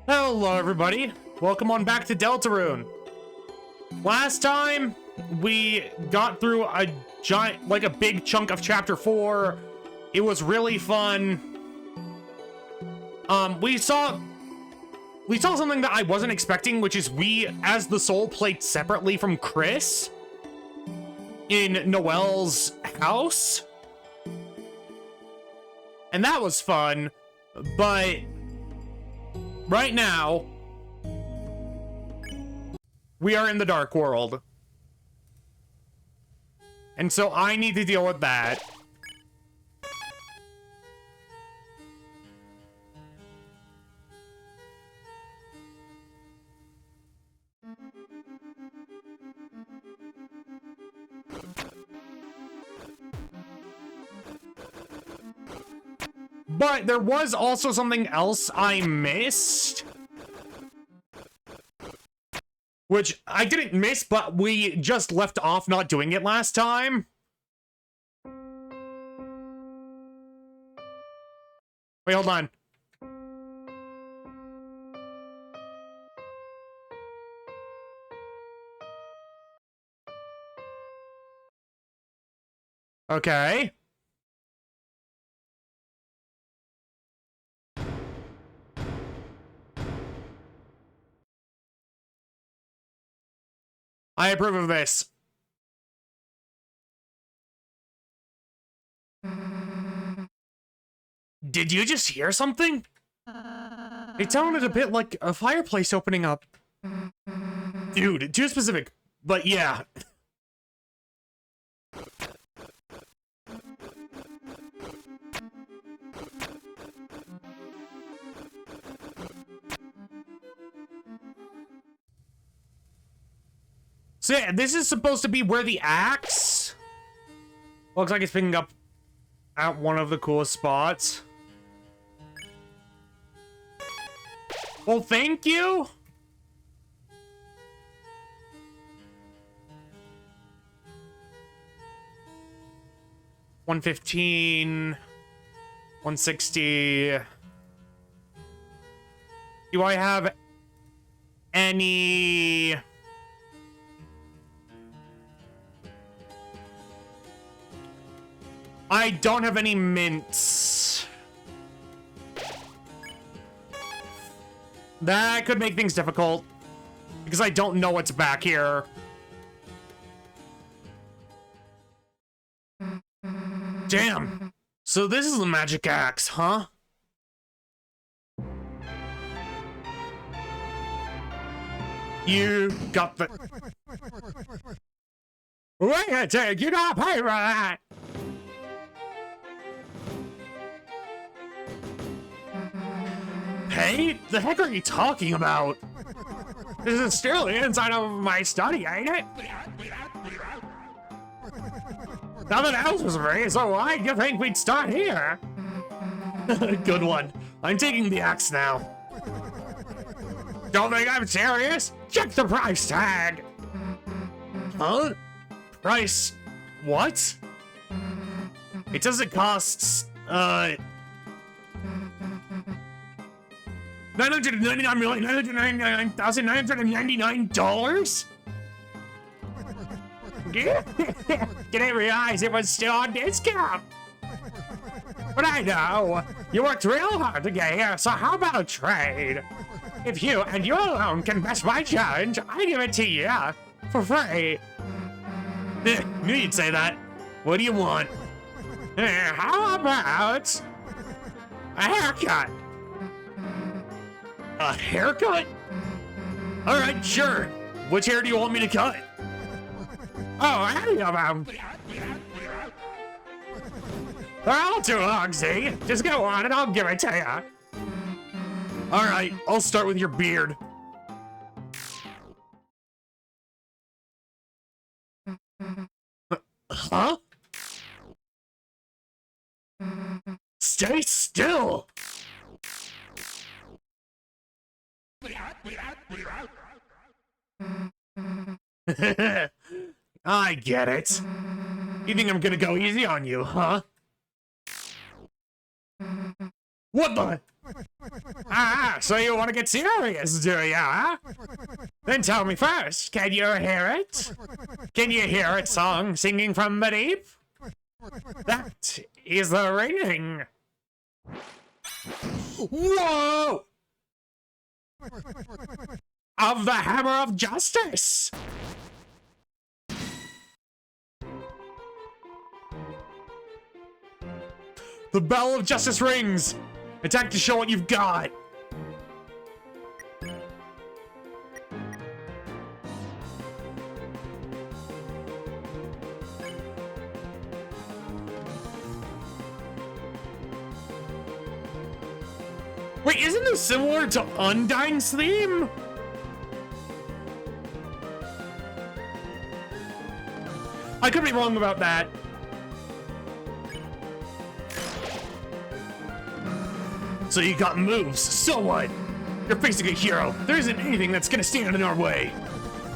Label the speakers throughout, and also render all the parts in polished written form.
Speaker 1: Hello, everybody. Welcome on back to Deltarune. Last time, we got through a giant, like a big chunk of Chapter 4. It was really fun. We saw something that I wasn't expecting, which is we, as the soul, played separately from Chris in Noelle's house. And that was fun, but right now, we are in the Dark World. And so I need to deal with that. But there was also something else I missed. Which I didn't miss, but we just left off not doing it last time. Wait, hold on. Okay. I approve of this. Did you just hear something? It sounded a bit like a fireplace opening up. Dude, too specific. But yeah. So yeah, this is supposed to be where the axe looks like it's picking up at one of the coolest spots. Well, thank you. $115, $160. Do I have any? I don't have any mints. That could make things difficult, because I don't know what's back here. Damn. So this is the magic axe, huh? You got the... Wait a second, you gotta pay for that! Hey, the heck are you talking about? This is still the inside of my study, ain't it? Nothing else was free, so why do you think we'd start here? Good one. I'm taking the axe now. Don't think I'm serious? Check the price tag! Huh? Price... what? It says it costs, $999,999,999? Didn't realize it was still on discount. But I know, you worked real hard to get here, so how about a trade? If you and you alone can best my challenge, I give it to you for free. Knew you'd say that. What do you want? How about a haircut? A haircut? Alright, sure. Which hair do you want me to cut? Oh, any of them. They're all too long, see? Just go on and I'll give it to you. Alright, I'll start with your beard. Huh? Stay still! I get it. You think I'm gonna go easy on you, huh? What the? Ah, so you want to get serious, do ya? Then tell me first, can you hear it? Can you hear its song singing from the deep? That is the ringing. Whoa! Of the Hammer of Justice! The Bell of Justice rings! Attack to show what you've got! Wait, isn't this similar to Undyne's theme? I could be wrong about that. So you got moves, so what? You're facing a hero. There isn't anything that's gonna stand in our way.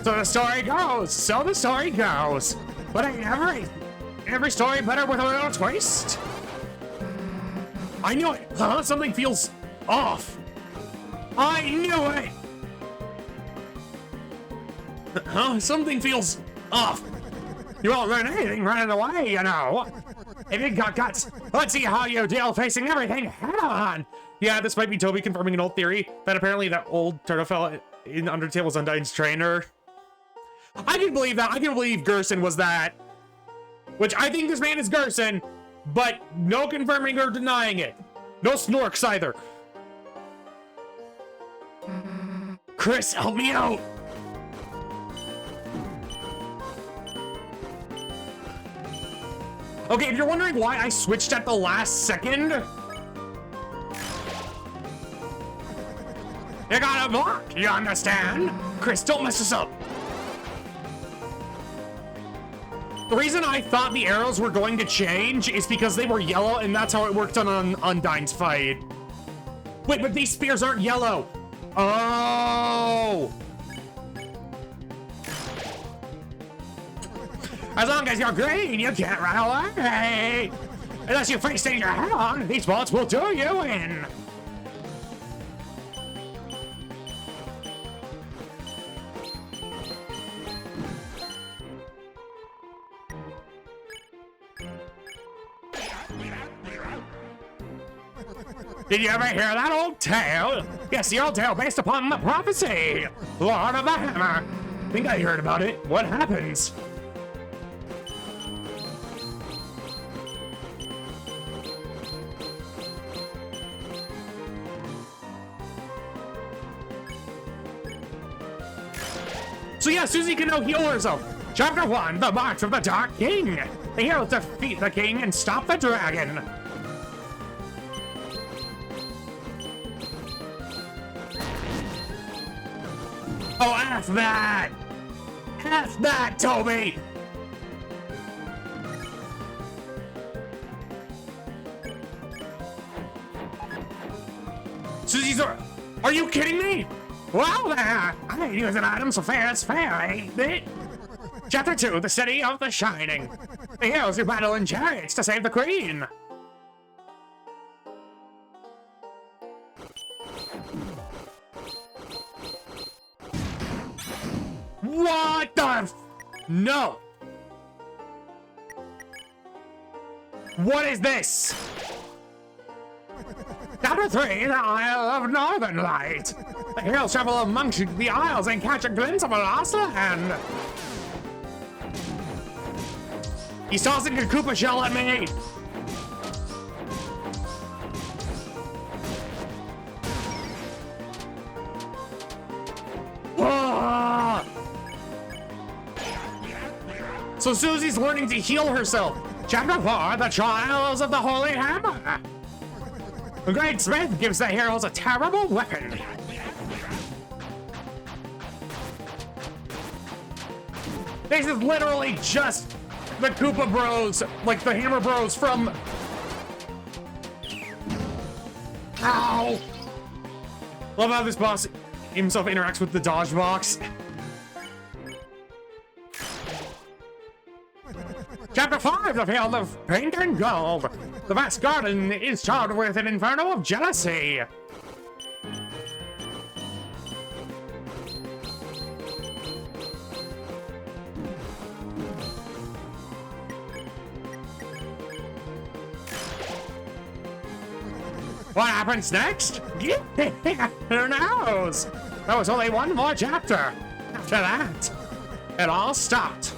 Speaker 1: So the story goes. But ain't every story better with a little twist? I knew it, huh? Something feels off. I knew it! Huh? Something feels off. You won't learn anything running away, you know. If you got guts, let's see how you deal facing everything head on. Yeah, this might be Toby confirming an old theory that apparently that old turtle fella in Undertale was Undyne's trainer. I can believe that. I can believe Gerson was that. Which I think this man is Gerson, but no confirming or denying it. No snorks either. Chris, help me out. Okay, if you're wondering why I switched at the last second, you gotta block, you understand? Chris, don't mess us up. The reason I thought the arrows were going to change is because they were yellow, and that's how it worked on Undyne's fight. Wait, but these spears aren't yellow. Oh! As long as you're green, you can't run away! Unless you face danger head on, these bullets will do you in! Did you ever hear that old tale? Yes, the old tale based upon the prophecy! Lord of the Hammer! I think I heard about it. What happens? So yeah, Susie can now heal herself. Chapter 1, The March of the Dark King. The heroes defeat the king and stop the dragon. Oh, F that! F that, Toby! Susie's... Are you kidding me? Well, there! I ain't using items so fair it's fair, ain't it? Chapter 2, The City of the Shining. The heroes who battle in chariots to save the queen. What the No! What is this? Chapter 3, The Isle of Northern Light. The heroes travel amongst the isles and catch a glimpse of a lost land. He's tossing a Koopa shell at me. Ah! So Susie's learning to heal herself. Chapter 4, The Trials of the Holy Hammer. The Great Smith gives the heroes a terrible weapon. This is literally just the Koopa Bros, like the Hammer Bros from... Ow! Love how this boss himself interacts with the dodge box. Chapter 5, the field of pink and gold. The vast garden is charged with an inferno of jealousy. What happens next? Who knows? There was only one more chapter. After that, it all stopped.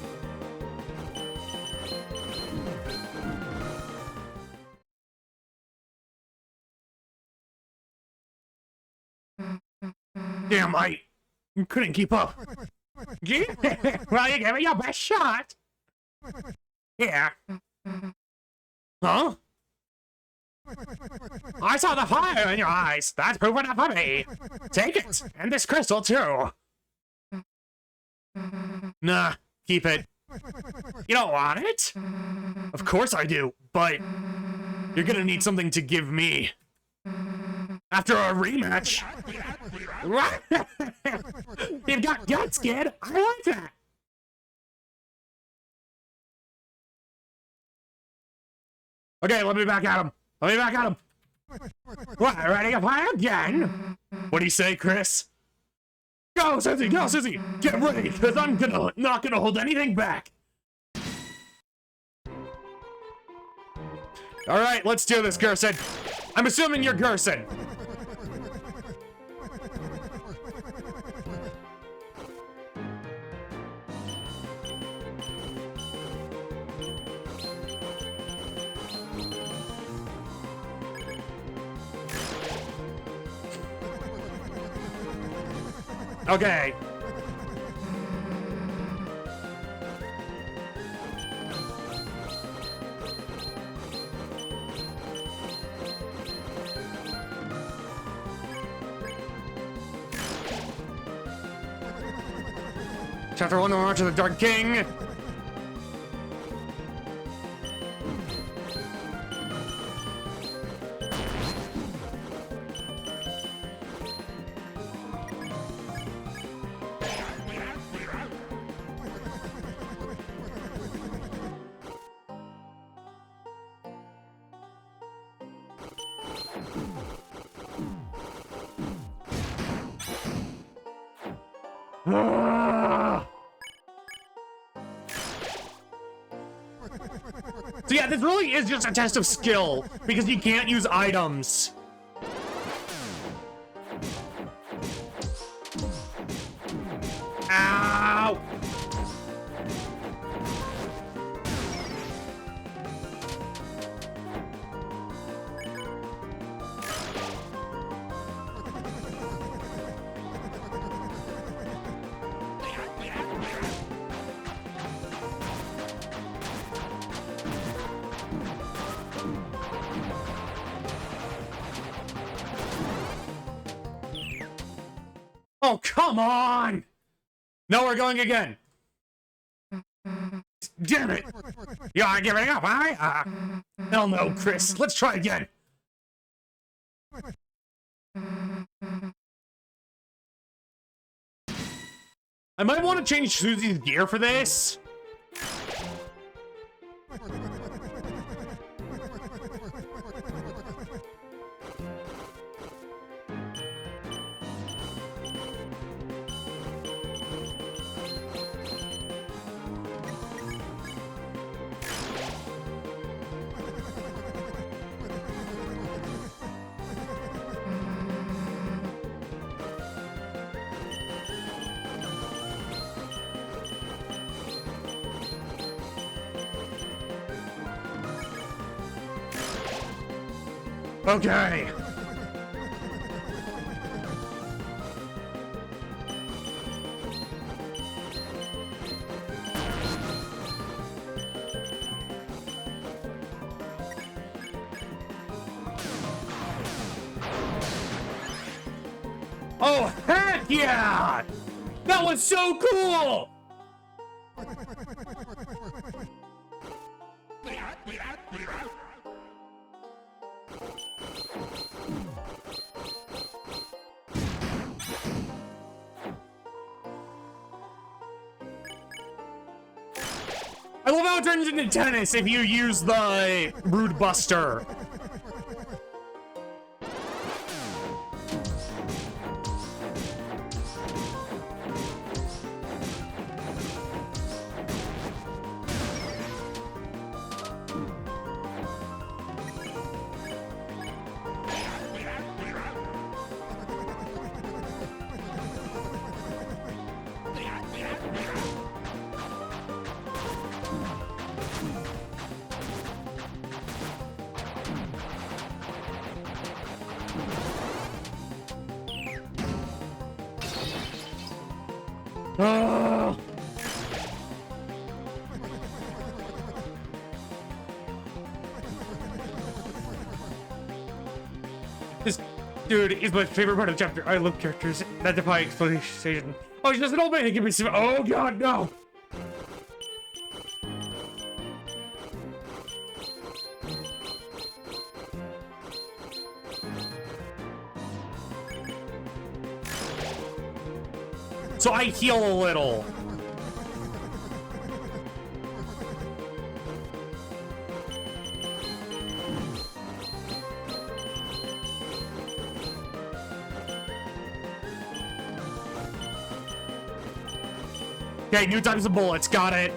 Speaker 1: Damn, I couldn't keep up. Well, you gave it your best shot. Yeah. Huh? I saw the fire in your eyes. That's proof enough for me. Take it, and this crystal too. Nah, keep it. You don't want it? Of course I do, but you're gonna need something to give me. After a rematch. You've got guts, kid. I like that. Okay, let me back at him. Let me back at him. What, ready to fight again? What do you say, Chris? Go, Susie, get ready, because I'm not gonna hold anything back. Alright, let's do this, Gerson. I'm assuming you're Gerson. Okay. Chapter 1, The March of the Dark King. So yeah, this really is just a test of skill, because you can't use items. Ow! Oh, come on! No, we're going again. Damn it! You aren't giving up, huh? Hell no, Chris. Let's try again. I might want to change Susie's gear for this. Okay. Oh, heck yeah! That was so cool! I love how it turns into tennis if you use the Brood Buster. Oh. This dude is my favorite part of the chapter. I love characters that defy explanation. Oh, she's just an old man. Give me some. Oh God, no. So I heal a little. Okay, new types of bullets. Got it.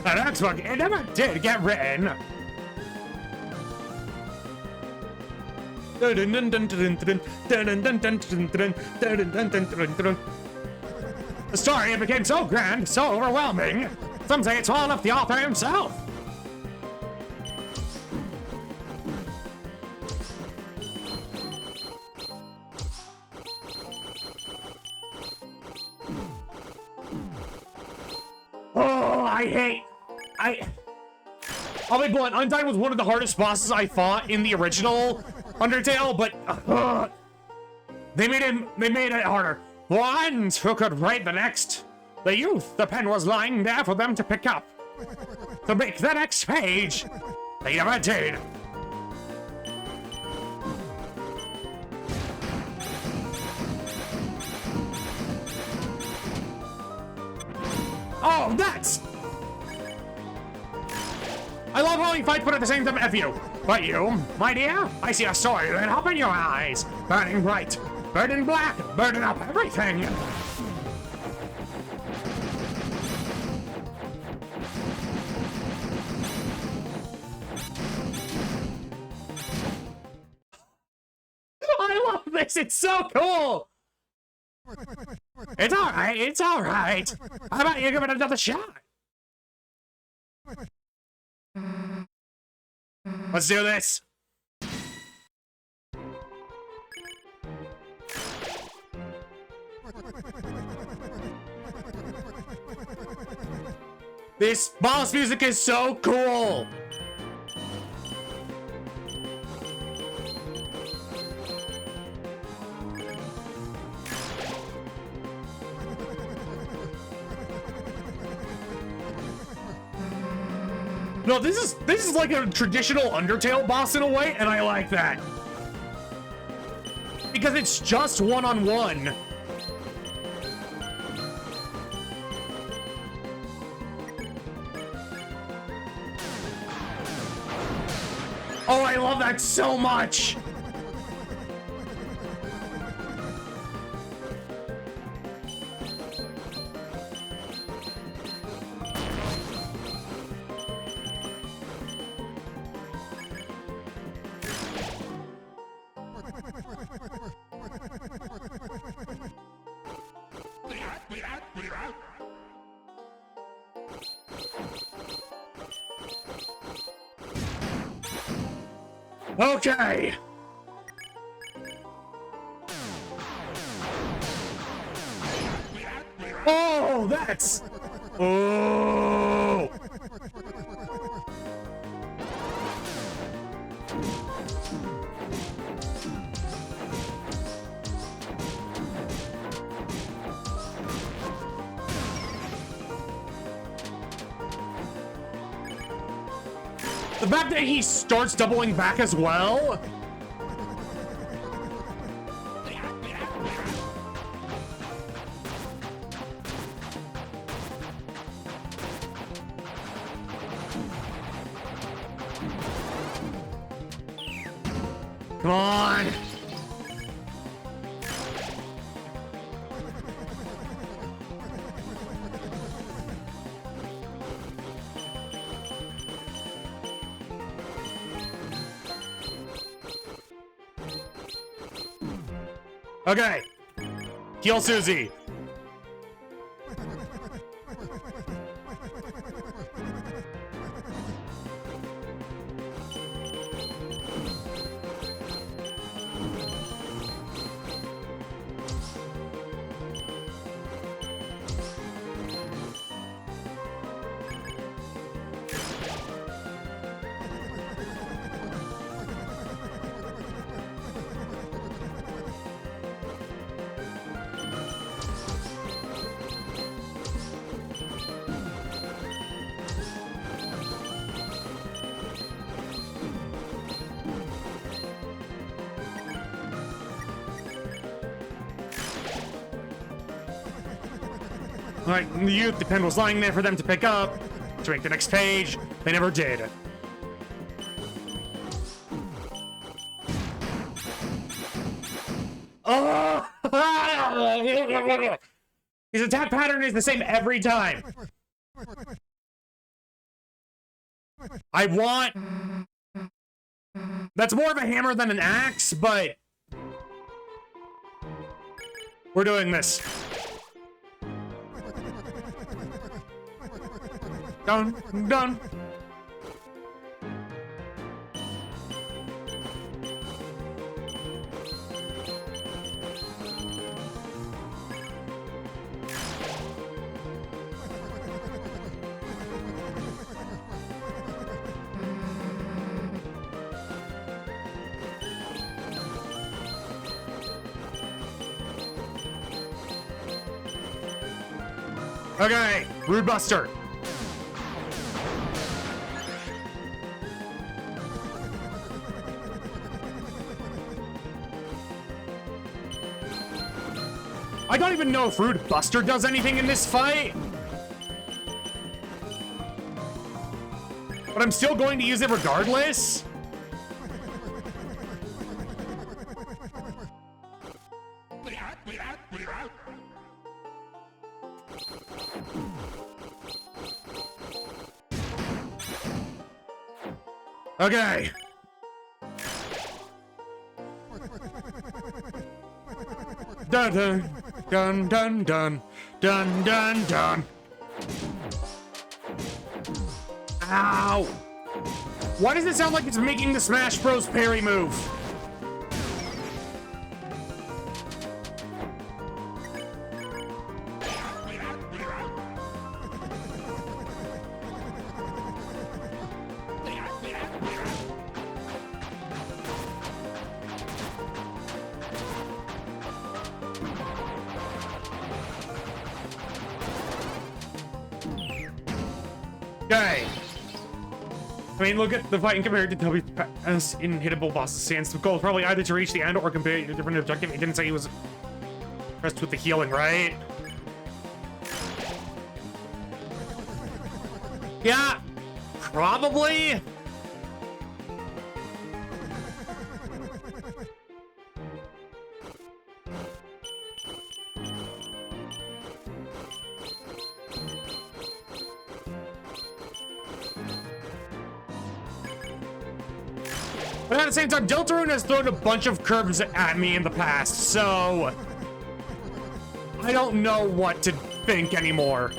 Speaker 1: That Xbox, it never did get written. The story, it became so grand, so overwhelming. Some say it's swallowed up the author himself. Oh, I'll be blunt, Undyne was one of the hardest bosses I fought in the original Undertale, but they made it harder. Ones who could write the next. The youth, the pen was lying there for them to pick up. To make the next page. They never did. Oh, that's... I love how you fight, but at the same time, F you. But you, my dear, I see a story lit up in your eyes. Burning bright, burning black, burning up everything. I love this, it's so cool. It's alright, it's alright. How about you give it another shot? Let's do this. This boss music is so cool. No, this is like a traditional Undertale boss in a way, and I like that. Because it's just one-on-one. Oh, I love that so much! Okay. Oh, that's... Oh. The fact that he starts doubling back as well. Come on. Okay. Heal Susie. Alright, the pen was lying there for them to pick up, to make the next page. They never did. Oh! His attack pattern is the same every time. I want... That's more of a hammer than an axe, but... We're doing this. Done. Done. Okay, Rude Buster. I don't even know if Rude Buster does anything in this fight. But I'm still going to use it regardless. Okay. Dun dun dun dun dun dun dun dun. Ow! Why does it sound like it's making the Smash Bros. Parry move? Okay. I mean, look at the fighting compared to WS inhittable boss's stance. The goal is probably either to reach the end or compare to a different objective. He didn't say he was impressed with the healing, right? Yeah, probably. But at the same time, Deltarune has thrown a bunch of curves at me in the past, so I don't know what to think anymore.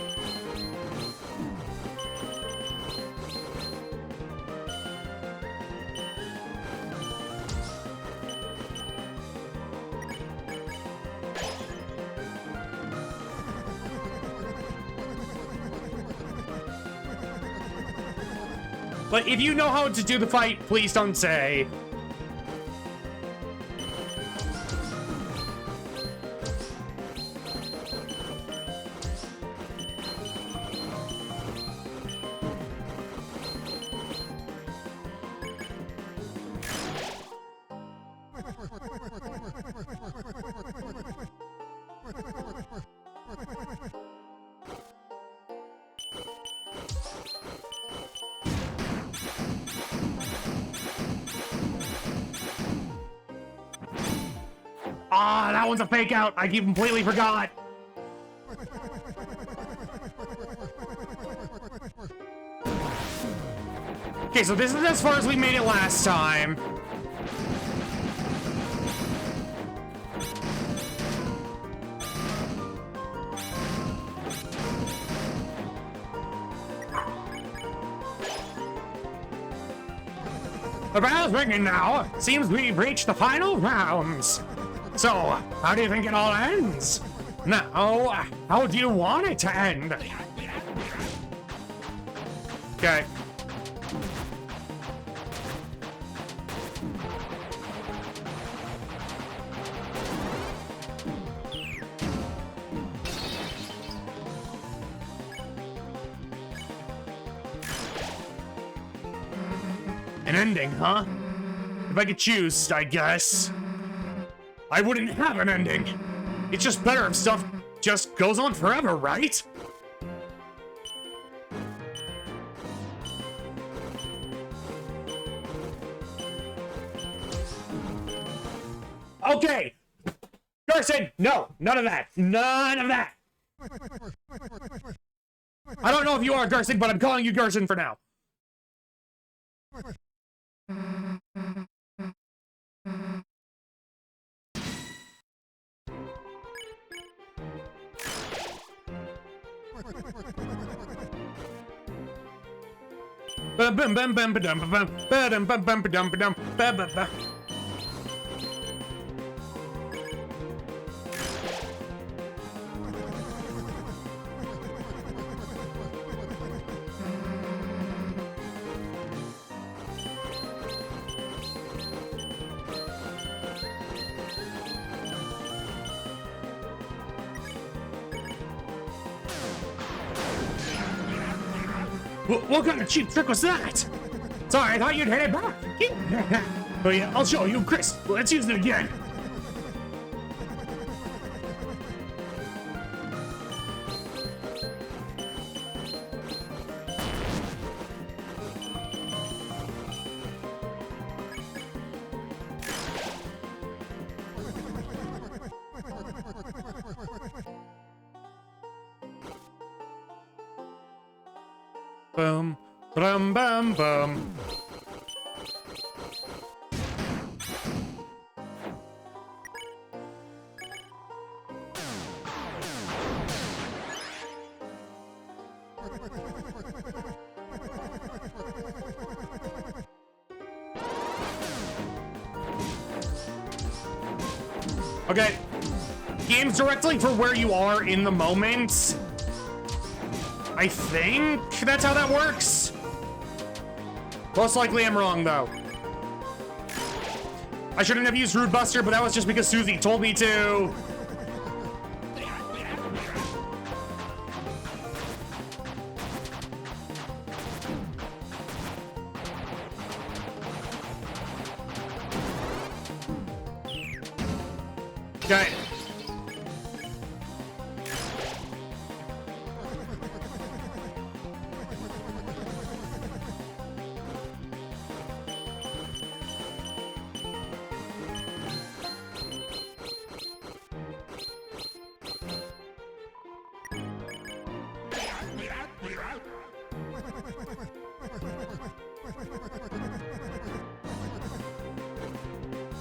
Speaker 1: But if you know how to do the fight, please don't say. Ah, that one's a fake out. I completely forgot. Okay, so this is as far as we made it last time. The bell's ringing now. Seems we've reached the final rounds. So, how do you think it all ends? Now, how do you want it to end? Okay. An ending, huh? If I could choose, I guess. I wouldn't have an ending. It's just better if stuff just goes on forever, right? Okay! Gerson, no! None of that! None of that! I don't know if you are Gerson, but I'm calling you Gerson for now. What kind of cheap trick was that? Sorry, I thought you'd hit it back. Oh yeah, I'll show you, Chris. Let's use it again. Boom, bum, bum, bum. Okay, games directly for where you are in the moment. I think that's how that works. Most likely I'm wrong, though. I shouldn't have used Rude Buster, but that was just because Susie told me to. Okay.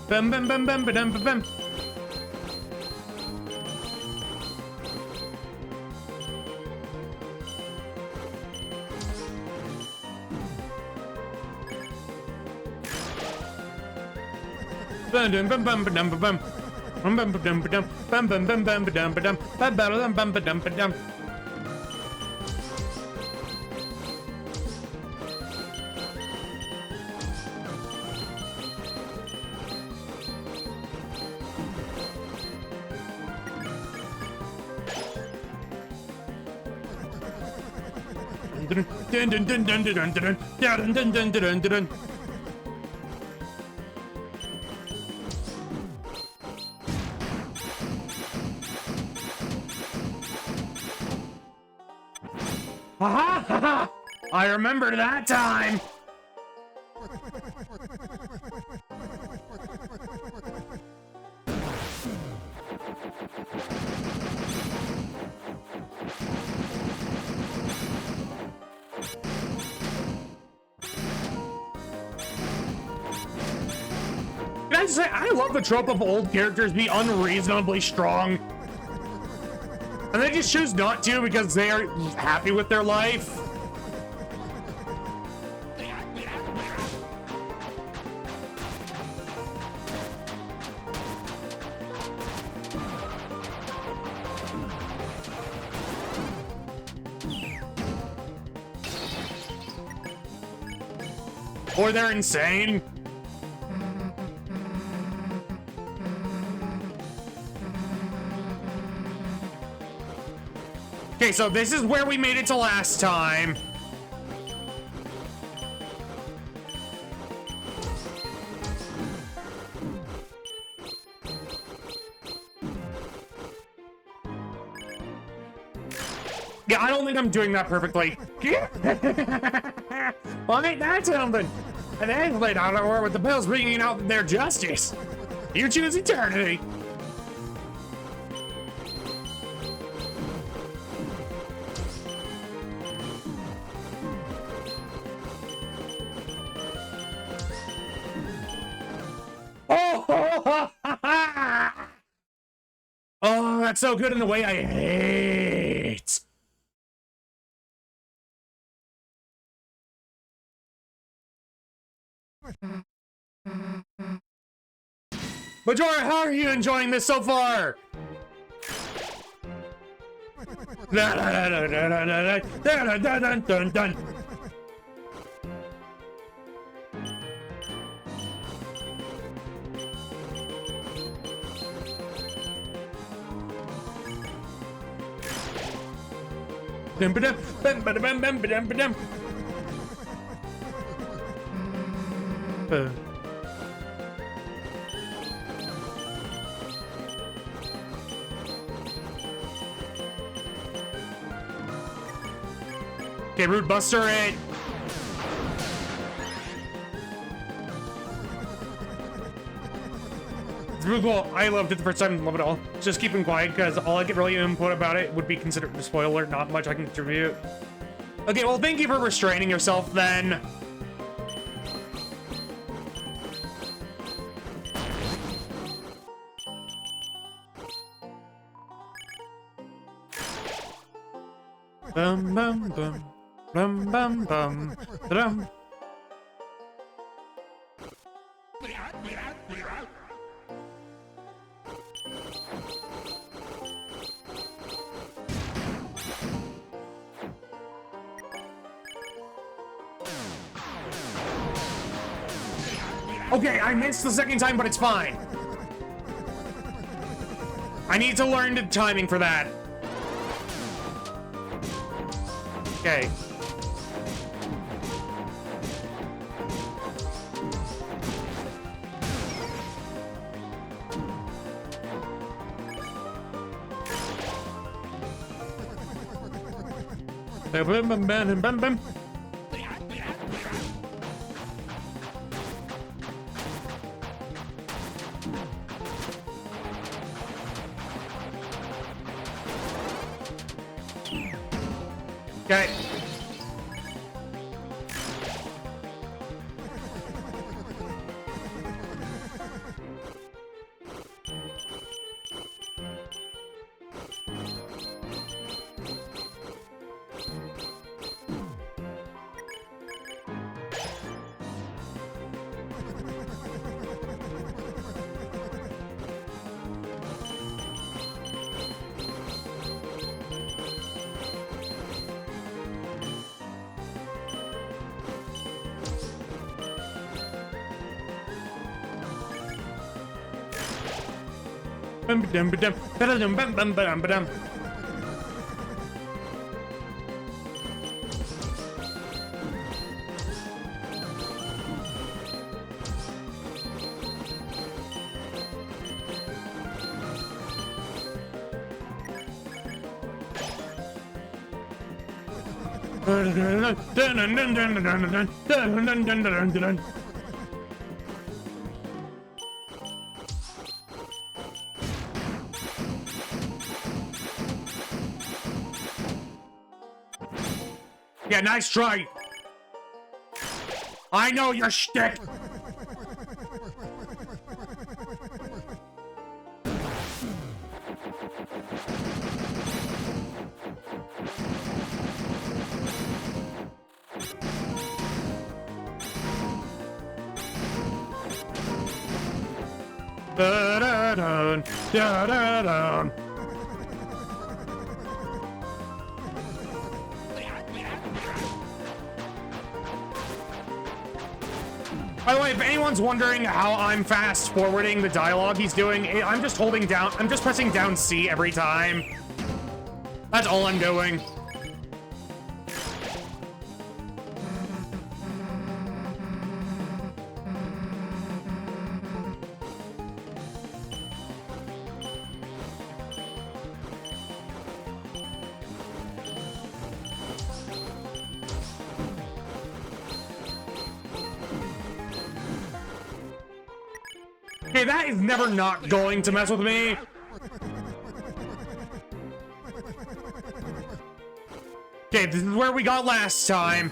Speaker 1: Bum bum bum bum bum bum bum. Bum bum bum bum bum bum bum. Bum bum bum bum bum bum bum bum bum bum bum bum bum bum bum. Dun dun dun dun dun dun dun dun dun dun dun dun dun. Ha ha ha! I remember that time. I love the trope of old characters be unreasonably strong. And they just choose not to because they are happy with their life. Or they're insane. Okay, so this is where we made it to last time. Yeah, I don't think I'm doing that perfectly. Well, ain't that something? And then laid out of war with the bills bringing out their justice. You choose eternity. Oh, oh, that's so good in the way I hate. Majora, how are you enjoying this so far? Okay, Root Buster it. It's really cool. I loved it the first time, love it all. Just keeping quiet because all I could really input about it would be considered a spoiler, not much I can contribute. Okay, well, thank you for restraining yourself then. Bum bum bum. Bum bum bum. Dum. Okay, I missed the second time, but it's fine. I need to learn the timing for that. Okay. Bum bum bum bum bum. Okay. Yeah, nice try. I know your shtick. Da-da-dun, da-da-dun. By the way, if anyone's wondering how I'm fast forwarding the dialogue he's doing, I'm just holding down, I'm just pressing down C every time. That's all I'm doing. Okay, that is never not going to mess with me. Okay, this is where we got last time.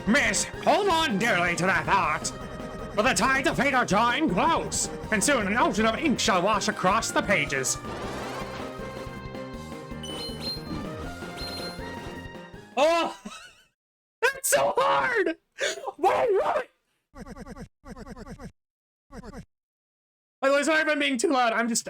Speaker 1: Miss, hold on dearly to that thought. For the tide of fate are drawing close, and soon an ocean of ink shall wash across the pages. Oh! That's so hard! Why? By the way, sorry if I'm being too loud, I'm just,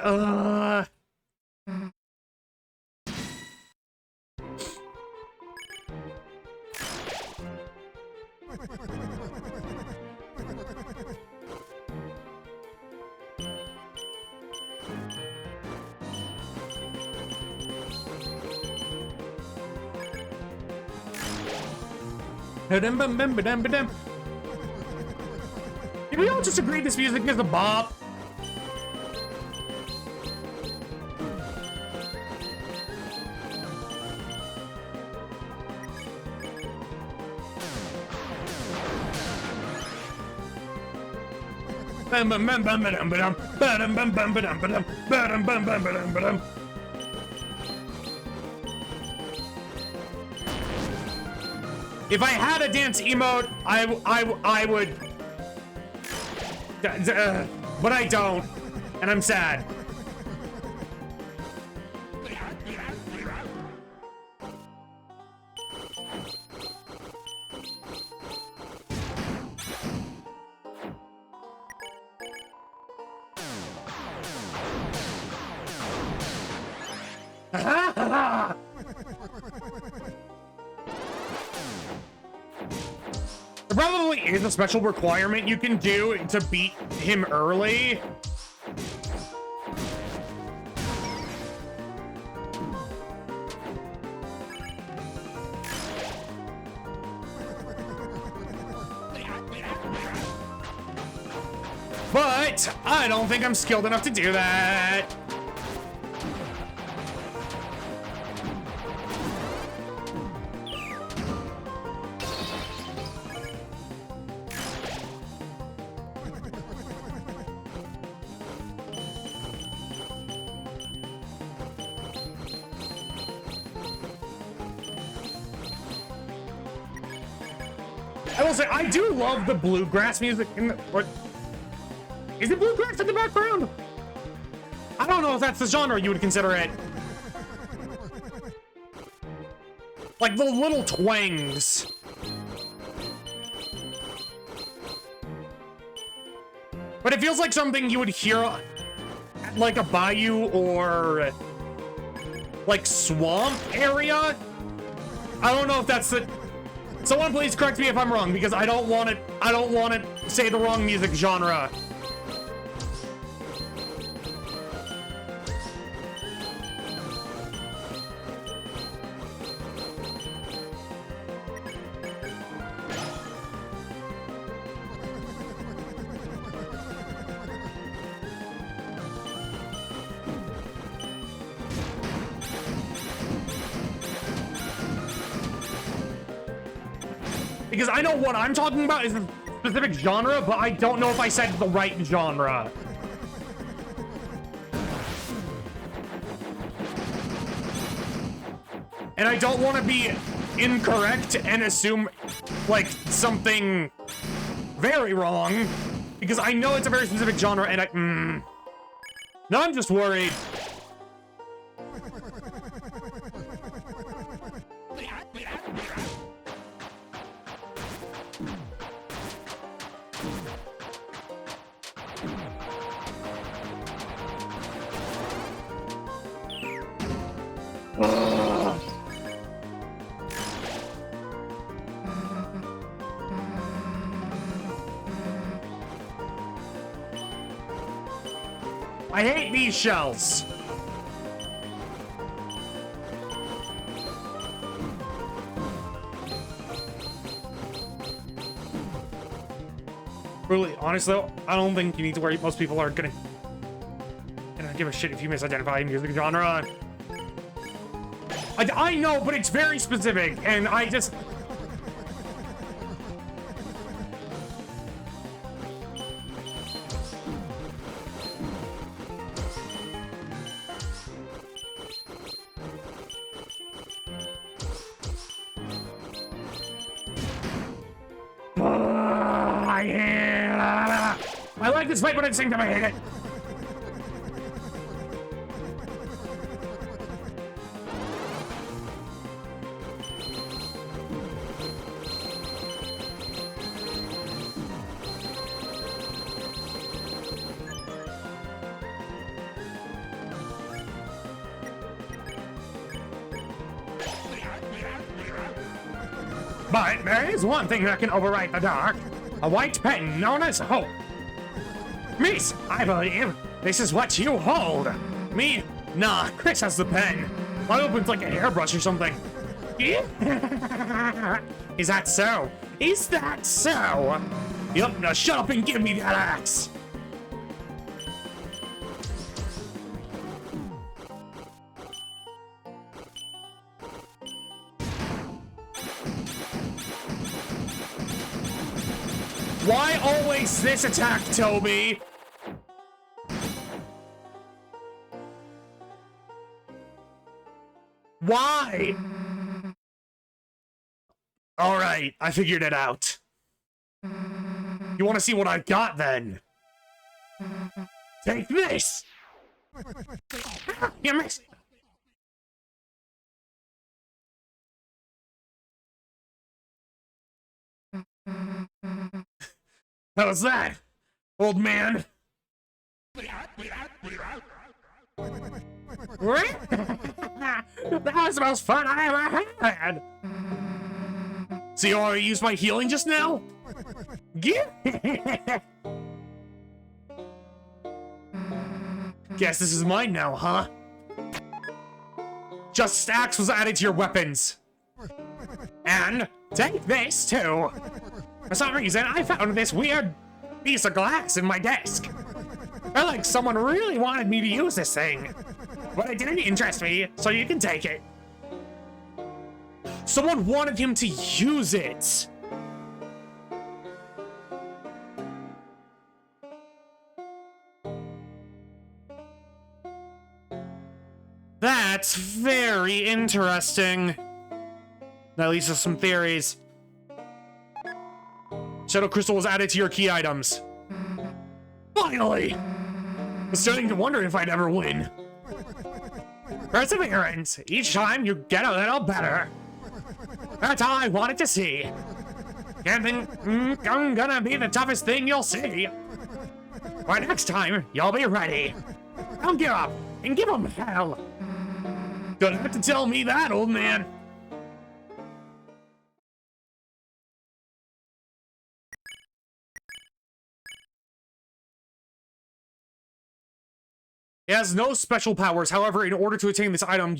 Speaker 1: Did we all just agree this music is a bop? If I had a dance emote, I would, but I don't, and I'm sad. There probably is a special requirement you can do to beat him early. But I don't think I'm skilled enough to do that. I will say, I do love the bluegrass music in the, what? Is it bluegrass in the background? I don't know if that's the genre you would consider it. Like the little twangs. But it feels like something you would hear at like a bayou or like swamp area. I don't know if that's the... Someone please correct me if I'm wrong, because I don't want to say the wrong music genre. Because I know what I'm talking about is a specific genre, but I don't know if I said the right genre. And I don't want to be incorrect and assume, like, something very wrong. Because I know it's a very specific genre, and now I'm just worried. I hate these shells. Really, honestly, I don't think you need to worry. Most people are gonna give a shit if you misidentify music genre. I know, but it's very specific, and I just... I like this fight, but at the same time I hate it. But there is one thing that can overwrite the dark. A white pen known as hope. Miss, I believe this is what you hold. Me? Nah, Chris has the pen. Mine opens like a hairbrush or something. Is that so? Is that so? Yup, now shut up and give me that axe. Why always this attack, Toby? Why? Alright, I figured it out. You want to see what I've got, then? Take this! You missed! How's that, old man? That was the most fun I ever had! So you already used my healing just now? Guess this is mine now, huh? Just stacks was added to your weapons. And take this, too. For some reason, I found this weird piece of glass in my desk. Felt like someone really wanted me to use this thing. But it didn't interest me, so you can take it. Someone wanted him to use it. That's very interesting. That leads to some theories. Shadow Crystal was added to your key items. Finally! I was starting to wonder if I'd ever win. Perseverance. Each time you get a little better. That's all I wanted to see. Can't think I'm gonna be the toughest thing you'll see. But next time, you'll be ready. Don't give up, and give them hell. Don't have to tell me that, old man. It has no special powers. However, in order to attain this item,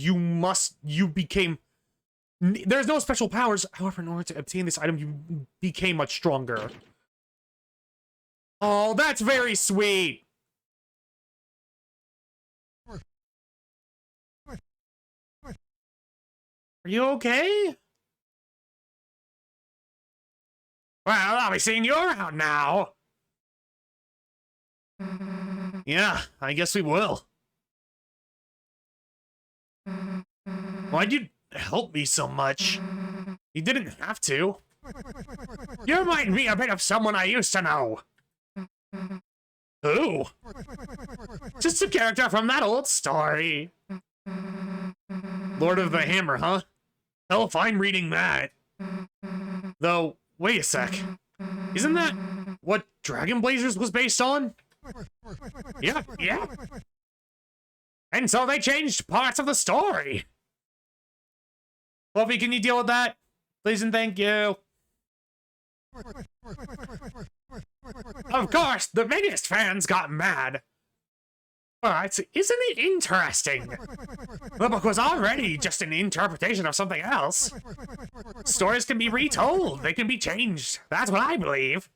Speaker 1: there's no special powers. However, in order to obtain this item, you became much stronger. Oh, that's very sweet. Are you okay? Well, I'll be seeing you around now. Yeah, I guess we will. Why'd you help me so much? You didn't have to. You remind me a bit of someone I used to know. Who? Just a character from that old story. Lord of the Hammer, huh? Hell, fine reading that. Though, wait a sec. Isn't that what Dragon Blazers was based on? Yep, yeah. And so they changed parts of the story. Fluffy, can you deal with that? Please and thank you. Of course, the biggest fans got mad. But isn't it interesting? The book was already just an interpretation of something else. Stories can be retold, they can be changed. That's what I believe.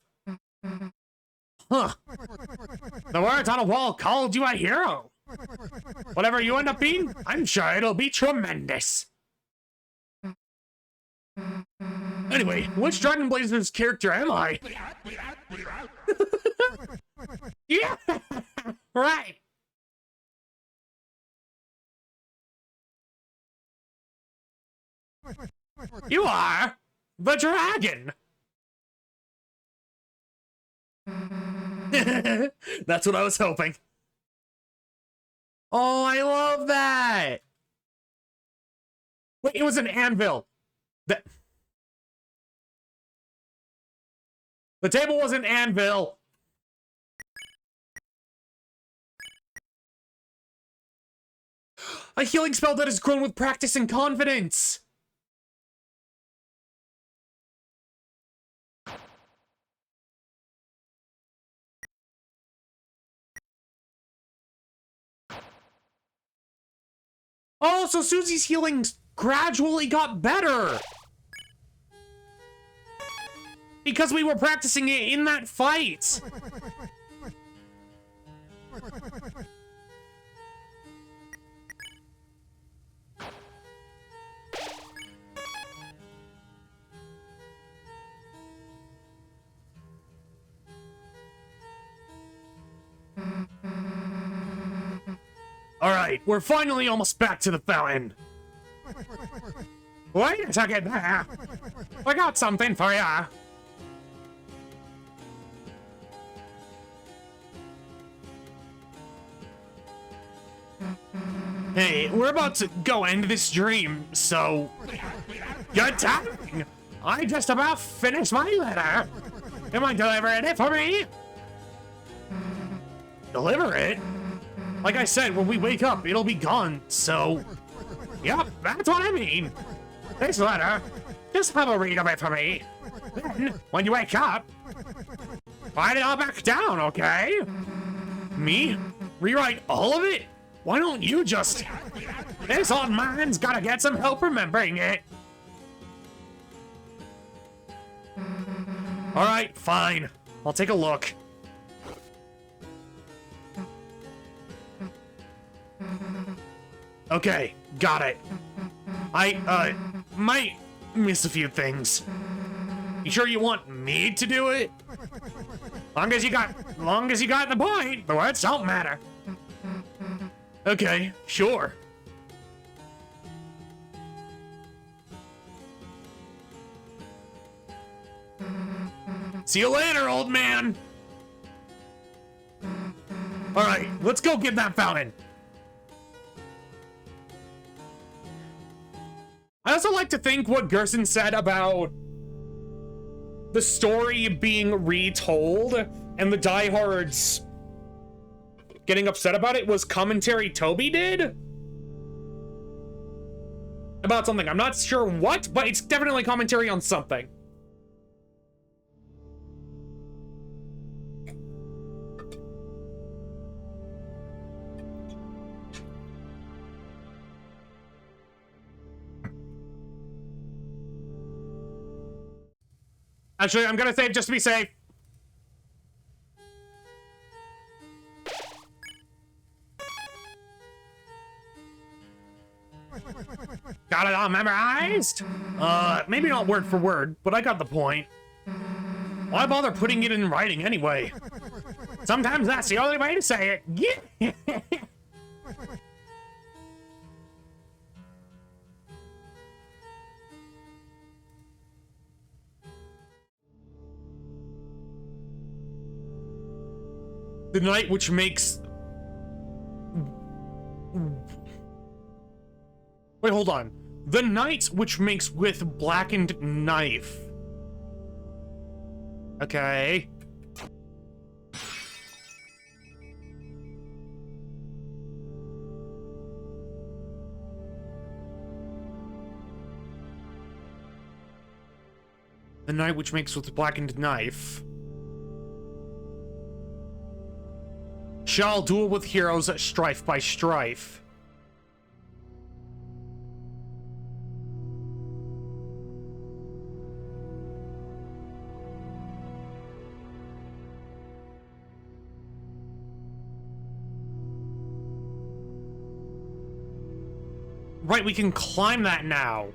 Speaker 1: Huh. The words on a wall called you a hero. Whatever you end up being, I'm sure it'll be tremendous. Anyway, which Dragon Blazers character am I? Yeah, right. You are the dragon. That's what I was hoping. Oh, I love that. Wait, it was an anvil. The table was an anvil. A healing spell that has grown with practice and confidence. Oh, so Susie's healing gradually got better. Because we were practicing it in that fight. Alright, we're finally almost back to the fountain. Wait a second there. I got something for ya. Hey, we're about to go end this dream, so... Good timing! I just about finished my letter. You mind delivering it for me? Deliver it? Like I said, when we wake up, it'll be gone, so... Yep, that's what I mean. This letter, just have a read of it for me. Then, when you wake up, write it all back down, okay? Me? Rewrite all of it? Why don't you just... This old man's gotta get some help remembering it. Alright, fine. I'll take a look. Okay, got it. I, might miss a few things. You sure you want me to do it? Long as you got the point, the words don't matter. Okay, sure. See you later, old man! Alright, let's go get that fountain. I also like to think what Gerson said about the story being retold and the diehards getting upset about it was commentary Toby did about something. I'm not sure what, but it's definitely commentary on something. Actually, I'm gonna save just to be safe. Got it all memorized? Maybe not word for word, but I got the point. Why bother putting it in writing anyway? Sometimes that's the only way to say it. Yeah. The night which makes... Wait, hold on. The night which makes with blackened knife. Okay. The night which makes with blackened knife. Shall duel with heroes strife by strife. Right, we can climb that now.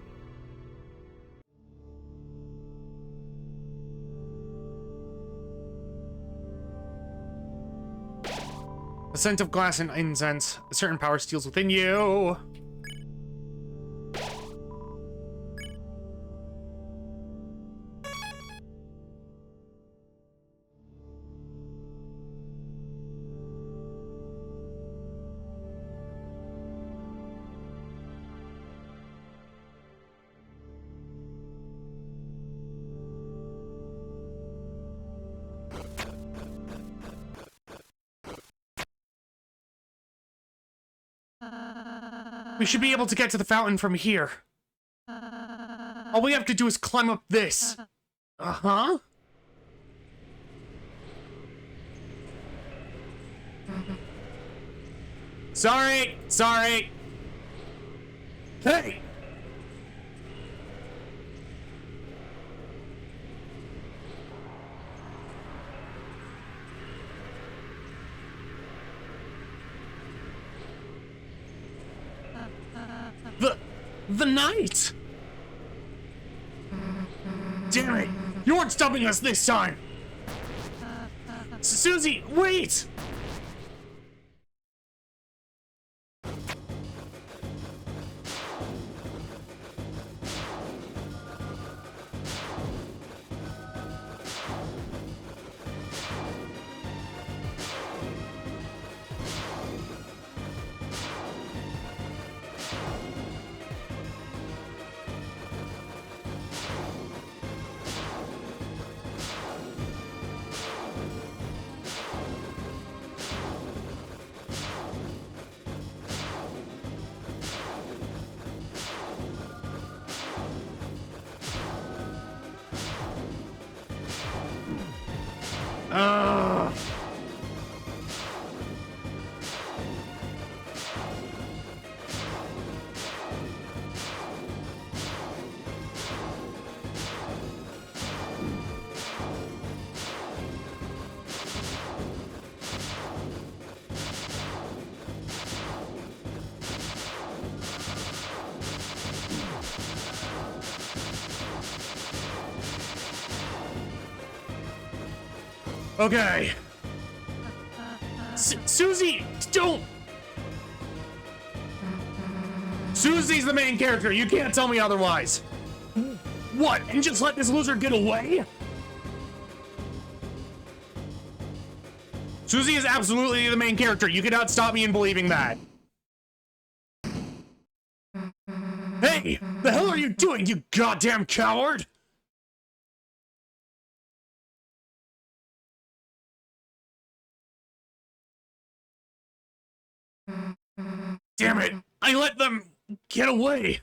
Speaker 1: The scent of glass and incense. A certain power steals within you. We should be able to get to the fountain from here. All we have to do is climb up this. Uh-huh. Sorry. Hey! The knight! Damn it! You weren't stopping us this time! Susie, wait! Okay. Susie, don't! Susie's the main character, you can't tell me otherwise. What, and just let this loser get away? Susie is absolutely the main character, you cannot stop me in believing that. Hey, the hell are you doing, you goddamn coward? Damn it! I let them get away!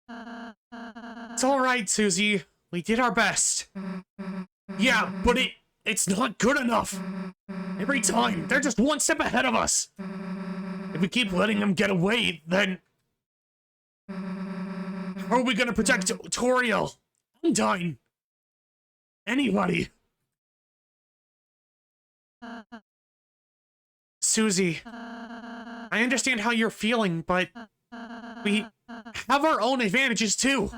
Speaker 1: It's alright, Susie. We did our best. Yeah, but it's not good enough. Every time, they're just one step ahead of us. If we keep letting them get away, then... how are we gonna protect Toriel? Undyne? Anybody? Susie, I understand how you're feeling, but we have our own advantages too.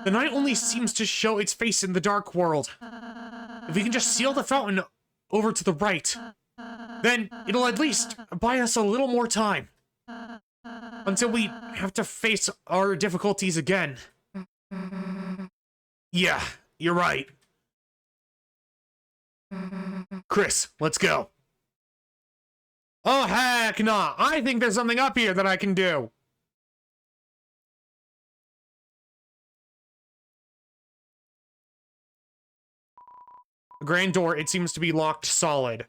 Speaker 1: The night only seems to show its face in the dark world. If we can just seal the fountain over to the right, then it'll at least buy us a little more time. Until we have to face our difficulties again. Yeah, you're right. Chris, let's go. Oh, heck nah. I think there's something up here that I can do. The grand door, it seems to be locked solid.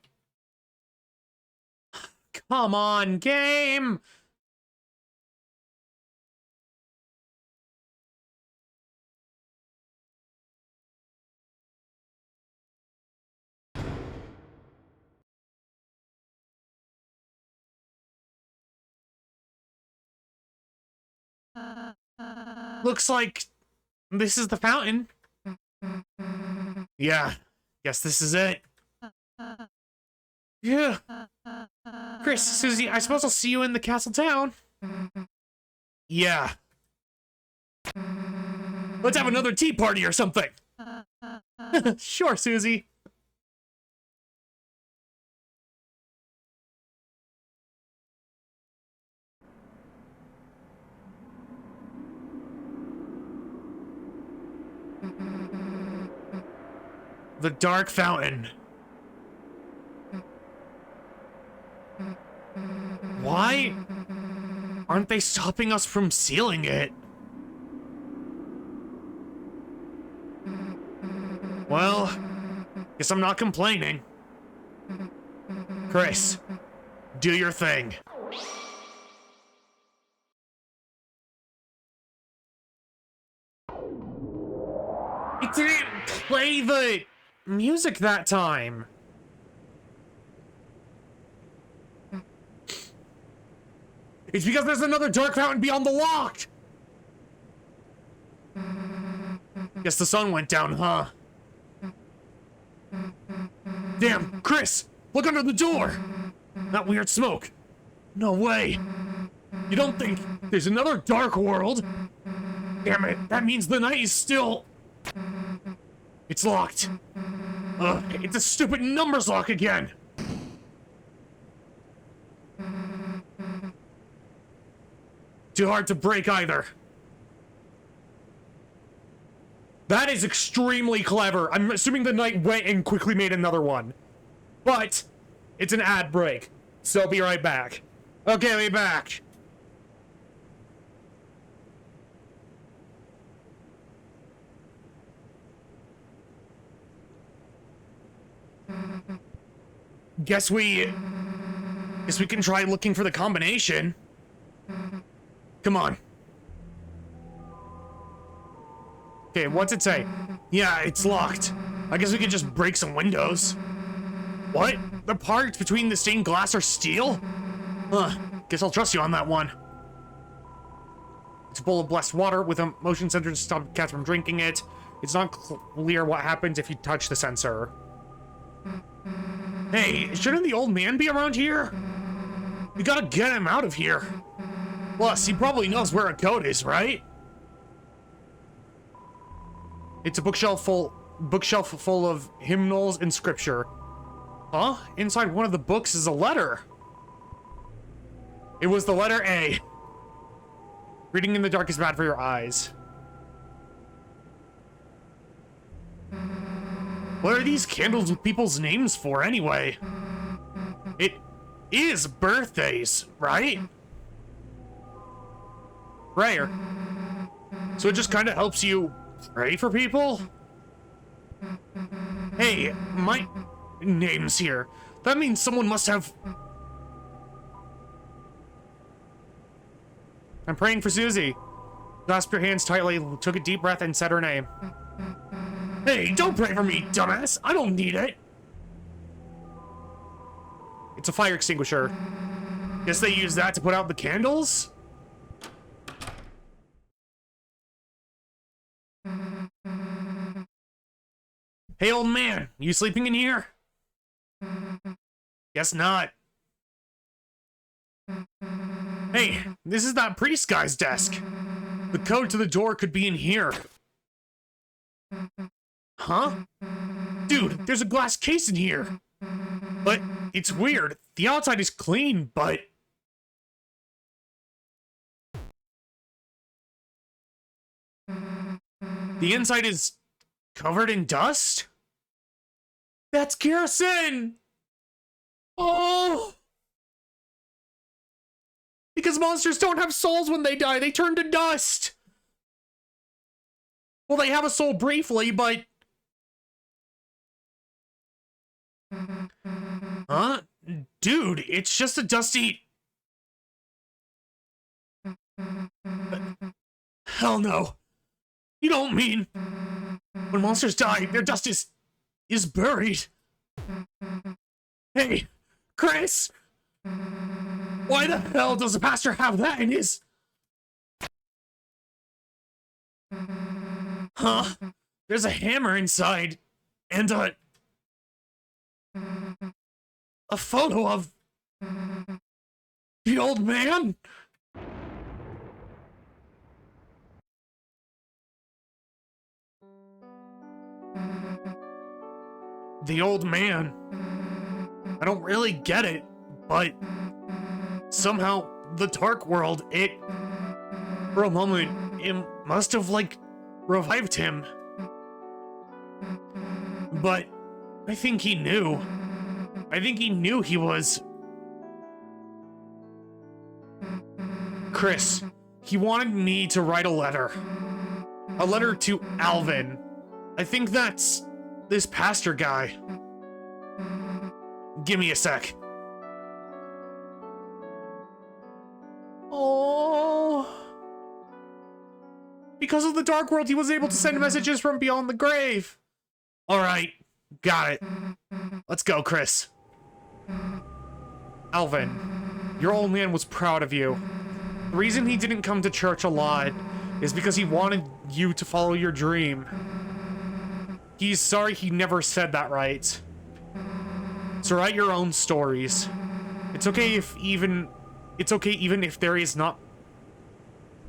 Speaker 1: Come on, game! Looks like this is the fountain. Yeah, guess this is it. Yeah. Chris, Susie, I suppose I'll see you in the castle town. Yeah. Let's have another tea party or something. Sure, Susie. The Dark Fountain. Why aren't they stopping us from sealing it? Well, guess I'm not complaining. Chris, do your thing. It didn't play the music that time. It's because there's another dark fountain beyond the lock. Guess the sun went down, huh? Damn, Chris, look under the door. That weird smoke. No way. You don't think there's another dark world? Damn it, that means the night is still... It's locked. It's a stupid numbers lock again. Too hard to break either. That is extremely clever. I'm assuming the knight went and quickly made another one. But it's an ad break, so I'll be right back. Okay, I'll be back. Guess we can try looking for the combination. Come on. Okay, what's it say? Yeah, it's locked. I guess we could just break some windows. What? The parts between the stained glass are steel? Huh. Guess I'll trust you on that one. It's a bowl of blessed water with a motion sensor to stop cats from drinking it. It's not clear what happens if you touch the sensor. Hey, shouldn't the old man be around here? We gotta get him out of here. Plus, he probably knows where a code is, right? It's a bookshelf full of hymnals and scripture. Huh? Inside one of the books is a letter. It was the letter A. Reading in the dark is bad for your eyes. What are these candles with people's names for anyway? It is birthdays, right? Prayer. So it just kind of helps you pray for people? Hey, my name's here. That means someone must have... I'm praying for Susie. Clasped your hands tightly, took a deep breath, and said her name. Hey, don't pray for me, dumbass. I don't need it. It's a fire extinguisher. Guess they use that to put out the candles? Hey, old man, you sleeping in here? Guess not. Hey, this is that priest guy's desk. The code to the door could be in here. Huh? Dude, there's a glass case in here. But it's weird. The outside is clean, but... the inside is covered in dust? That's kerosene! Oh! Because monsters don't have souls when they die. They turn to dust. Well, they have a soul briefly, but... Huh? Dude, it's just a dusty... Hell no. You don't mean... When monsters die, their dust is buried. Hey, Chris! Why the hell does the pastor have that in his... Huh? There's a hammer inside, and a photo of the old man? The old man. I don't really get it, but somehow the dark world, for a moment, it must have, like, revived him. But I think he knew. I think he knew he was... Chris, he wanted me to write a letter. A letter to Alvin. I think that's this pastor guy. Give me a sec. Oh. Because of the dark world, he was able to send messages from beyond the grave. Alright, got it. Let's go, Chris. Alvin, your old man was proud of you. The reason he didn't come to church a lot is because he wanted you to follow your dream. He's sorry he never said that right. So write your own stories. It's okay even if there is not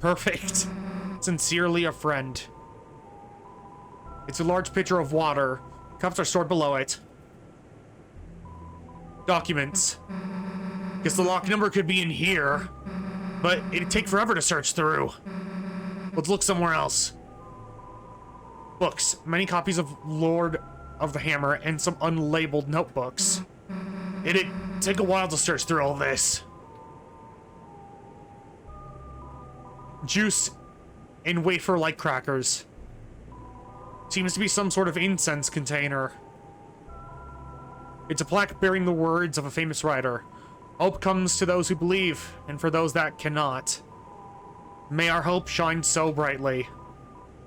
Speaker 1: perfect. Sincerely, a friend. It's a large pitcher of water. Cups are stored below it. Documents. Guess the lock number could be in here, but it'd take forever to search through. Let's look somewhere else. Books. Many copies of Lord of the Hammer and some unlabeled notebooks. It'd take a while to search through all this. Juice and wafer-like crackers. Seems to be some sort of incense container. It's a plaque bearing the words of a famous writer. Hope comes to those who believe, and for those that cannot. May our hope shine so brightly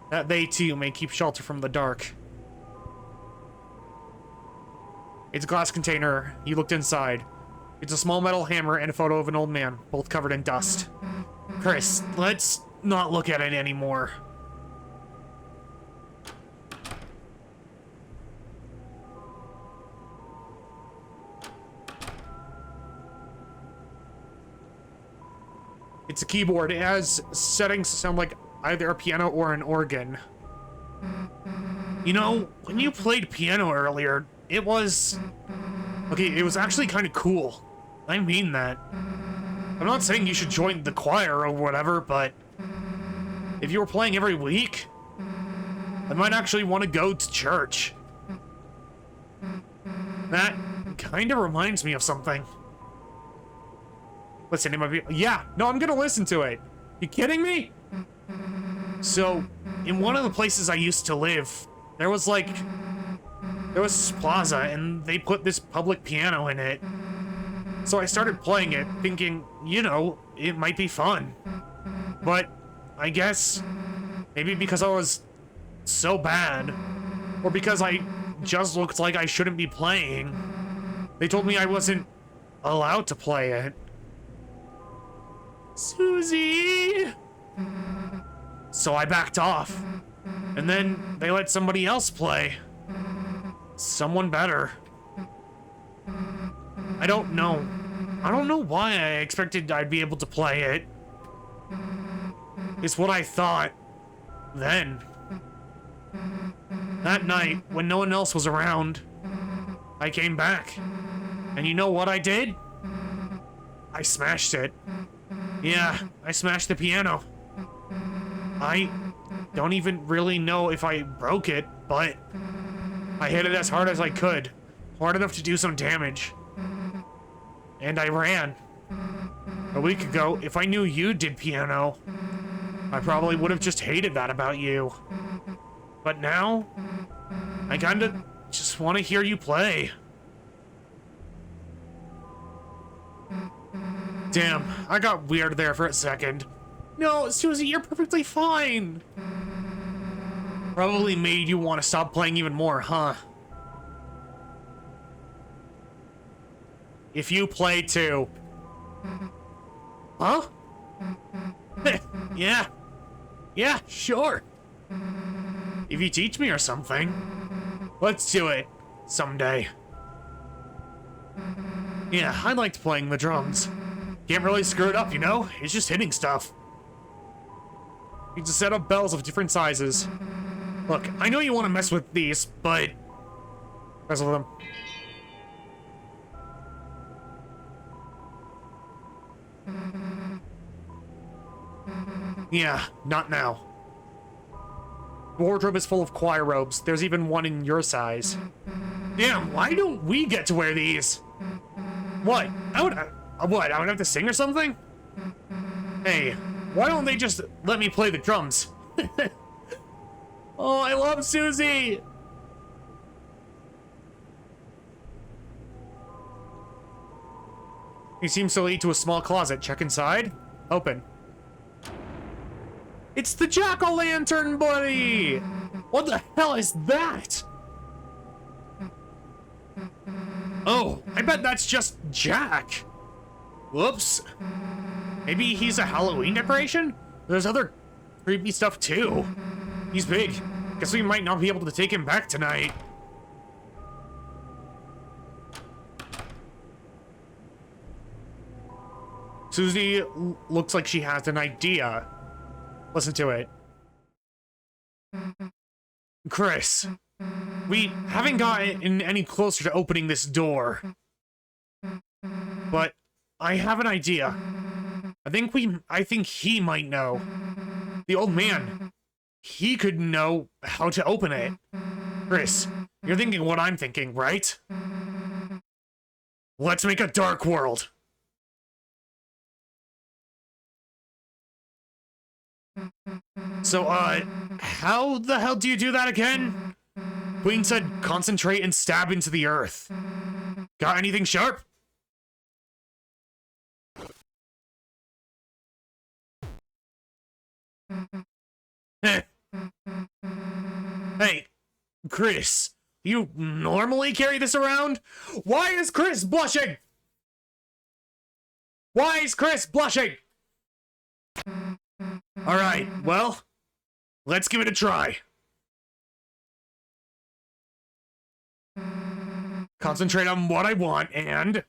Speaker 1: that they too may keep shelter from the dark. It's a glass container. You looked inside. It's a small metal hammer and a photo of an old man, both covered in dust. Chris, let's not look at it anymore. It's a keyboard. It has settings to sound like either a piano or an organ. You know, when you played piano earlier, it was... Okay, it was actually kind of cool. I mean that. I'm not saying you should join the choir or whatever, but... if you were playing every week, I might actually want to go to church. That kind of reminds me of something. Listen, it might be... Yeah, no, I'm gonna listen to it. You kidding me? So, in one of the places I used to live, there was this plaza, and they put this public piano in it. So I started playing it, thinking, you know, it might be fun. But, I guess, maybe because I was so bad, or because I just looked like I shouldn't be playing, they told me I wasn't allowed to play it. Susie! So I backed off. And then they let somebody else play. Someone better. I don't know. I don't know why I expected I'd be able to play it. It's what I thought. Then. That night, when no one else was around, I came back. And you know what I did? I smashed it. Yeah, I smashed the piano. I don't even really know if I broke it, but I hit it as hard as I could. Hard enough to do some damage. And I ran. A week ago, if I knew you did piano, I probably would have just hated that about you. But now, I kinda just want to hear you play. Damn, I got weird there for a second. No, Susie, you're perfectly fine. Probably made you want to stop playing even more, huh? If you play too. Huh? Yeah. Yeah, sure. If you teach me or something. Let's do it. Someday. Yeah, I liked playing the drums. Can't really screw it up, you know? It's just hitting stuff. You just set up bells of different sizes. Look, I know you want to mess with these, but... mess with them. Yeah, not now. The wardrobe is full of choir robes. There's even one in your size. Damn, why don't we get to wear these? What? What, I would have to sing or something? Hey, why don't they just let me play the drums? Oh, I love Susie! He seems to lead to a small closet. Check inside. Open. It's the jack-o'-lantern buddy! What the hell is that? Oh, I bet that's just Jack. Whoops. Maybe he's a Halloween decoration? There's other creepy stuff too. He's big. Guess we might not be able to take him back tonight. Susie looks like she has an idea. Listen to it. Chris, we haven't gotten any closer to opening this door. But I have an idea. I think he might know. The old man. He could know how to open it. Chris, you're thinking what I'm thinking, right? Let's make a dark world. So, how the hell do you do that again? Queen said concentrate and stab into the earth. Got anything sharp? Hey, Chris, you normally carry this around? Why is Chris blushing? Why is Chris blushing? Alright, well, let's give it a try. Concentrate on what I want, and...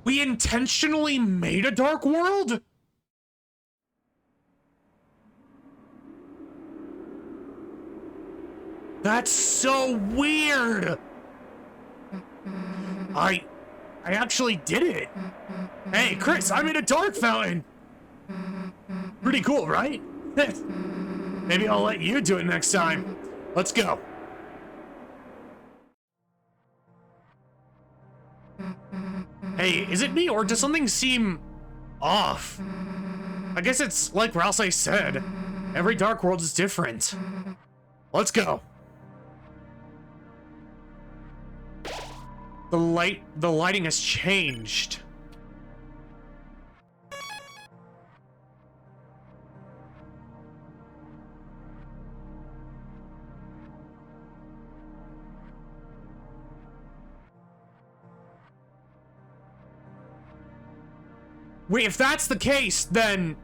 Speaker 1: we intentionally made a dark world? That's so weird. I actually did it. Hey, Chris, I'm in a dark fountain. Pretty cool, right? Maybe I'll let you do it next time. Let's go. Hey, is it me or does something seem off? I guess it's like Rouse said. Every dark world is different. Let's go. The lighting has changed. Wait, if that's the case, then...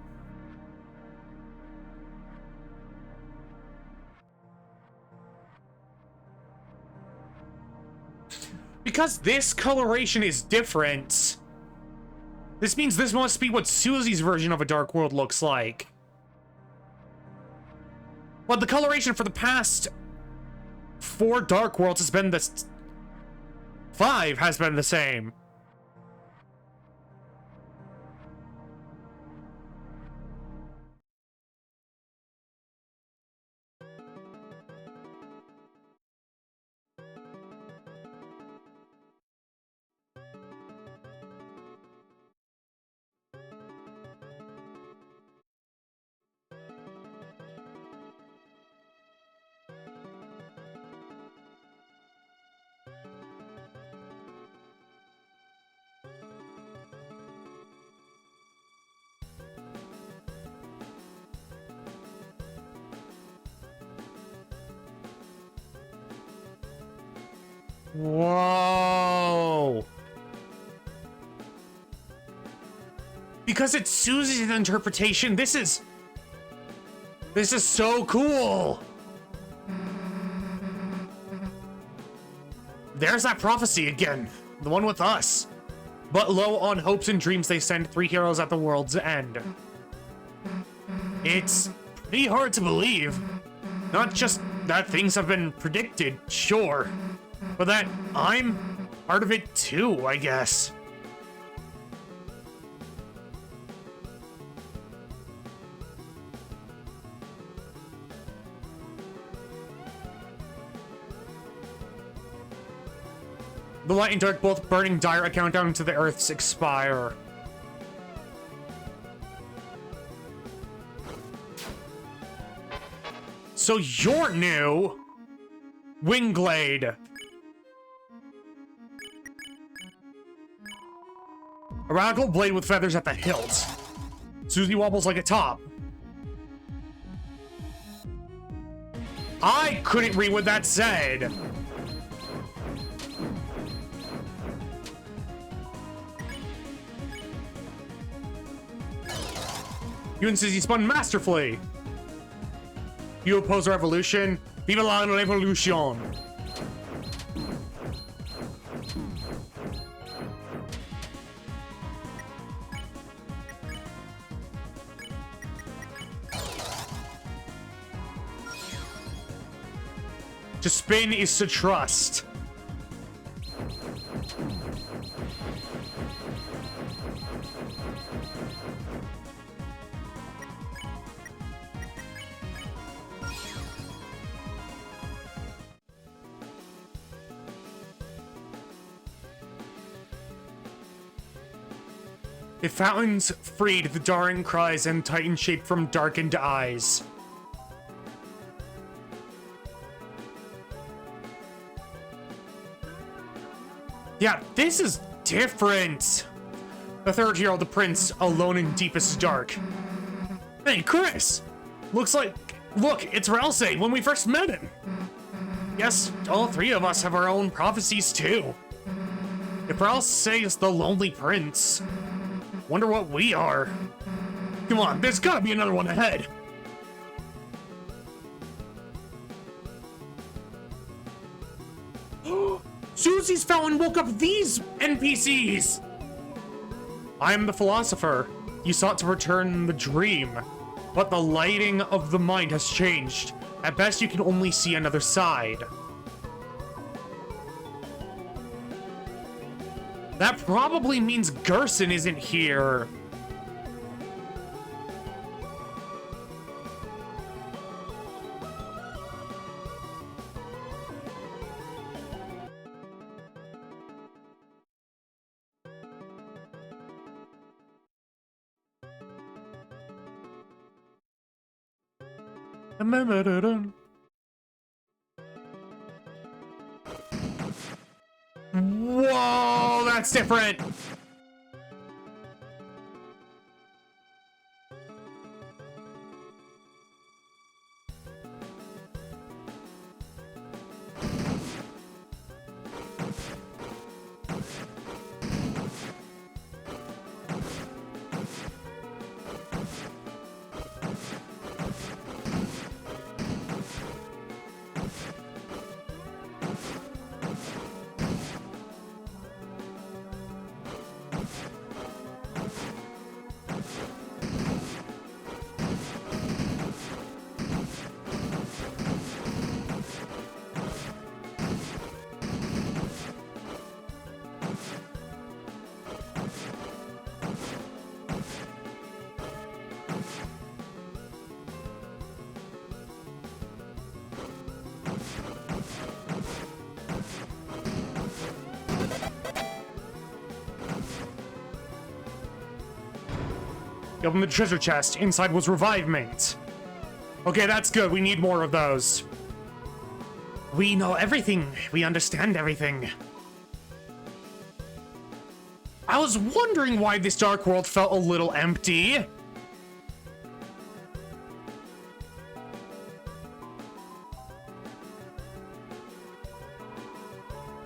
Speaker 1: because this coloration is different, this means this must be what Susie's version of a dark world looks like. But the coloration for the past 4 dark worlds has been the... 5 has been the same. Whoa. Because it's Susie's interpretation, this is so cool. There's that prophecy again, the one with us. But low on hopes and dreams, they send 3 heroes at the world's end. It's pretty hard to believe. Not just that things have been predicted, sure, but that I'm part of it too, I guess. The light and dark both burning dire, a countdown to the Earth's expire. So you're new, Wingblade. A radical blade with feathers at the hilt. Susie wobbles like a top. I couldn't read what that said. You and Susie spun masterfully. You oppose a revolution. Vive la revolution. To spin is to trust. If fountains freed the darring cries and titan shaped from darkened eyes. Yeah, this is different. The 3rd-year-old, the prince, alone in deepest dark. Hey, Chris! Look, it's Ralsei, when we first met him. Yes, all 3 of us have our own prophecies, too. If Ralsei is the lonely prince, wonder what we are. Come on, there's gotta be another one ahead. Susie's fountain woke up these NPCs! I am the philosopher. You sought to return the dream, but the lighting of the mind has changed. At best, you can only see another side. That probably means Gerson isn't here. Whoa, that's different. You opened the treasure chest. Inside was revivement. Okay, that's good. We need more of those. We know everything. We understand everything. I was wondering why this dark world felt a little empty.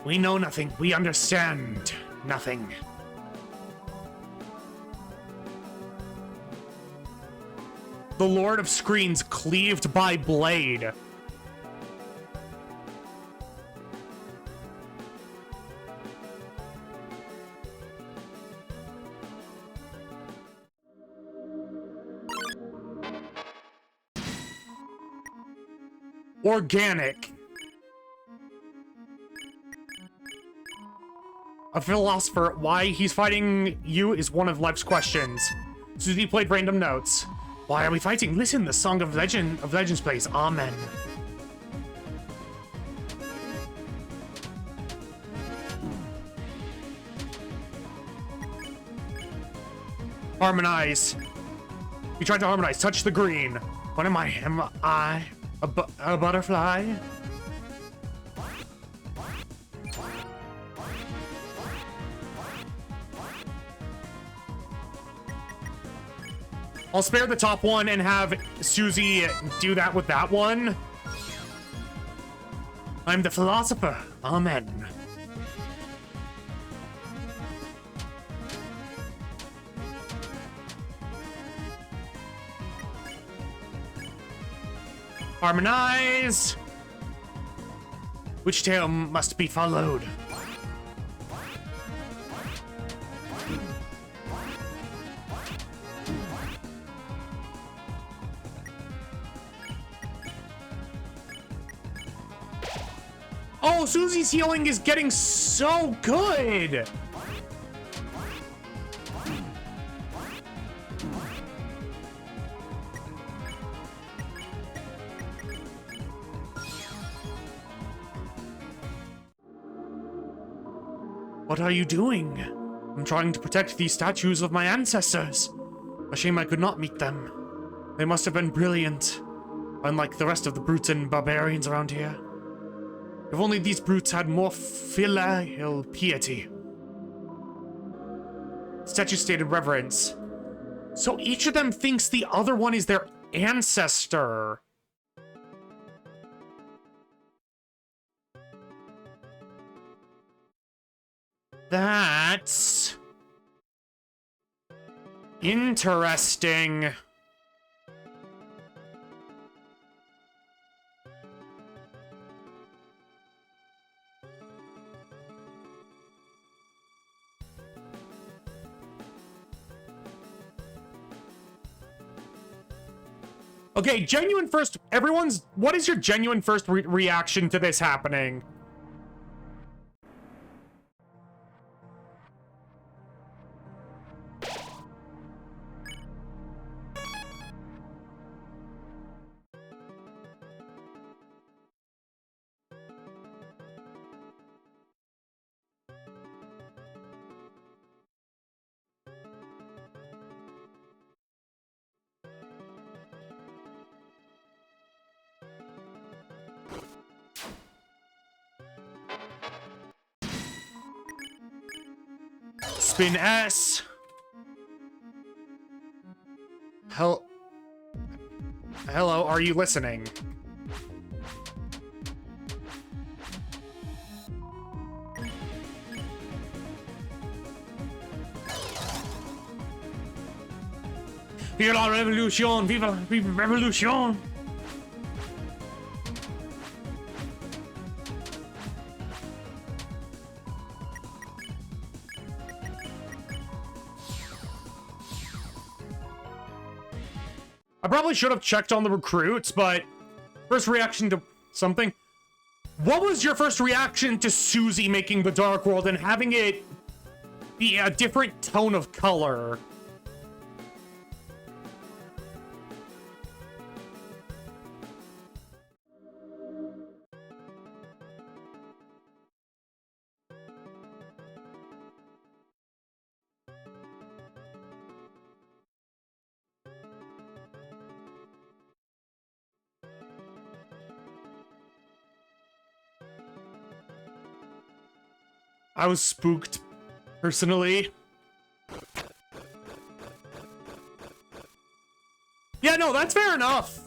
Speaker 1: We know nothing. We understand nothing. The Lord of Screens cleaved by blade. Organic. A philosopher, why he's fighting you is one of life's questions. Susie played random notes. Why are we fighting? Listen, the Song of Legends plays. Amen. Harmonize. You tried to harmonize. Touch the green. What am I? Am I a butterfly? I'll spare the top one and have Susie do that with that one. I'm the philosopher. Amen. Harmonize. Which tale must be followed? Oh, Susie's healing is getting so good! What are you doing? I'm trying to protect these statues of my ancestors. A shame I could not meet them. They must have been brilliant, unlike the rest of the brutes and barbarians around here. If only these brutes had more filial piety. Statue stated reverence. So each of them thinks the other one is their ancestor. That's interesting. Okay, genuine first. What is your genuine first reaction to this happening? Spin S. Hello, are you listening? Vive la revolution! Vive la revolution! I probably should have checked on the recruits, but first reaction to something. What was your first reaction to Susie making the Dark World and having it be a different tone of color? I was spooked, personally. Yeah, no, that's fair enough.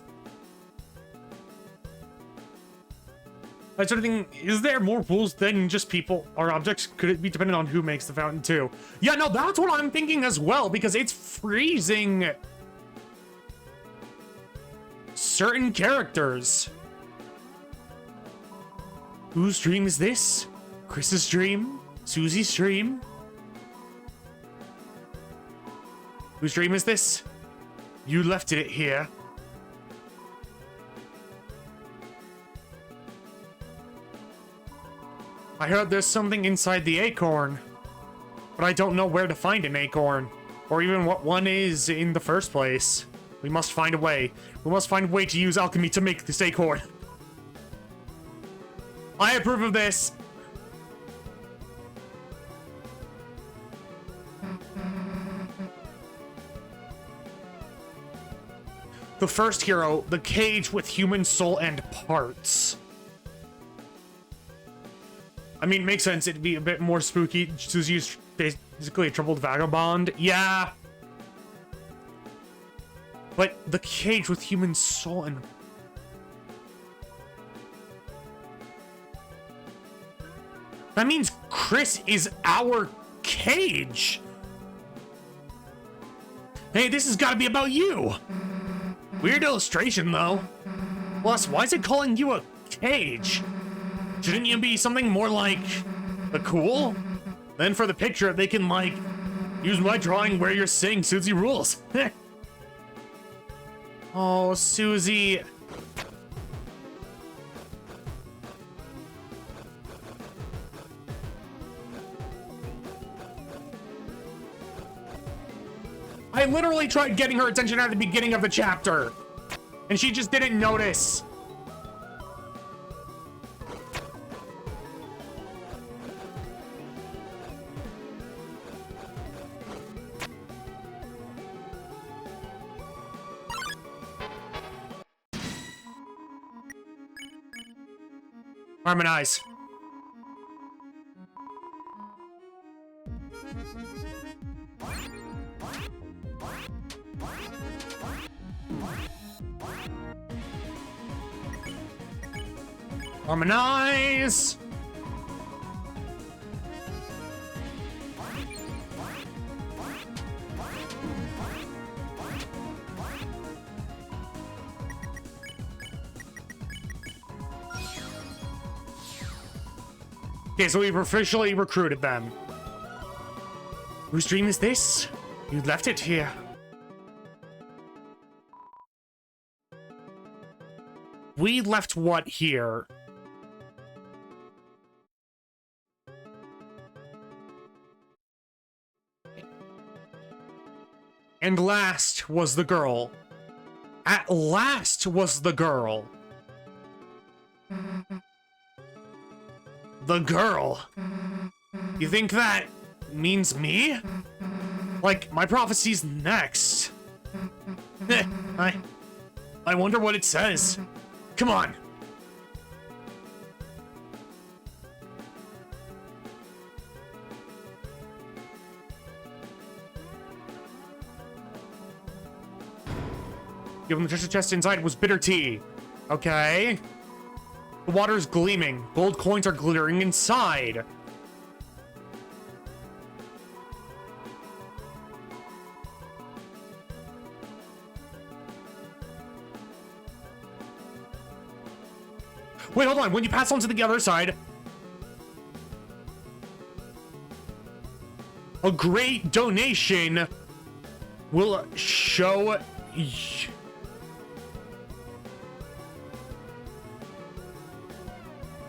Speaker 1: I started thinking, is there more rules than just people or objects? Could it be dependent on who makes the fountain too? Yeah, no, that's what I'm thinking as well, because it's freezing certain characters. Whose dream is this? Chris's dream? Susie's dream? Whose dream is this? You left it here. I heard there's something inside the acorn, but I don't know where to find an acorn, or even what one is in the first place. We must find a way. We must find a way to use alchemy to make this acorn. I approve of this. The first hero, the cage with human soul and parts. I mean, it makes sense. It'd be a bit more spooky. Susie's basically a troubled vagabond. Yeah. But the cage with human soul and... That means Chris is our cage. Hey, this has got to be about you. Weird illustration, though. Plus, why is it calling you a cage? Shouldn't you be something more like the cool? Then for the picture, they can, like, use my drawing where you're saying Susie rules. Oh, Susie. I literally tried getting her attention at the beginning of the chapter, and she just didn't notice. Harmonize. Harmonize. Okay, so we've officially recruited them. Whose dream is this? You left it here. We left what here? And last was the girl. At last was the girl. The girl. You think that means me? Like, my prophecy's next. I wonder what it says. Come on. Given the treasure chest inside was bitter tea. Okay. The water is gleaming. Gold coins are glittering inside. Wait, hold on. When you pass on to the other side, a great donation will show...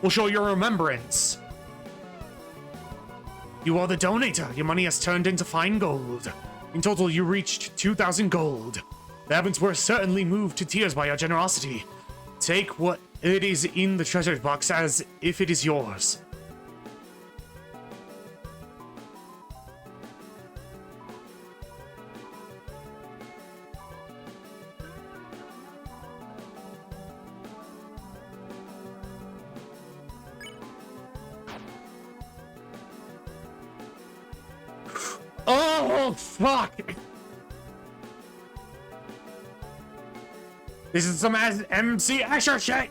Speaker 1: will show your remembrance. You are the donator. Your money has turned into fine gold. In total, you reached 2,000 gold. The heavens were certainly moved to tears by your generosity. Take what it is in the treasure box as if it is yours. Oh, fuck! This is some MC Asher shit!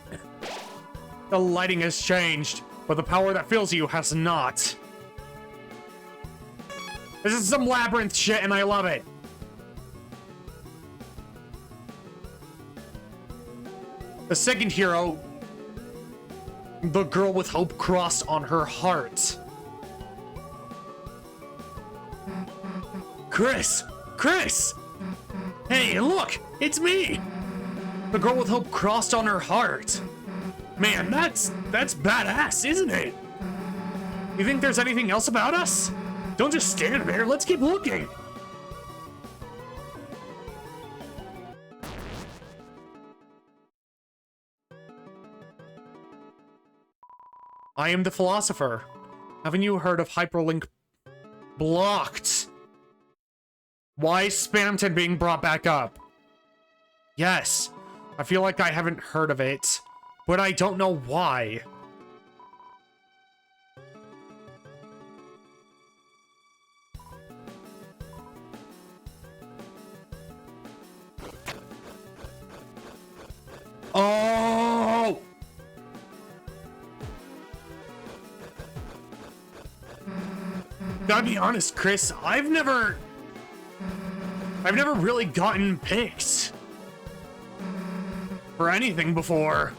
Speaker 1: The lighting has changed, but the power that fills you has not. This is some labyrinth shit, and I love it. The second hero, the girl with hope crossed on her heart. Chris! Chris! Hey, look! It's me! The girl with hope crossed on her heart. Man, that's badass, isn't it? You think there's anything else about us? Don't just stand there, let's keep looking! I am the philosopher. Haven't you heard of hyperlink blocked? Why is Spamton being brought back up? Yes, I feel like I haven't heard of it, but I don't know why. Oh! Gotta be honest, Chris, I've never really gotten picked for anything before.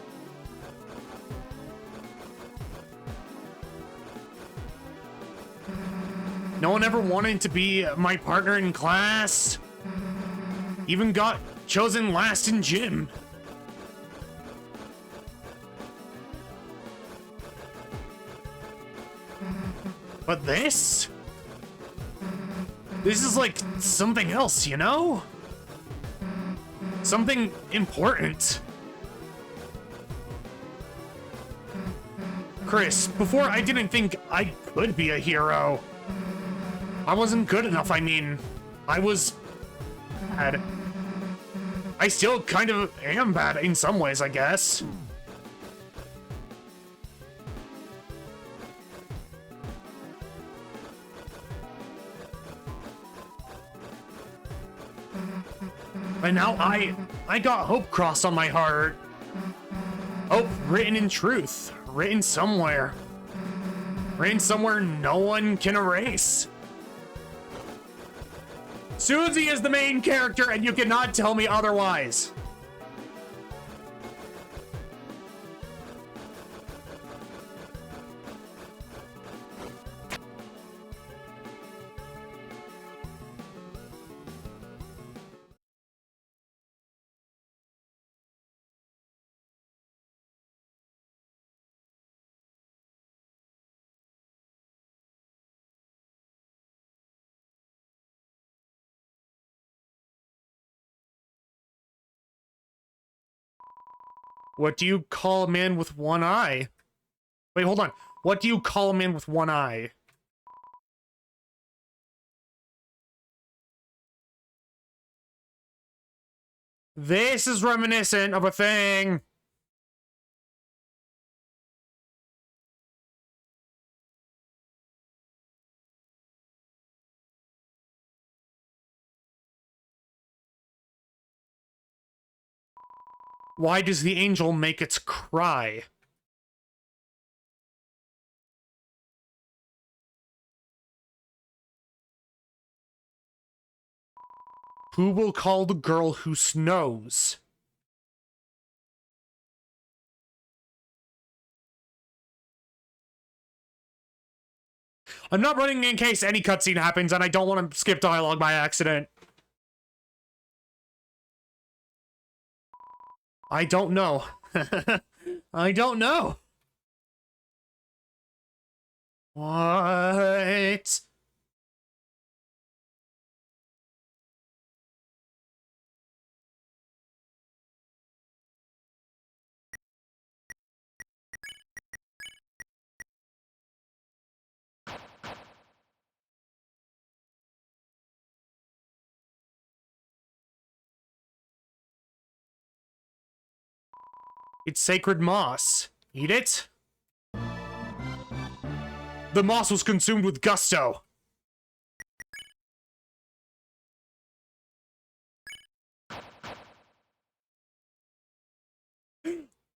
Speaker 1: No one ever wanted to be my partner in class. Even got chosen last in gym. But this is like something else, you know? Something important. Chris, before I didn't think I could be a hero. I wasn't good enough, I mean. I was bad. I still kind of am bad in some ways, I guess. But now I got hope crossed on my heart. Hope written in truth. Written somewhere. Written somewhere no one can erase. Susie is the main character and you cannot tell me otherwise. What do you call a man with one eye? Wait, hold on. What do you call a man with one eye? This is reminiscent of a thing. Why does the angel make its cry? Who will call the girl who snows? I'm not running in case any cutscene happens and I don't want to skip dialogue by accident. I don't know. I don't know. What? It's sacred moss. Eat it? The moss was consumed with gusto.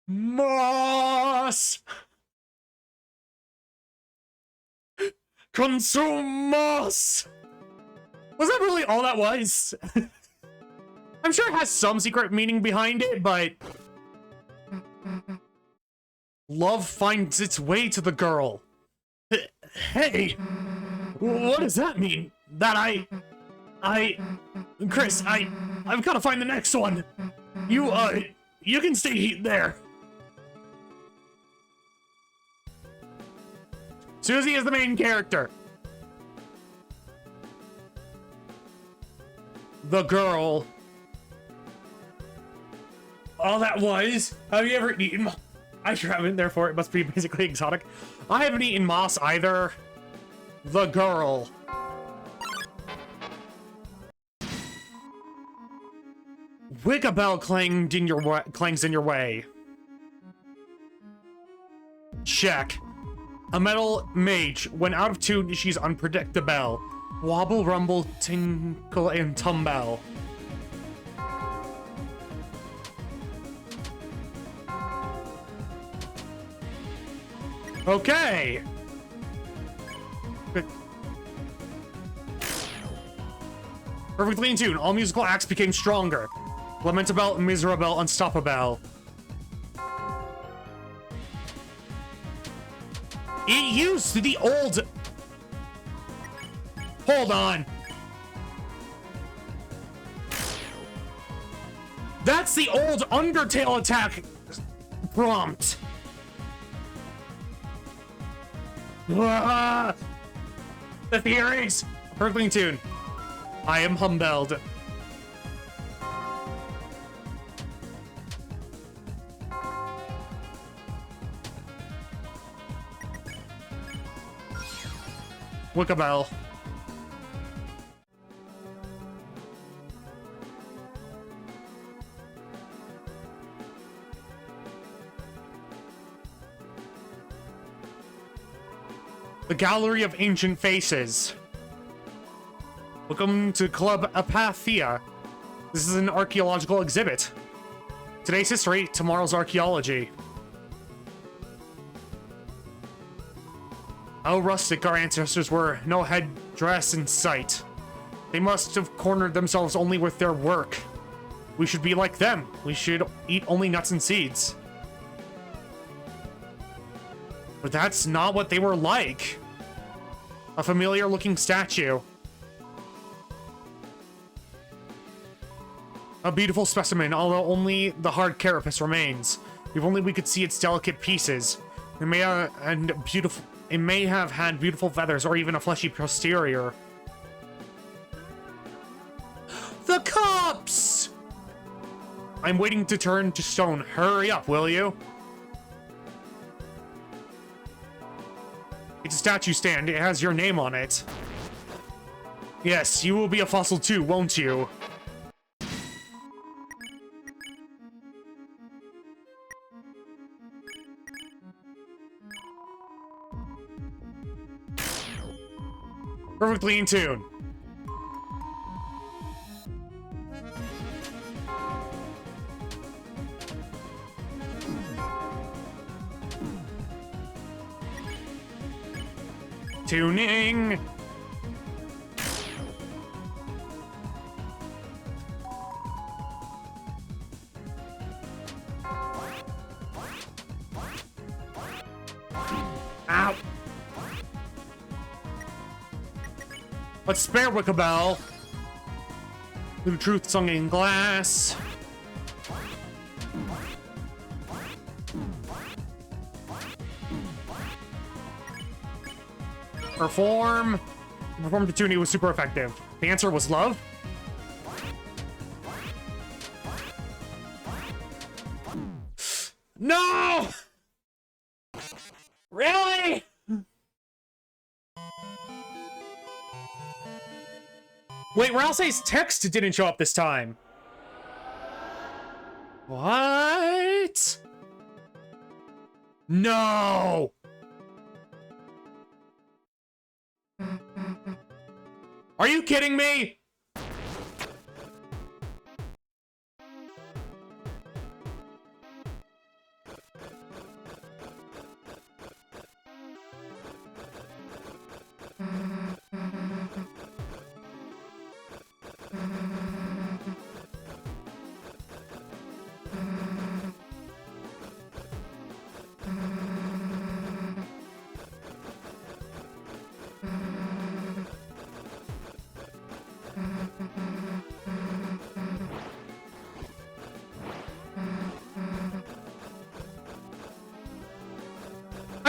Speaker 1: Moss! Consumos! Consumos! Was that really all that was? I'm sure it has some secret meaning behind it, but... Love finds its way to the girl. Hey! What does that mean? That Chris, I've gotta find the next one. You can stay there. Susie is the main character. The girl. All that was. Have you ever eaten? I sure haven't, therefore it must be basically exotic. I haven't eaten moss either. The girl. Wiggabell clangs in your way. Check. A metal mage. When out of tune, she's unpredictable. Wobble, rumble, tinkle, and tumble. Okay. Perfectly in tune. All musical acts became stronger. Lamentable, miserable, unstoppable. It used the old... Hold on. That's the old Undertale attack prompt. The theories. Perfectly in tune. I am humbled. Wickabell. The Gallery of Ancient Faces. Welcome to Club Apathia. This is an archaeological exhibit. Today's history, tomorrow's archaeology. How rustic our ancestors were, no headdress in sight. They must have cornered themselves only with their work. We should be like them. We should eat only nuts and seeds. But that's not what they were like. A familiar-looking statue. A beautiful specimen, although only the hard carapace remains. If only we could see its delicate pieces. It may have had beautiful feathers or even a fleshy posterior. The cops! I'm waiting to turn to stone. Hurry up, will you? It's a statue stand. It has your name on it. Yes, you will be a fossil too, won't you? Perfectly in tune. Tuning. Ow. Let's spare Wickabell. The truth sung in glass. Perform. Perform to Toonie was super effective. The answer was love. No! Really? Wait, Ralsei's text didn't show up this time. What? No! Are you kidding me?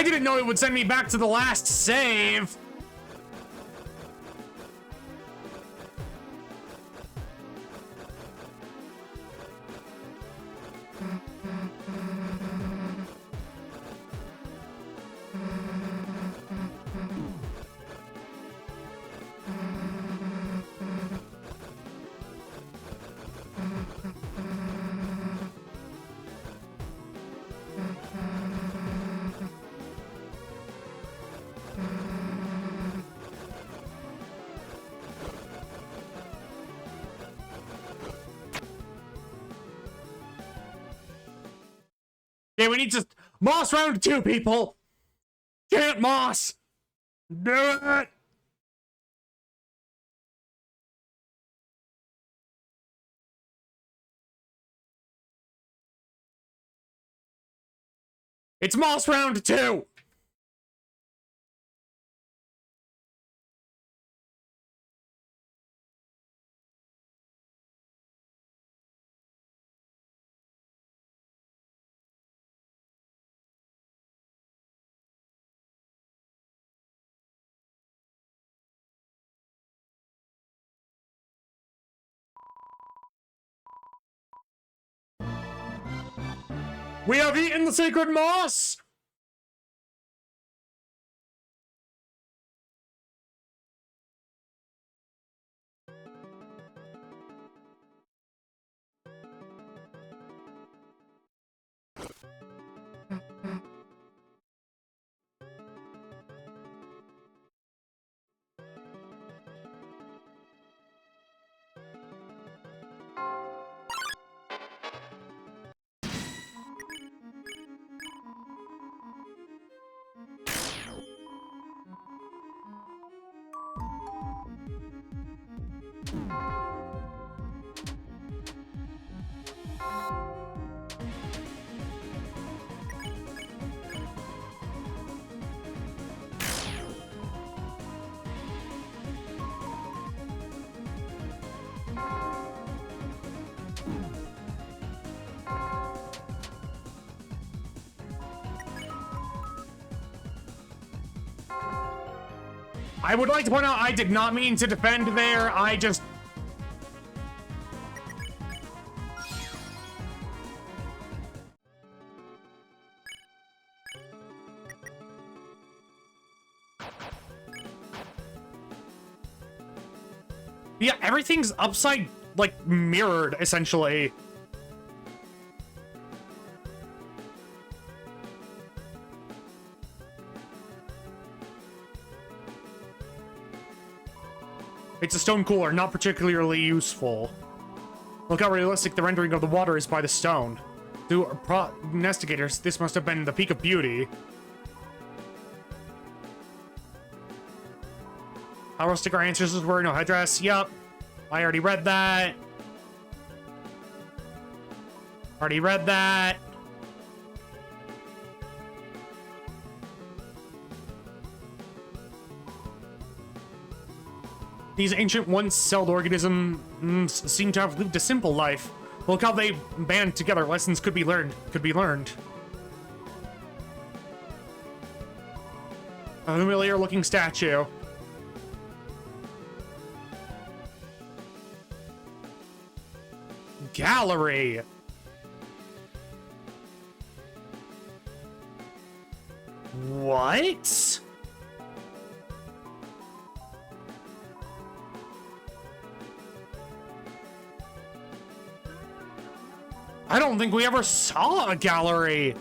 Speaker 1: I didn't know it would send me back to the last save. Okay, we need to Moss round 2, people. Can't Moss. Do it. It's Moss round 2. We have eaten the sacred moss! I would like to point out I did not mean to defend there, I just... Yeah, everything's upside, like, mirrored, essentially. It's a stone cooler, not particularly useful. Look how realistic the rendering of the water is by the stone. To prognosticators, this must have been the peak of beauty. How rustic our ancestors were, no headdress. Yup. I already read that. Already read that. These ancient once-celled organisms seem to have lived a simple life. Look how they band together. Lessons could be learned. A familiar-looking statue. Gallery. What? I don't think we ever saw a gallery.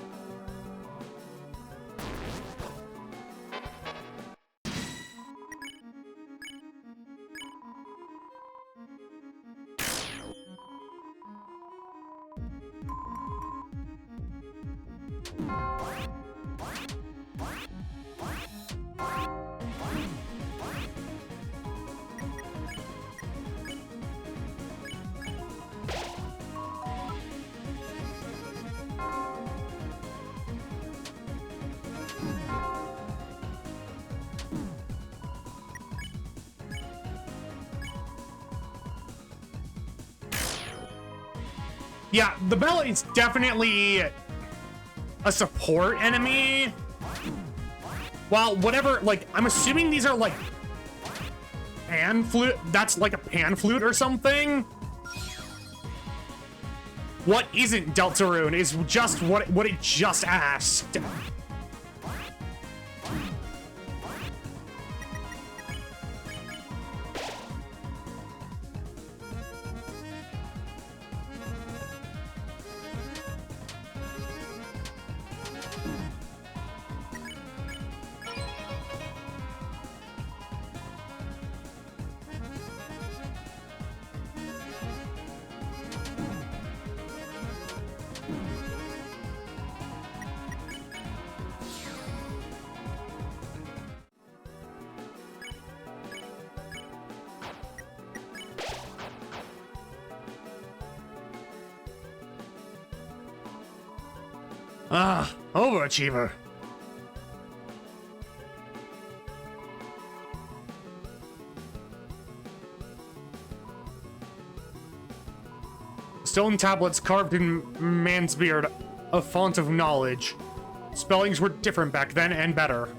Speaker 1: Yeah, the bell is definitely a support enemy. Well, whatever, like, I'm assuming these are, like, pan flute. That's like a pan flute or something. What isn't Deltarune is just what it just asked. Ah, overachiever. Stone tablets carved in man's beard, a font of knowledge. Spellings were different back then and better.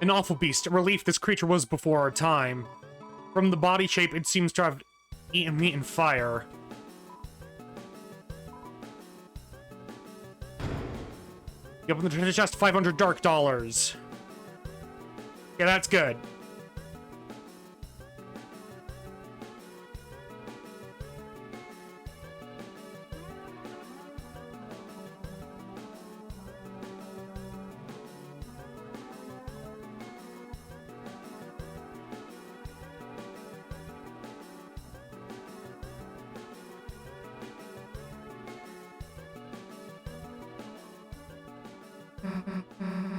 Speaker 1: An awful beast, a relief this creature was before our time. From the body shape, it seems to have eaten meat and fire. You open the treasure chest, 500 dark dollars. Yeah, that's good.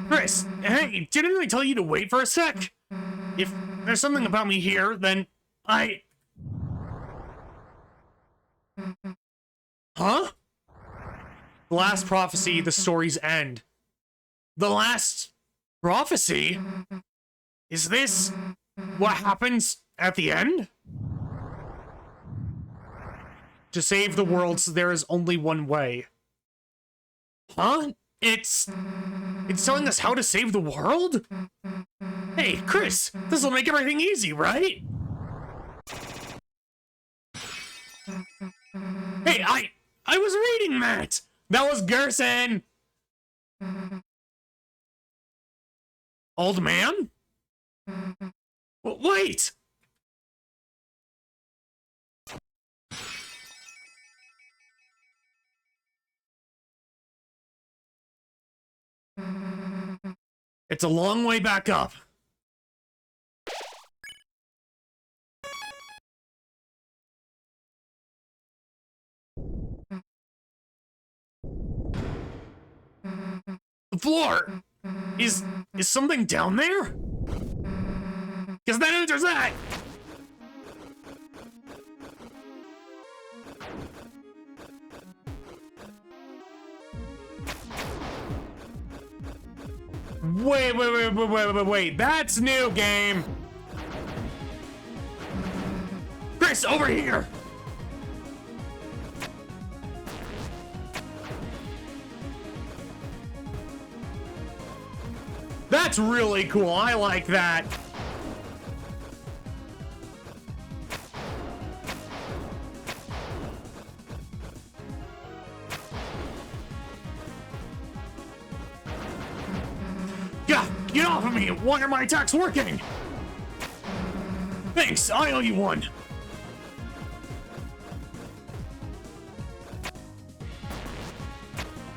Speaker 1: Chris, hey, didn't I tell you to wait for a sec? If there's something about me here, then I... Huh? The last prophecy, the story's end. The last prophecy? Is this what happens at the end? To save the world, there is only one way. Huh? It's telling us how to save the world? Hey, Chris, this'll make everything easy, right? Hey, I was reading that! That was Gerson! Old man? Wait! It's a long way back up. The floor! Is something down there? Because that answers that! Wait, that's new, game! Chris, over here! That's really cool, I like that. Get off of me! Why are my attacks working? Thanks, I owe you one.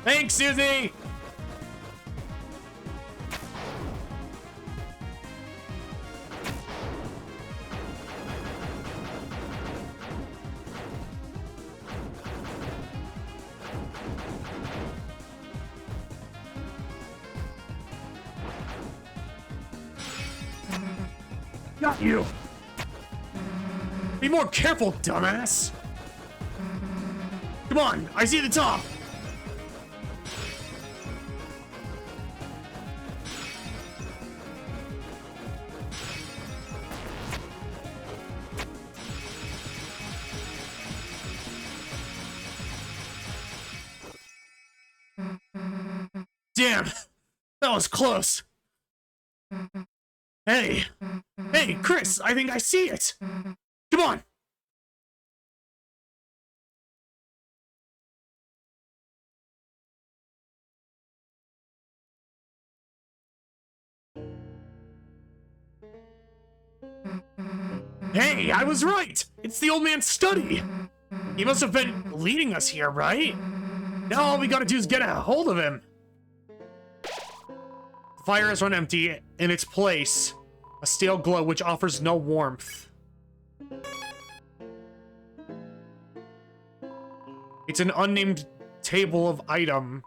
Speaker 1: Thanks, Susie! Got you! Be more careful, dumbass! Come on, I see the top! Damn! That was close! Hey! Hey, Chris! I think I see it! Come on! Hey, I was right! It's the old man's study! He must have been leading us here, right? Now all we gotta do is get a hold of him. The fire has run empty. In its place, a stale glow which offers no warmth. It's an unnamed table of item.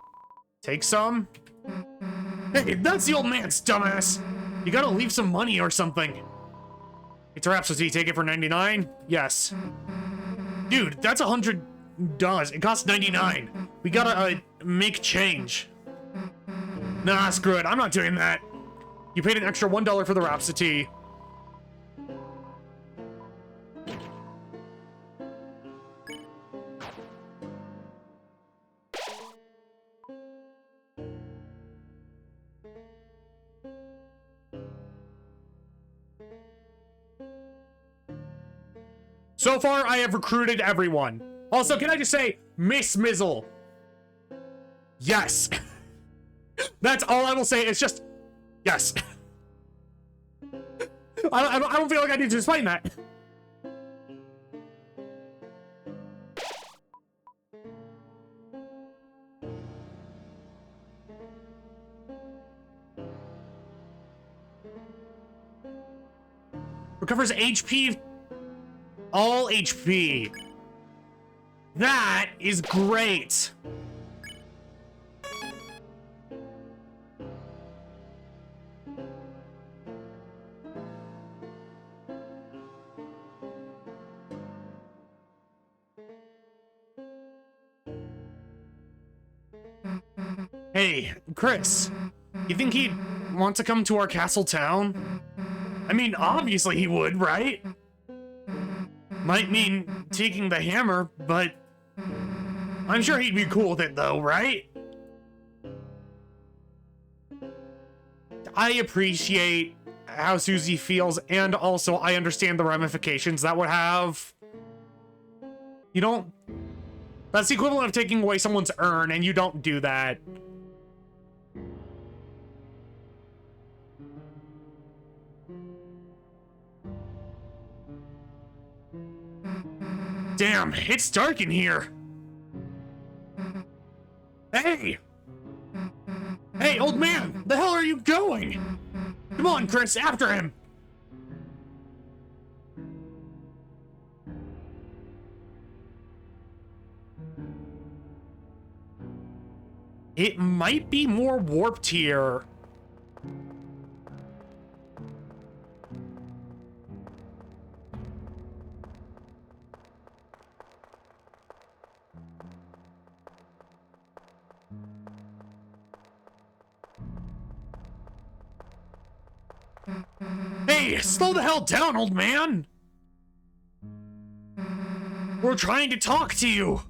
Speaker 1: Take some? Hey, that's the old man's, dumbass! You gotta leave some money or something. It's a Rhapsody. Take it for 99? Yes. Dude, that's $100. It costs 99. We gotta, make change. Nah, screw it. I'm not doing that. You paid an extra $1 for the Rhapsody. So far, I have recruited everyone. Also, can I just say, Miss Mizzle? Yes. That's all I will say. It's just, yes. I don't feel like I need to explain that. Recovers HP. All HP. That is great. Hey, Chris, you think he'd want to come to our castle town? I mean, obviously he would, right? Might mean taking the hammer, but I'm sure he'd be cool with it though, right? I appreciate how Susie feels, and also I understand the ramifications that would have. You don't... That's the equivalent of taking away someone's urn, and you don't do that. Damn, it's dark in here. Hey! Hey, old man! The hell are you going? Come on, Chris, after him! It might be more warped here. Hey, slow the hell down, old man! We're trying to talk to you!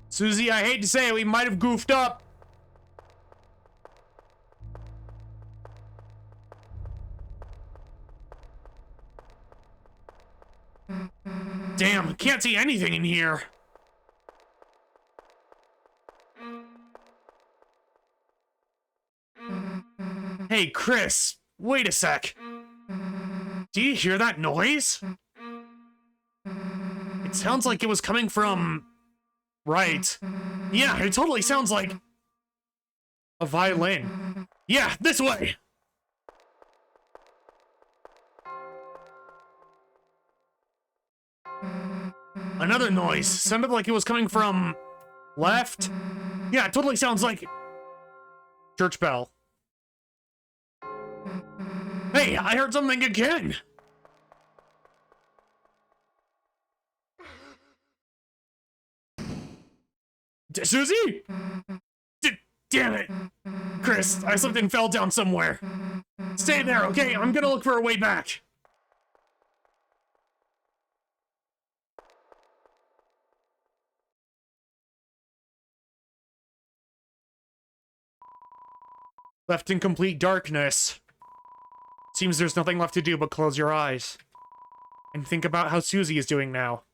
Speaker 1: Susie, I hate to say it, we might have goofed up. Damn, can't see anything in here. Hey, Chris, wait a sec. Do you hear that noise? It sounds like it was coming from... Right. Yeah, it totally sounds like... a violin. Yeah, this way! Another noise. Sounded like it was coming from left. Yeah, it totally sounds like church bell. Hey, I heard something again. Susie? Damn it. Chris, I slipped and fell down somewhere. Stay there, okay? I'm gonna look for a way back. Left in complete darkness. Seems there's nothing left to do but close your eyes. And think about how Susie is doing now.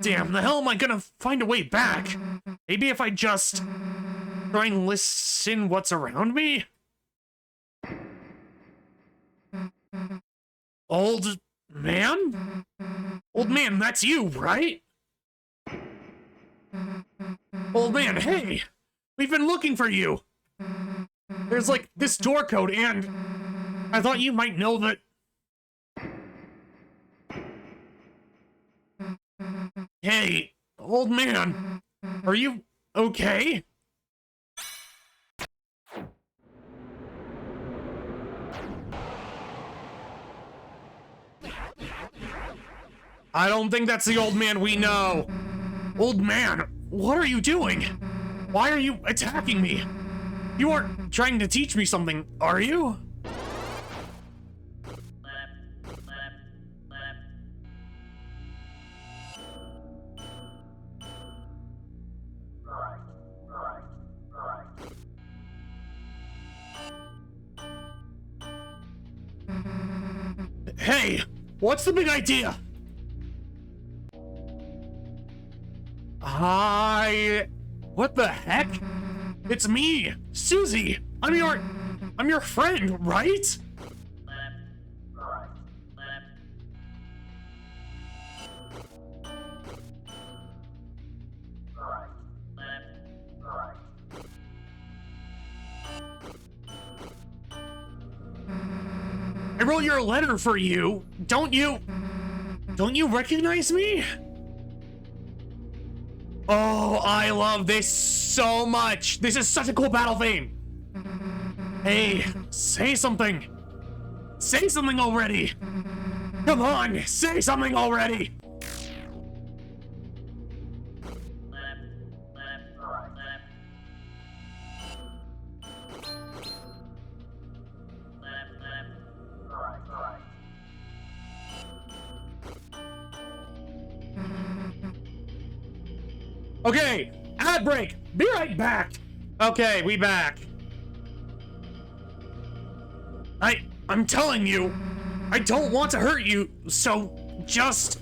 Speaker 1: Damn, the hell am I gonna find a way back? Maybe if I just try and listen what's around me? Old man? Old man, that's you, right? Old man, hey! We've been looking for you! There's like this door code and I thought you might know that. Hey, old man, are you okay? I don't think that's the old man we know. Old man, what are you doing? Why are you attacking me? You aren't trying to teach me something, are you? Hey, what's the big idea? Hi. What the heck? It's me, Susie. I'm your friend, right? I wrote your letter for you. Don't you recognize me? Oh, I love this so much. This is such a cool battle theme. Hey, say something. Say something already. Come on, say something already. Okay, ad break. Be right back. Okay, we back. I'm telling you, I don't want to hurt you, so just...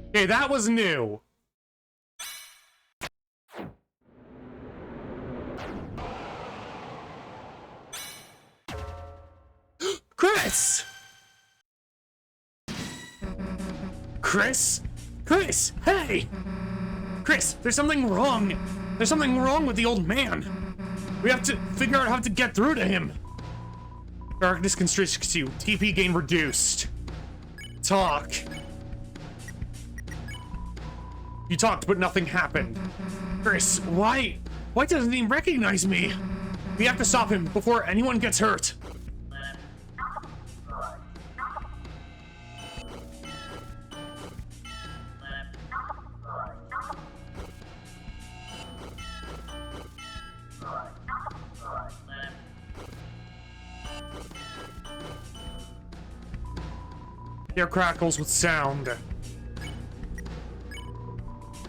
Speaker 1: Okay, that was new. Chris! Chris, hey! Chris, there's something wrong. There's something wrong with the old man. We have to figure out how to get through to him. Darkness constricts you. TP gain reduced. Talk. You talked, but nothing happened. Chris, why doesn't he recognize me? We have to stop him before anyone gets hurt. Air crackles with sound.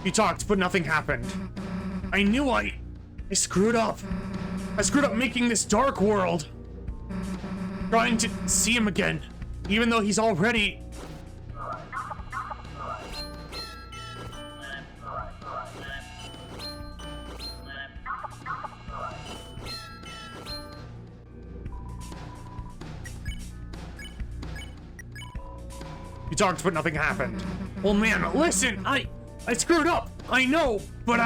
Speaker 1: You talked, but nothing happened. I knew I screwed up. I screwed up making this dark world. Trying to see him again, even though he's already... You talked, but nothing happened. Well, man, listen, I screwed up. I know, but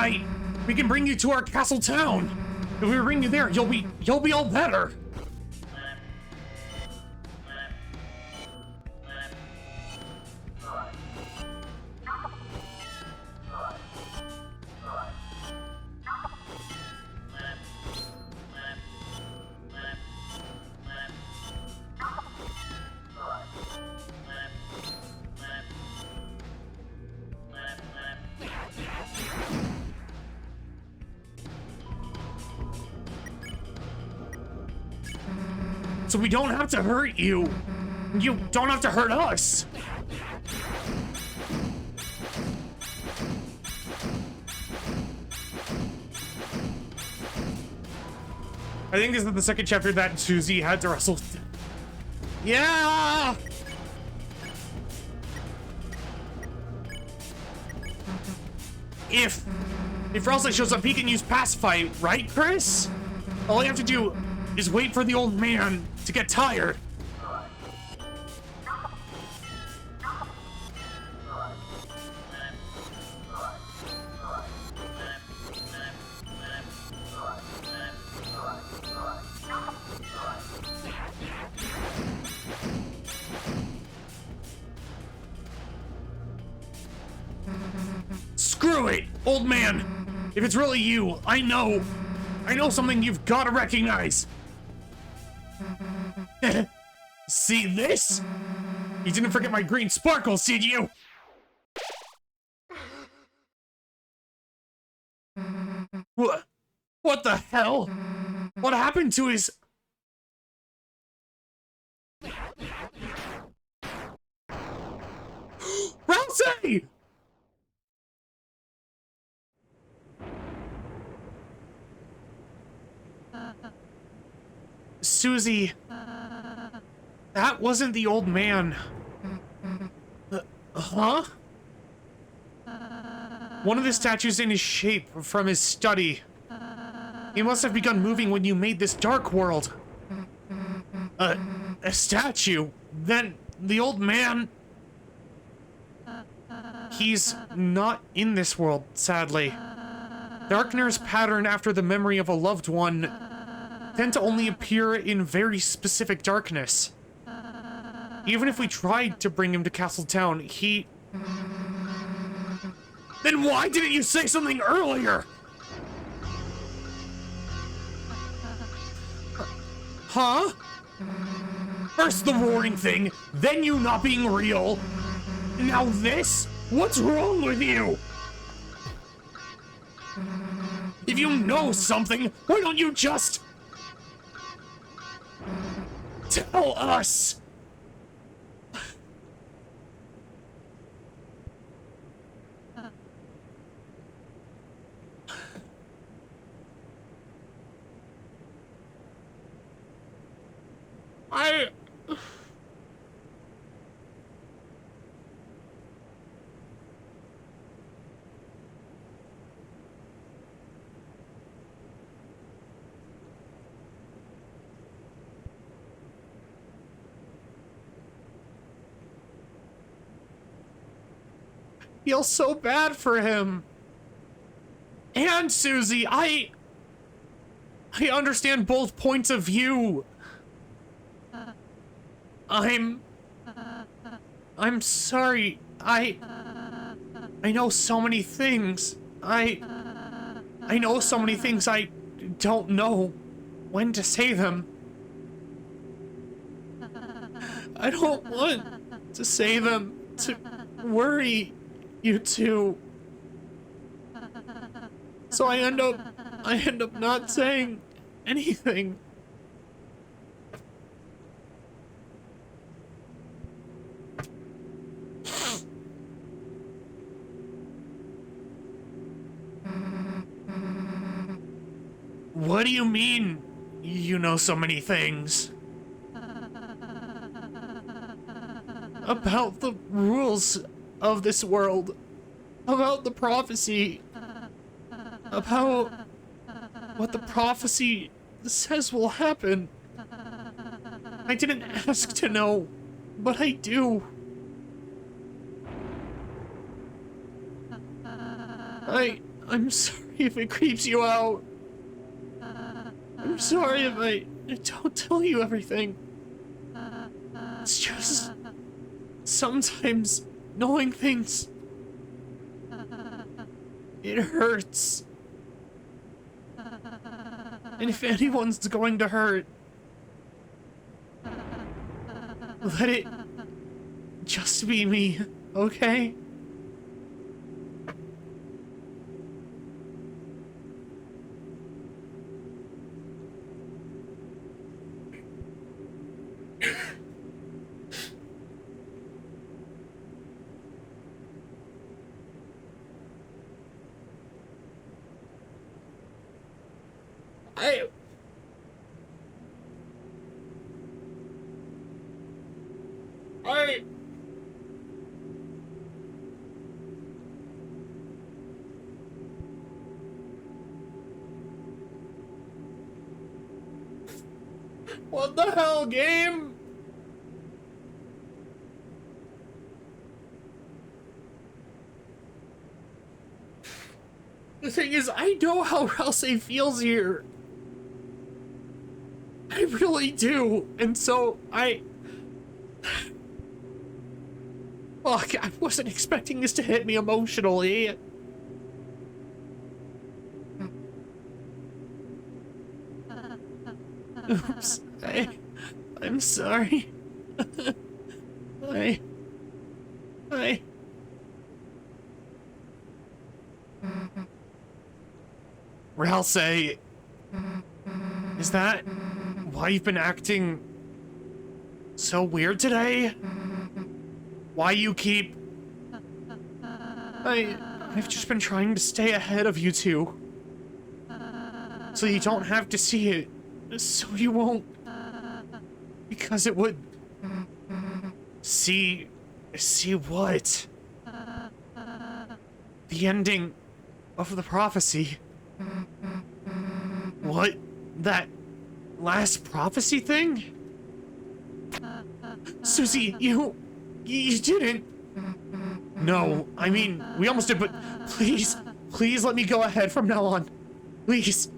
Speaker 1: we can bring you to our castle town. If we bring you there, you'll be all better. So we don't have to hurt you. You don't have to hurt us. I think this is the second chapter that Susie had to wrestle. Yeah! If Ralsei shows up, he can use Pacify, right, Chris? All I have to do is wait for the old man to get tired. Screw it, old man. If it's really you, I know something you've got to recognize. See this? You didn't forget my green sparkles, did you? What the hell? What happened to his... Ralsei! Susie, that wasn't the old man. Huh? One of the statues in his shape from his study. He must have begun moving when you made this dark world. A statue? Then the old man... He's not in this world, sadly. Darkness pattern after the memory of a loved one tend to only appear in very specific darkness. Even if we tried to bring him to Castle Town, he... Then why didn't you say something earlier? Huh? First the roaring thing, then you not being real. Now this? What's wrong with you? If you know something, why don't you just... tell us? Feel so bad for him. And Susie, I understand both points of view. I'm sorry. I know so many things. I know so many things I don't know when to say them. I don't want to say them to worry you two. So I end up not saying anything. What do you mean, you know so many things? About the rules of this world. About the prophecy. About what the prophecy says will happen. I didn't ask to know, but I do.
Speaker 2: I'm sorry if it creeps you out. I'm sorry if I don't tell you everything. It's just sometimes knowing things, it hurts. And if anyone's going to hurt, let it just be me, okay? I What the hell, game? The thing is, I know how Ralse feels here. I really do. And so, Fuck, I wasn't expecting this to hit me emotionally. Oops. I'm sorry. I... Ralse, is that why you've been acting so weird today? Why you keep... I've just been trying to stay ahead of you two. So you don't have to see it. So you won't... Because it would... See what? The ending of the prophecy. What? That last prophecy thing? Susie, you didn't. No, I mean, we almost did, but please let me go ahead from now on. Please.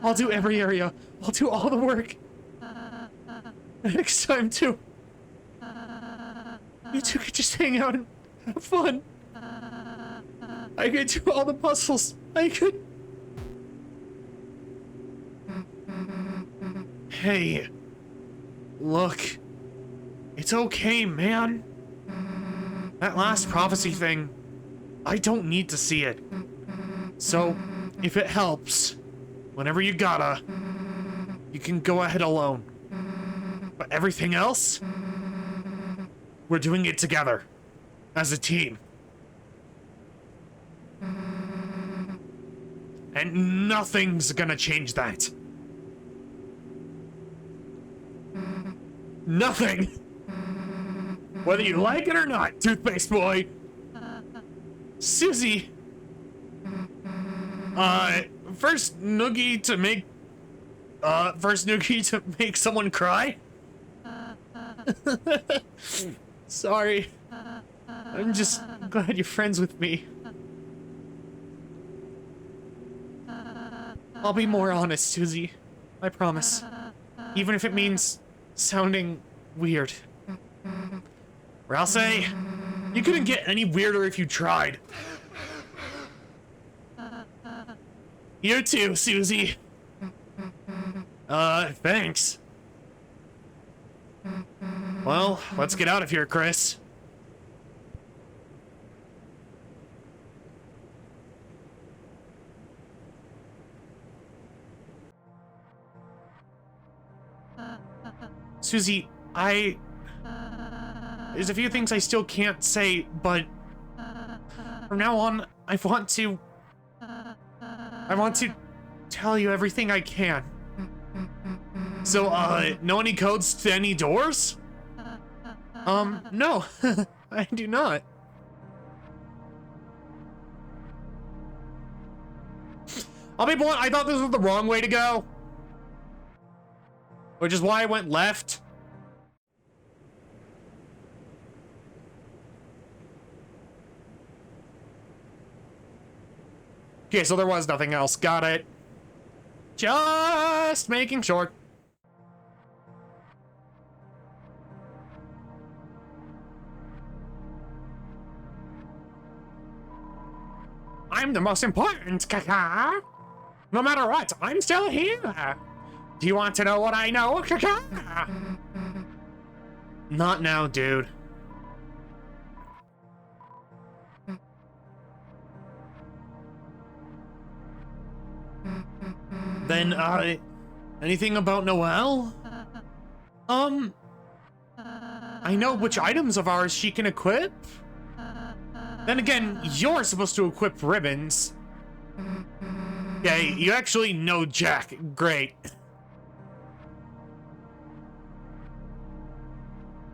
Speaker 2: I'll do every area. I'll do all the work. Next time, too. You two could just hang out and have fun. I could do all the puzzles. I could... Hey. Look. It's okay, man. That last prophecy thing, I don't need to see it. So, if it helps, whenever you gotta, you can go ahead alone. But everything else, we're doing it together, as a team. And nothing's gonna change that. Nothing! Whether you like it or not, toothpaste boy. Susie. First noogie to make someone cry? Sorry. I'm just glad you're friends with me. I'll be more honest, Susie. I promise. Even if it means sounding weird. Ralse, you couldn't get any weirder if you tried. You too, Susie. Thanks. Well, let's get out of here, Chris. Susie, there's a few things I still can't say, but from now on, I want to tell you everything I can. So, know any codes to any doors? No, I do not. I'll be blunt, I thought this was the wrong way to go. Which is why I went left. Okay, so there was nothing else. Got it. Just making sure.
Speaker 1: I'm the most important, Kaka. No matter what, I'm still here. Do you want to know what I know, Kaka?
Speaker 2: Not now, dude. Then, anything about Noelle? I know which items of ours she can equip. Then again, you're supposed to equip ribbons. Yeah, you actually know Jack. Great.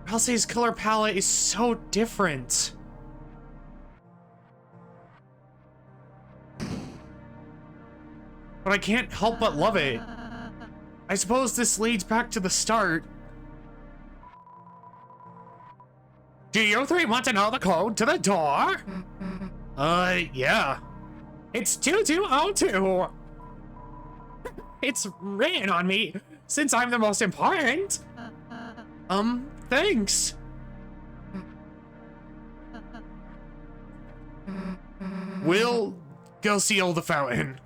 Speaker 2: Ralsei's color palette is so different. But I can't help but love it. I suppose this leads back to the start.
Speaker 1: Do you three want to know the code to the door?
Speaker 2: Yeah.
Speaker 1: It's 2202. It's written on me since I'm the most important.
Speaker 2: Thanks. We'll go seal the fountain.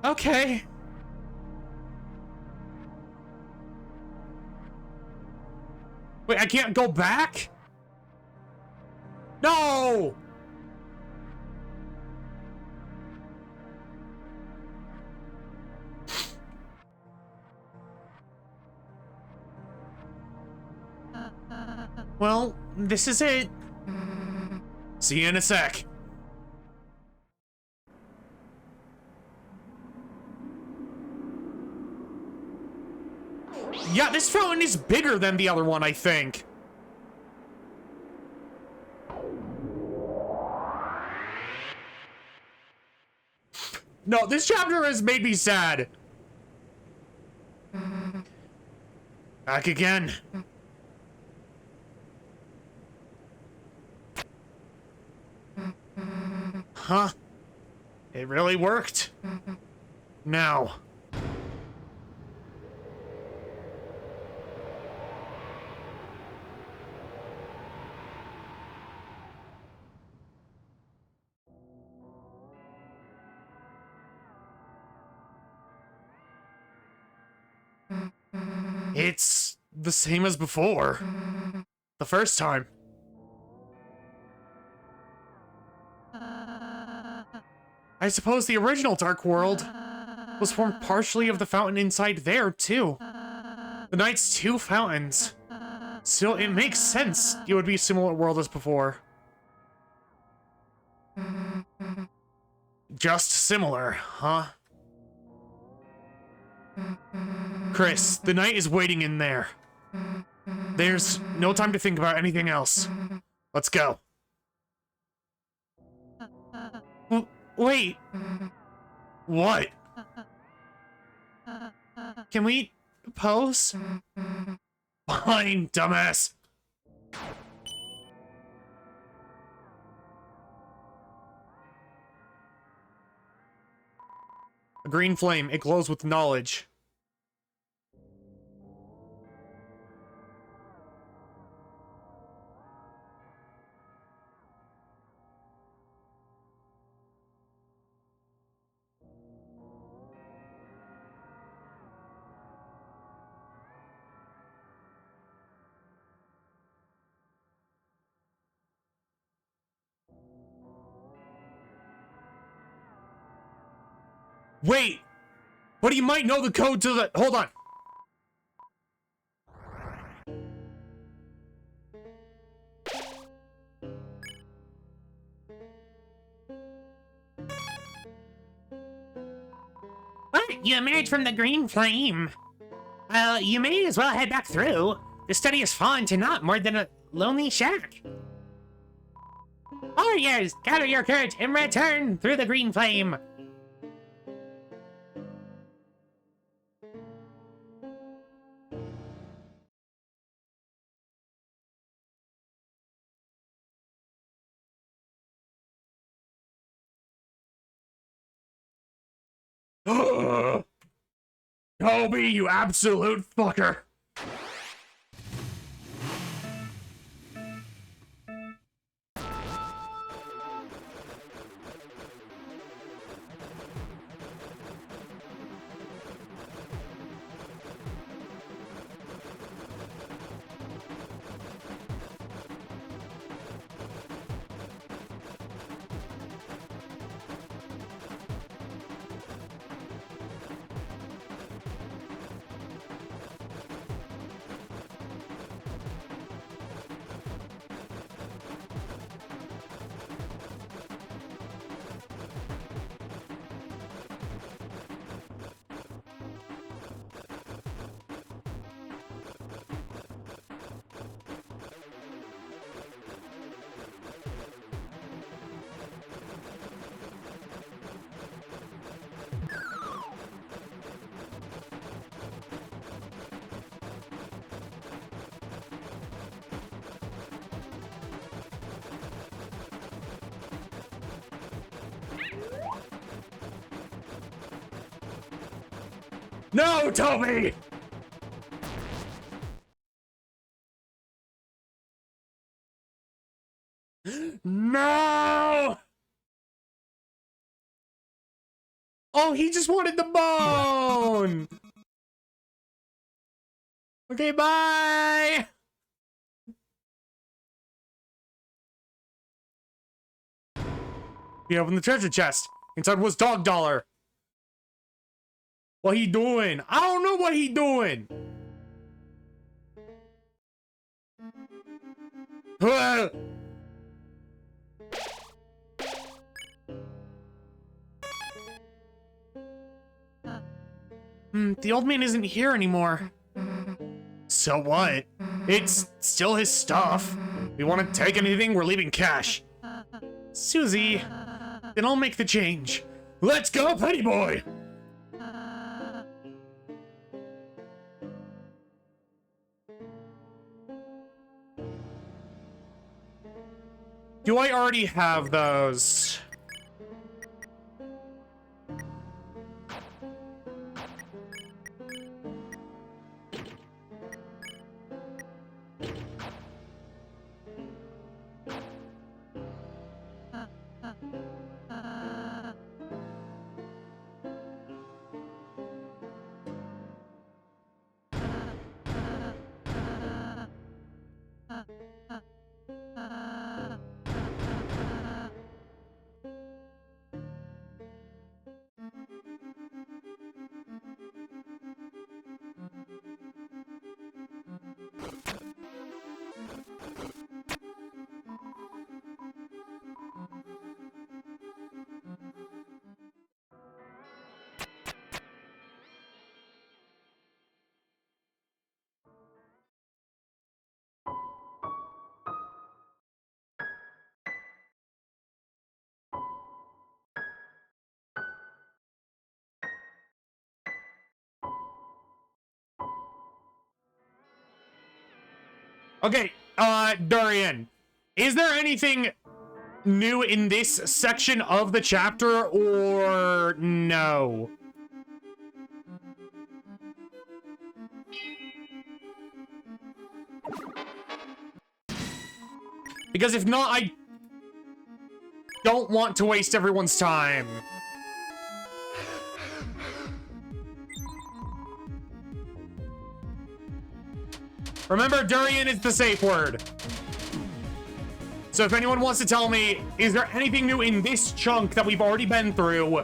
Speaker 2: Okay.
Speaker 1: Wait, I can't go back? No!
Speaker 2: Well, this is it. See you in a sec. Yeah, this fountain is bigger than the other one, I think. No, this chapter has made me sad. Back again. Huh? It really worked. Now. It's the same as before. The first time. I suppose the original Dark World was formed partially of the fountain inside there, too. The Knight's two fountains. So it makes sense it would be a similar world as before. Just similar, huh? Chris, the Knight is waiting in there. There's no time to think about anything else. Let's go. Wait. What? Can we pose? Fine, dumbass. A green flame, it glows with knowledge. Wait! But he might know the code to the... Hold on.
Speaker 1: What? You emerged from the green flame. Well, you may as well head back through. The study has fallen to naught more than a lonely shack. Warriors, gather your courage and return through the green flame. Toby, you absolute fucker! No, Toby! No! Oh, he just wanted the bone! Okay, bye! He opened the treasure chest. Inside was dog dollar. What he doing? I don't know what he doing. The old man isn't here anymore. So what? It's still his stuff. We want to take anything, we're leaving cash. Susie, then I'll make the change. Let's go, Penny Boy! Do I already have those? Okay, Durian, is there anything new in this section of the chapter, or no? Because if not, I don't want to waste everyone's time. Remember, durian is the safe word. So if anyone wants to tell me, is there anything new in this chunk that we've already been through,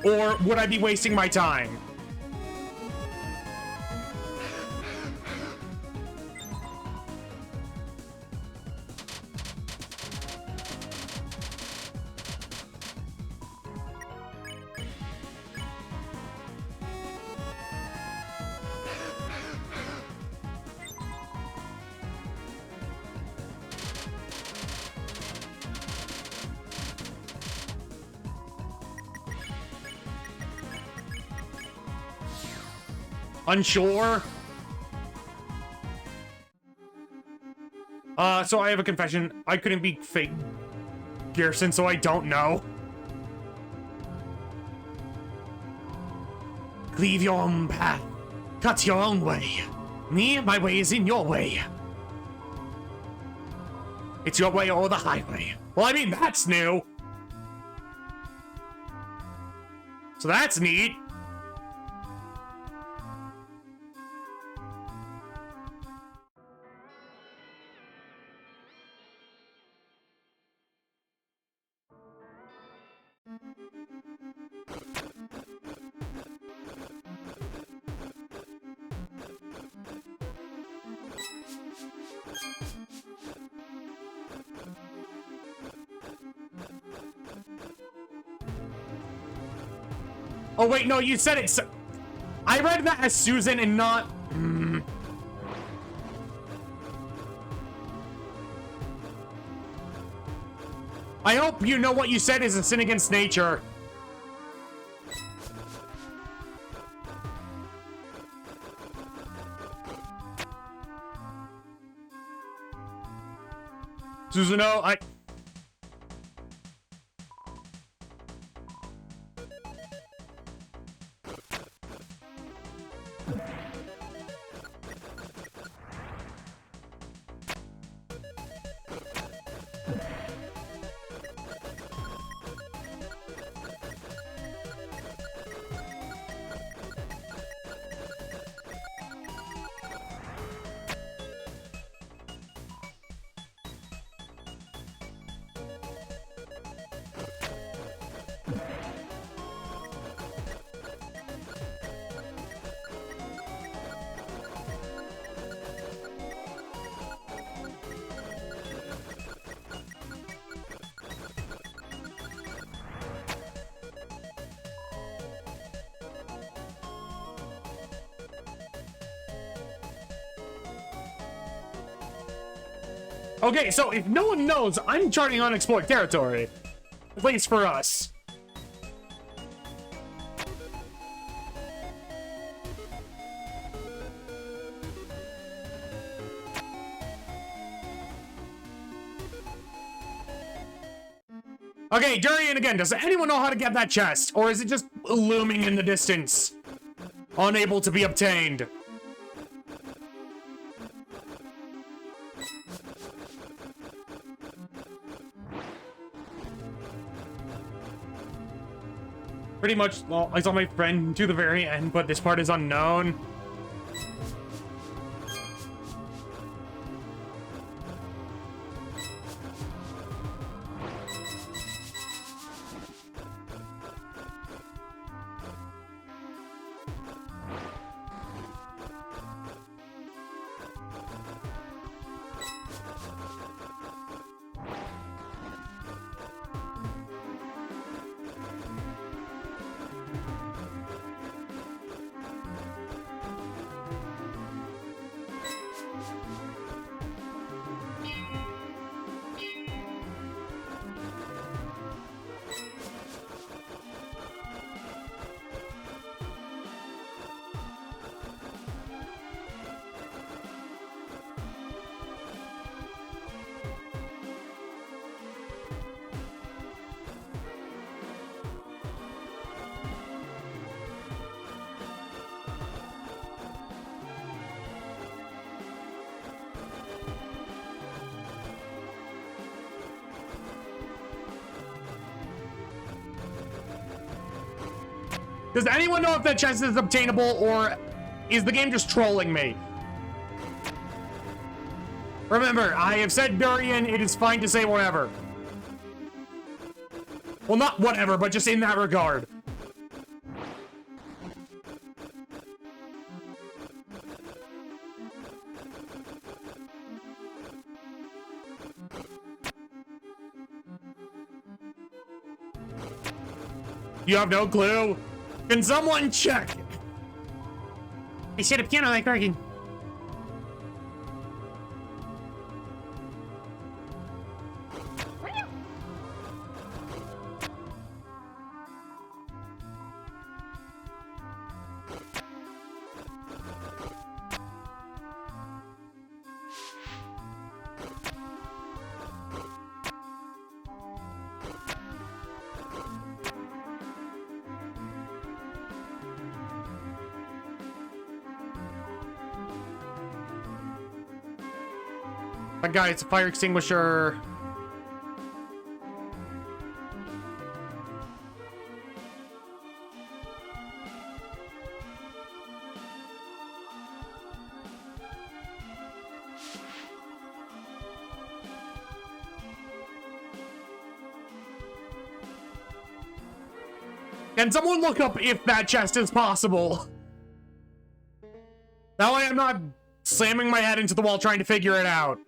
Speaker 1: or would I be wasting my time? Unsure? So I have a confession. I couldn't be fake Gerson, so I don't know.
Speaker 2: Leave your own path. Cut your own way. Me, my way is in your way. It's your way or the highway.
Speaker 1: Well, I mean, that's new. So that's neat. Oh, wait, no, you said it. I read that as Susan and not... I hope you know what you said is a sin against nature. Susanoo, Okay, so if no one knows, I'm charting unexplored territory. At least for us. Okay, Durian again, does anyone know how to get that chest? Or is it just looming in the distance? Unable to be obtained. Pretty much, well, I saw my friend to the very end, but this part is unknown. Does anyone know if that chest is obtainable, or is the game just trolling me? Remember, I have said Durian, it is fine to say whatever. Well, not whatever, but just in that regard. You have no clue? Can someone check? I said a piano like working.
Speaker 2: That guy, it's a fire extinguisher. Can someone look up if that chest is possible? That way I'm not slamming my head into the wall trying to figure it out.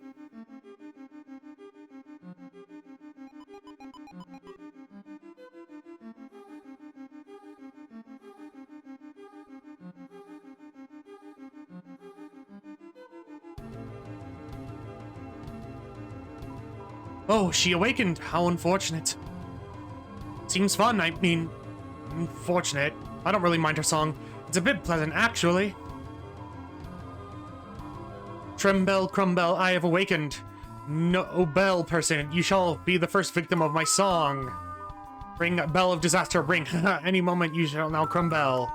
Speaker 2: Oh, she awakened. How unfortunate. Seems fun. I mean, unfortunate. I don't really mind her song. It's a bit pleasant, actually. Trembell, Crumbell, I have awakened. No bell person, you shall be the first victim of my song. Bring bell of disaster, bring. Any moment you shall now Crumbell.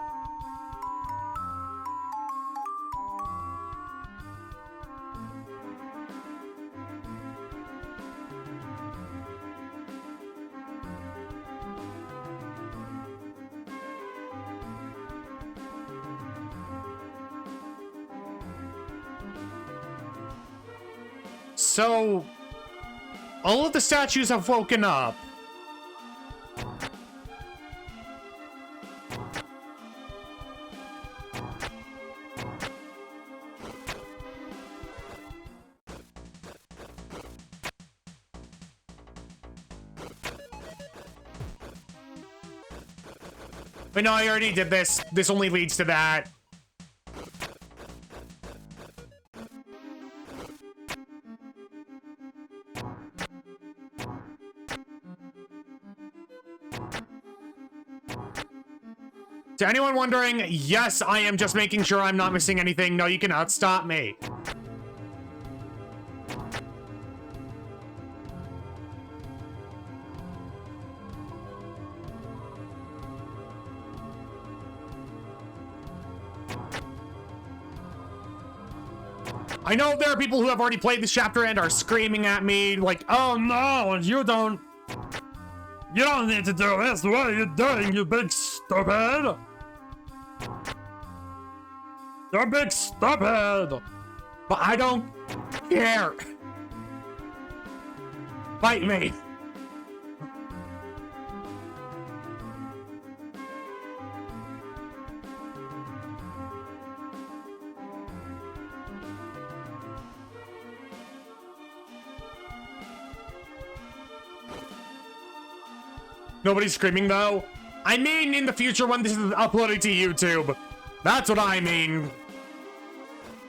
Speaker 2: So, all of the statues have woken up. But no, I already did this. This only leads to that. To anyone wondering, yes, I am just making sure I'm not missing anything. No, you cannot stop me. I know there are people who have already played this chapter and are screaming at me like, oh no, you don't need to do this. What are you doing, you big stupid? You're big stupid. But I don't care. Fight me. Nobody's screaming though. I mean in the future when this is uploaded to YouTube. That's what I mean.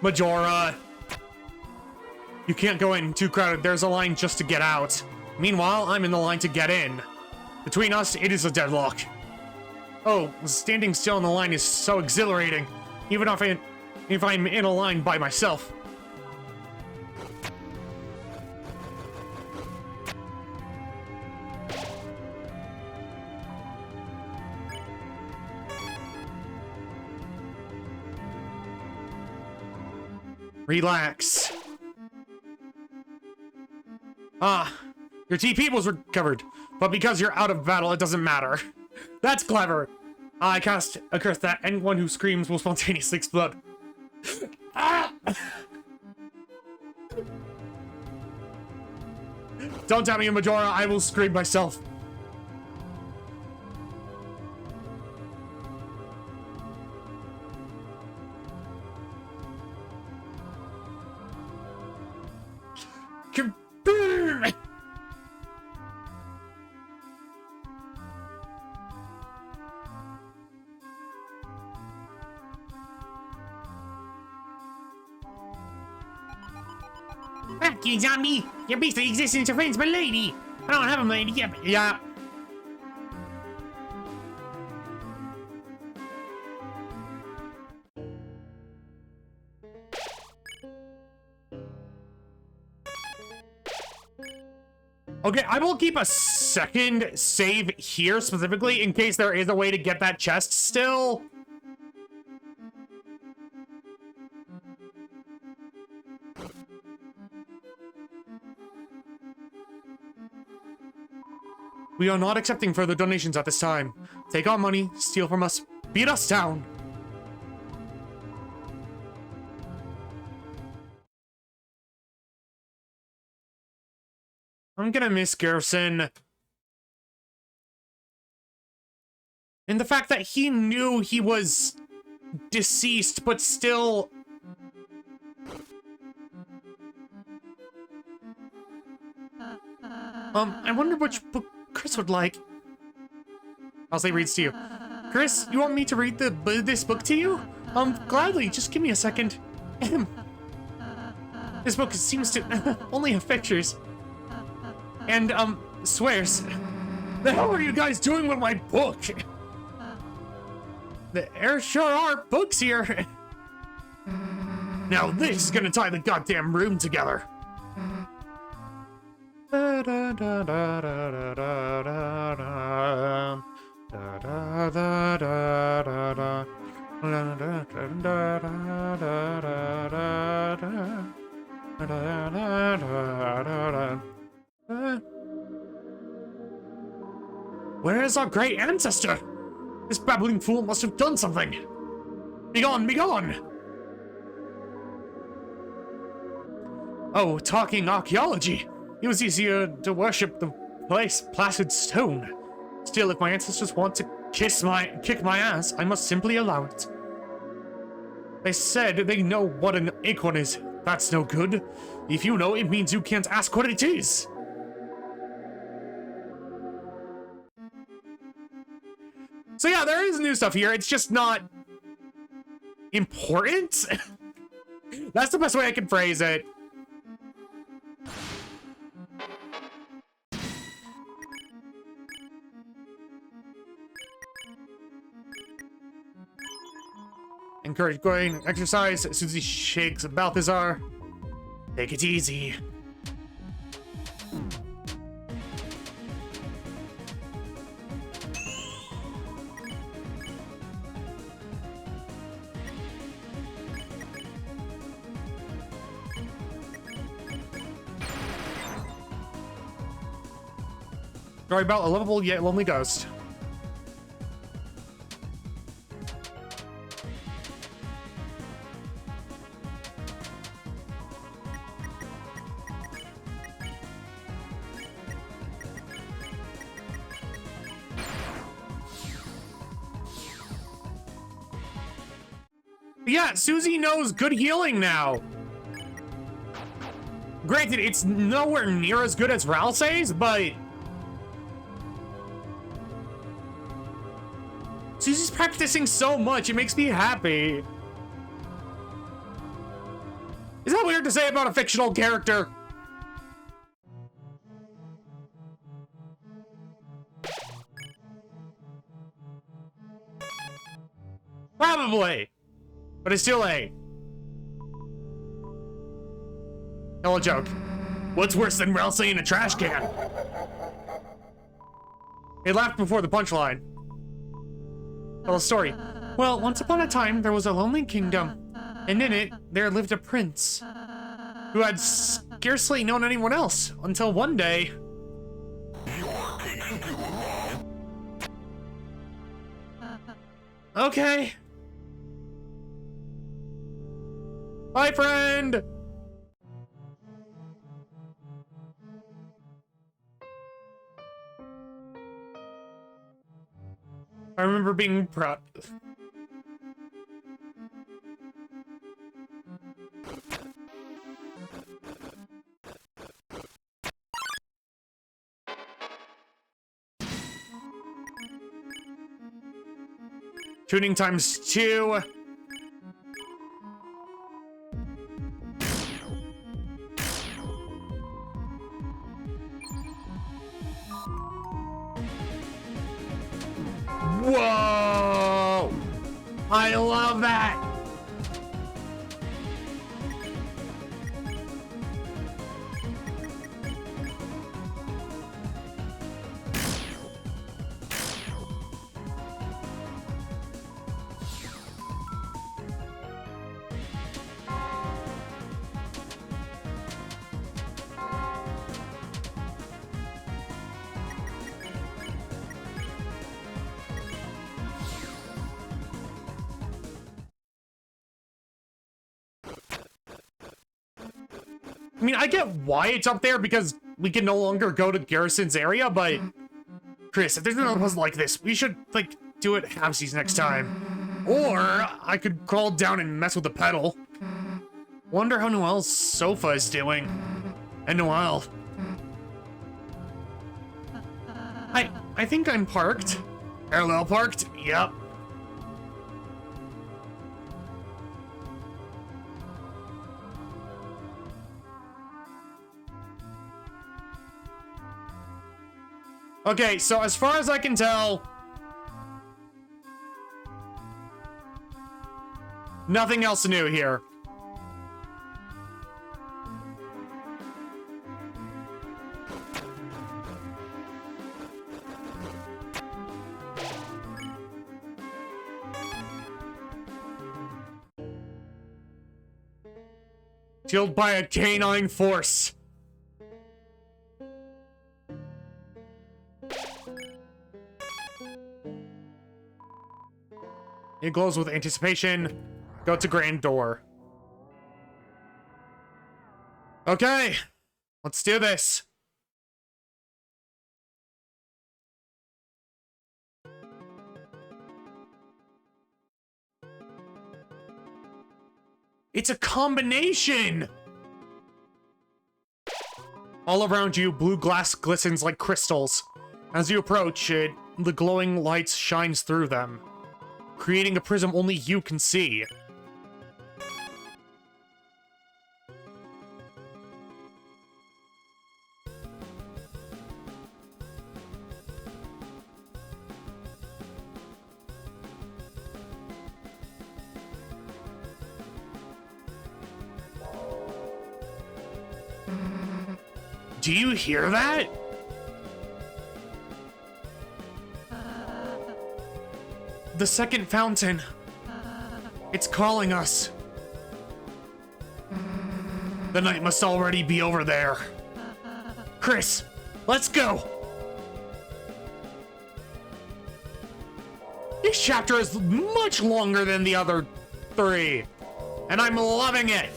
Speaker 2: Majora. You can't go in, too crowded. There's a line just to get out. Meanwhile, I'm in the line to get in. Between us, it is a deadlock. Oh, standing still in the line is so exhilarating. Even if I'm in a line by myself. Relax. Ah, your TP was recovered, but because you're out of battle, it doesn't matter. That's clever. I cast a curse that anyone who screams will spontaneously explode. Ah! Don't tell me, Majora, I will scream myself. Kaboom! Fuck you, zombie! Your beastly existence offends my lady! I don't have a lady yet. Yeah. Okay, I will keep a second save here specifically in case there is a way to get that chest still. We are not accepting further donations at this time. Take our money, steal from us, beat us down. I'm gonna miss Garrison. And the fact that he knew he was deceased, but still... I wonder which book Chris would like. I'll say reads to you. Chris, you want me to read this book to you? Gladly, just give me a second. This book seems to only have pictures. And, swears. The hell are you guys doing with my book? There sure are books here. Now this is gonna tie the goddamn room together. Where is our great ancestor? This babbling fool must have done something. Begone, begone! Oh, talking archaeology. It was easier to worship the place placid stone. Still, if my ancestors want to kick my ass, I must simply allow it. They said they know what an acorn is. That's no good. If you know, it means you can't ask what it is. So yeah, there is new stuff here. It's just not important. That's the best way I can phrase it. Encourage going exercise. Susie shakes Balthazar. Take it easy. Story about a lovable yet lonely ghost. Yeah, Susie knows good healing now. Granted, it's nowhere near as good as Ralsei's, but Susie's practicing so much, it makes me happy. Is that weird to say about a fictional character? Probably. But it's still A. Tell a joke. What's worse than Ralsei in a trash can? He laughed before the punchline. Tell a story. Well, once upon a time, there was a lonely kingdom, and in it, there lived a prince who had scarcely known anyone else until one day. Okay. Bye, friend! I remember being proud. Tuning times 2. Whoa! I love that! I mean, I get why it's up there because we can no longer go to Garrison's area, but Chris, if there's another puzzle like this, we should, like, do it halvesies next time. Or I could crawl down and mess with the pedal. Wonder how Noelle's sofa is doing. And Noelle. I think I'm parked. Parallel parked? Yep. Okay, so as far as I can tell, nothing else new here. Killed by a canine force. It glows with anticipation. Go to grand door. Okay, let's do this. It's a combination! All around you, blue glass glistens like crystals. As you approach it, the glowing lights shines through them, creating a prism only you can see. Do you hear that? The second fountain. It's calling us. The night must already be over there. Chris, let's go. This chapter is much longer than the other 3, and I'm loving it.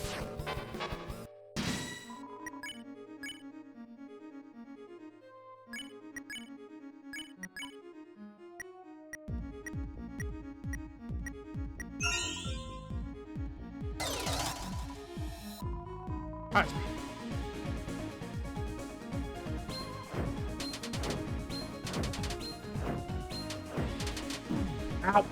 Speaker 2: Alright. Ow.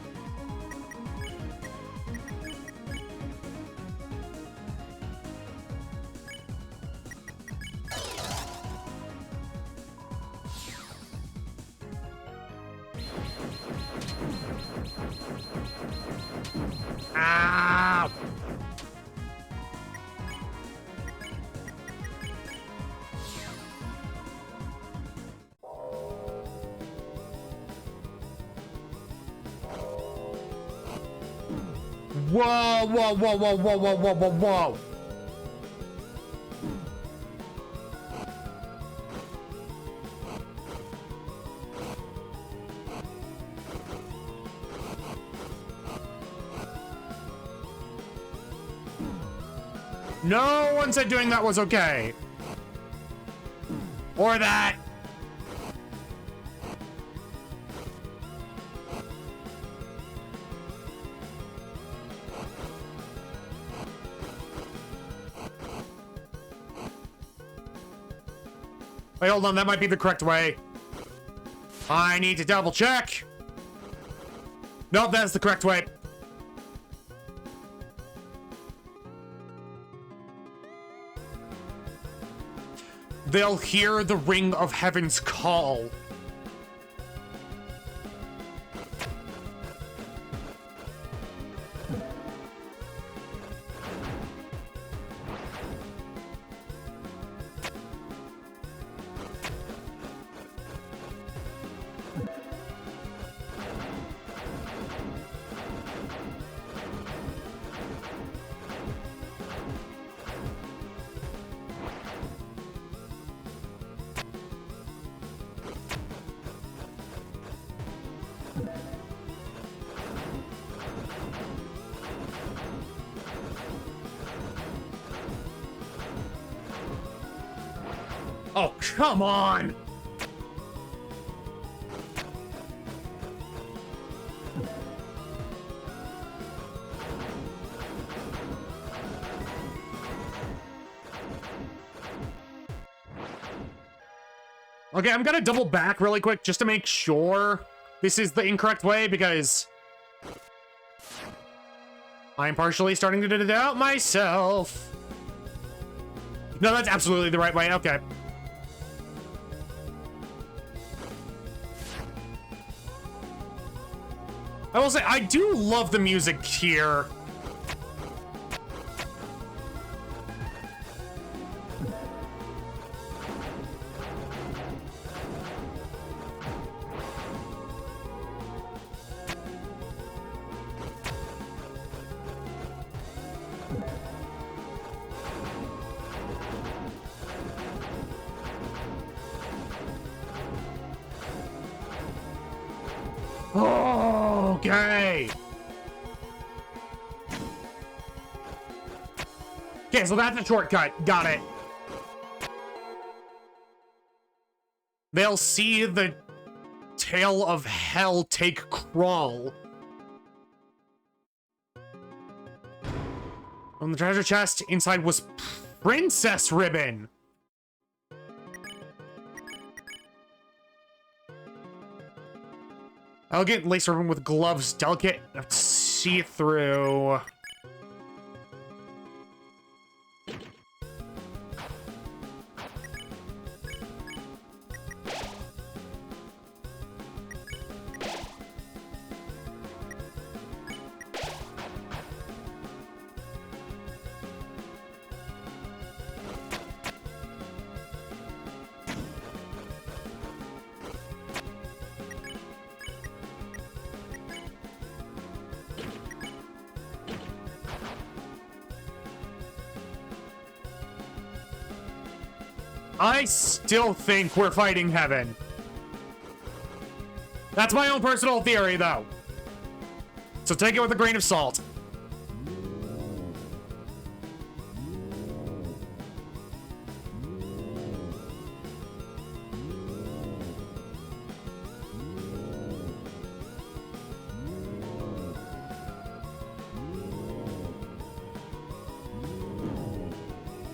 Speaker 2: Ow. Whoa, whoa, whoa, whoa, whoa, whoa, whoa, whoa, whoa. No one said doing that was okay. Or that. Wait, hold on, that might be the correct way. I need to double check. Nope, that's the correct way. They'll hear the ring of heaven's call. Oh, come on! Okay, I'm gonna double back really quick just to make sure this is the incorrect way, because I'm partially starting to doubt myself. No, that's absolutely the right way. Okay. I will say, I do love the music here. Okay. Okay, so that's a shortcut. Got it. They'll see the tail of hell take crawl. On the treasure chest, inside was princess ribbon. Elegant lace ribbon with gloves, delicate, see-through. I still think we're fighting heaven. That's my own personal theory, though. So take it with a grain of salt.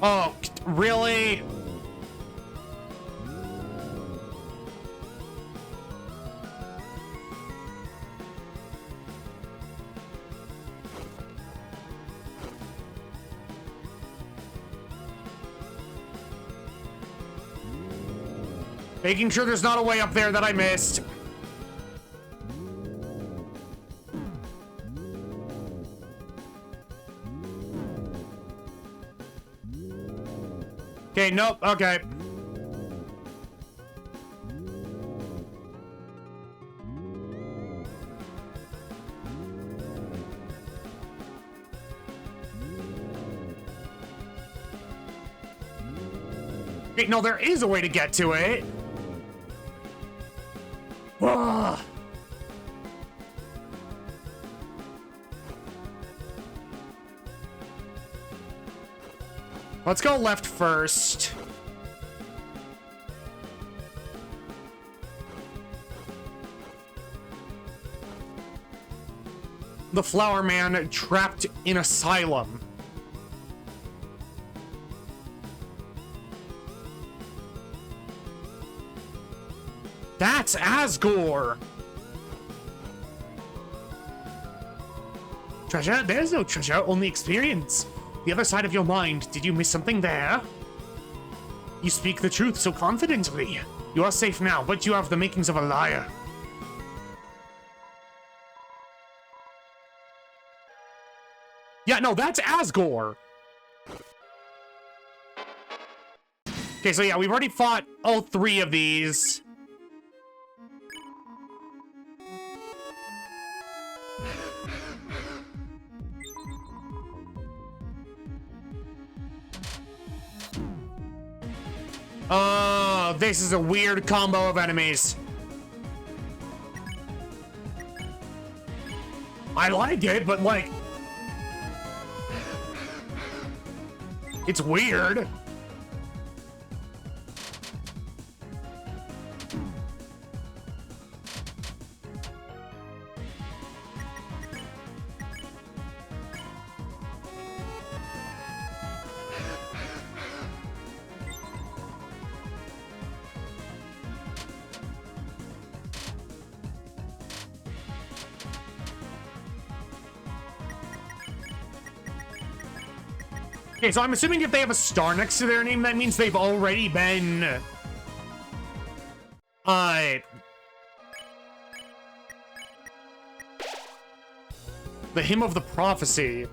Speaker 2: Oh, really? Making sure there's not a way up there that I missed. Okay, nope, okay. Okay, no, there is a way to get to it. Ugh. Let's go left first. The flower man trapped in asylum. That's Asgore! Treasure? There's no treasure, only experience. The other side of your mind, did you miss something there? You speak the truth so confidently. You are safe now, but you have the makings of a liar. Yeah, no, that's Asgore! Okay, so yeah, we've already fought all three of these. Oh, this is a weird combo of enemies. I like it, but like... it's weird.
Speaker 1: Okay, so I'm assuming if they have a star next to their name, that means they've already been... the Hymn of the Prophecy.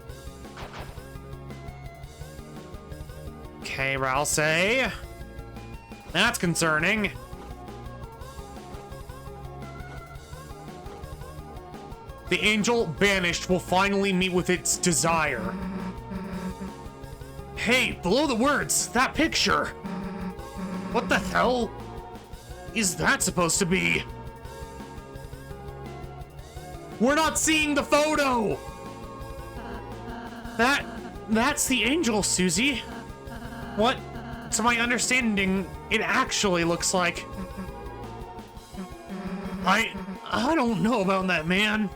Speaker 1: Okay, Ralsei. That's concerning. The angel banished will finally meet with its desire. Hey, below the words, that picture. What the hell is that supposed to be? We're not seeing the photo! That's the angel, Susie. What, to my understanding, it actually looks like. I don't know about that, man.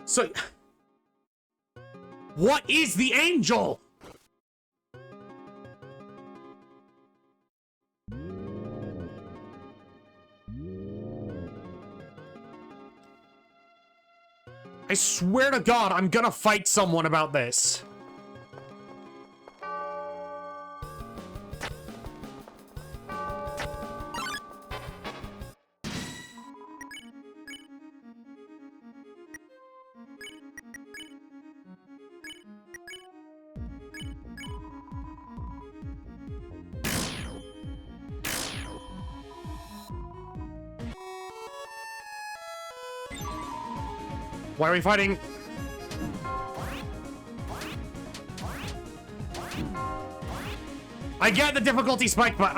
Speaker 1: So, what is the angel? I swear to God, I'm gonna fight someone about this. Why are we fighting? I get the difficulty spike, but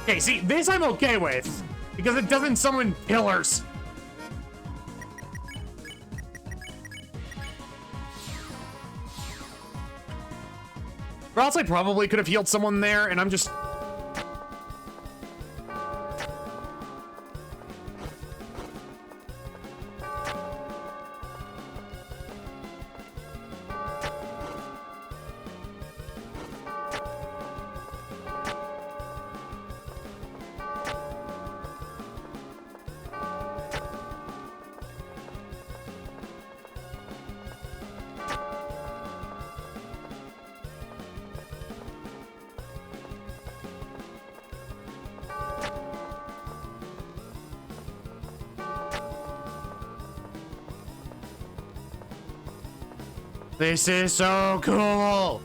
Speaker 1: okay, see, this I'm okay with. Because it doesn't summon pillars. Or else I probably could have healed someone there, and I'm just... This is so cool!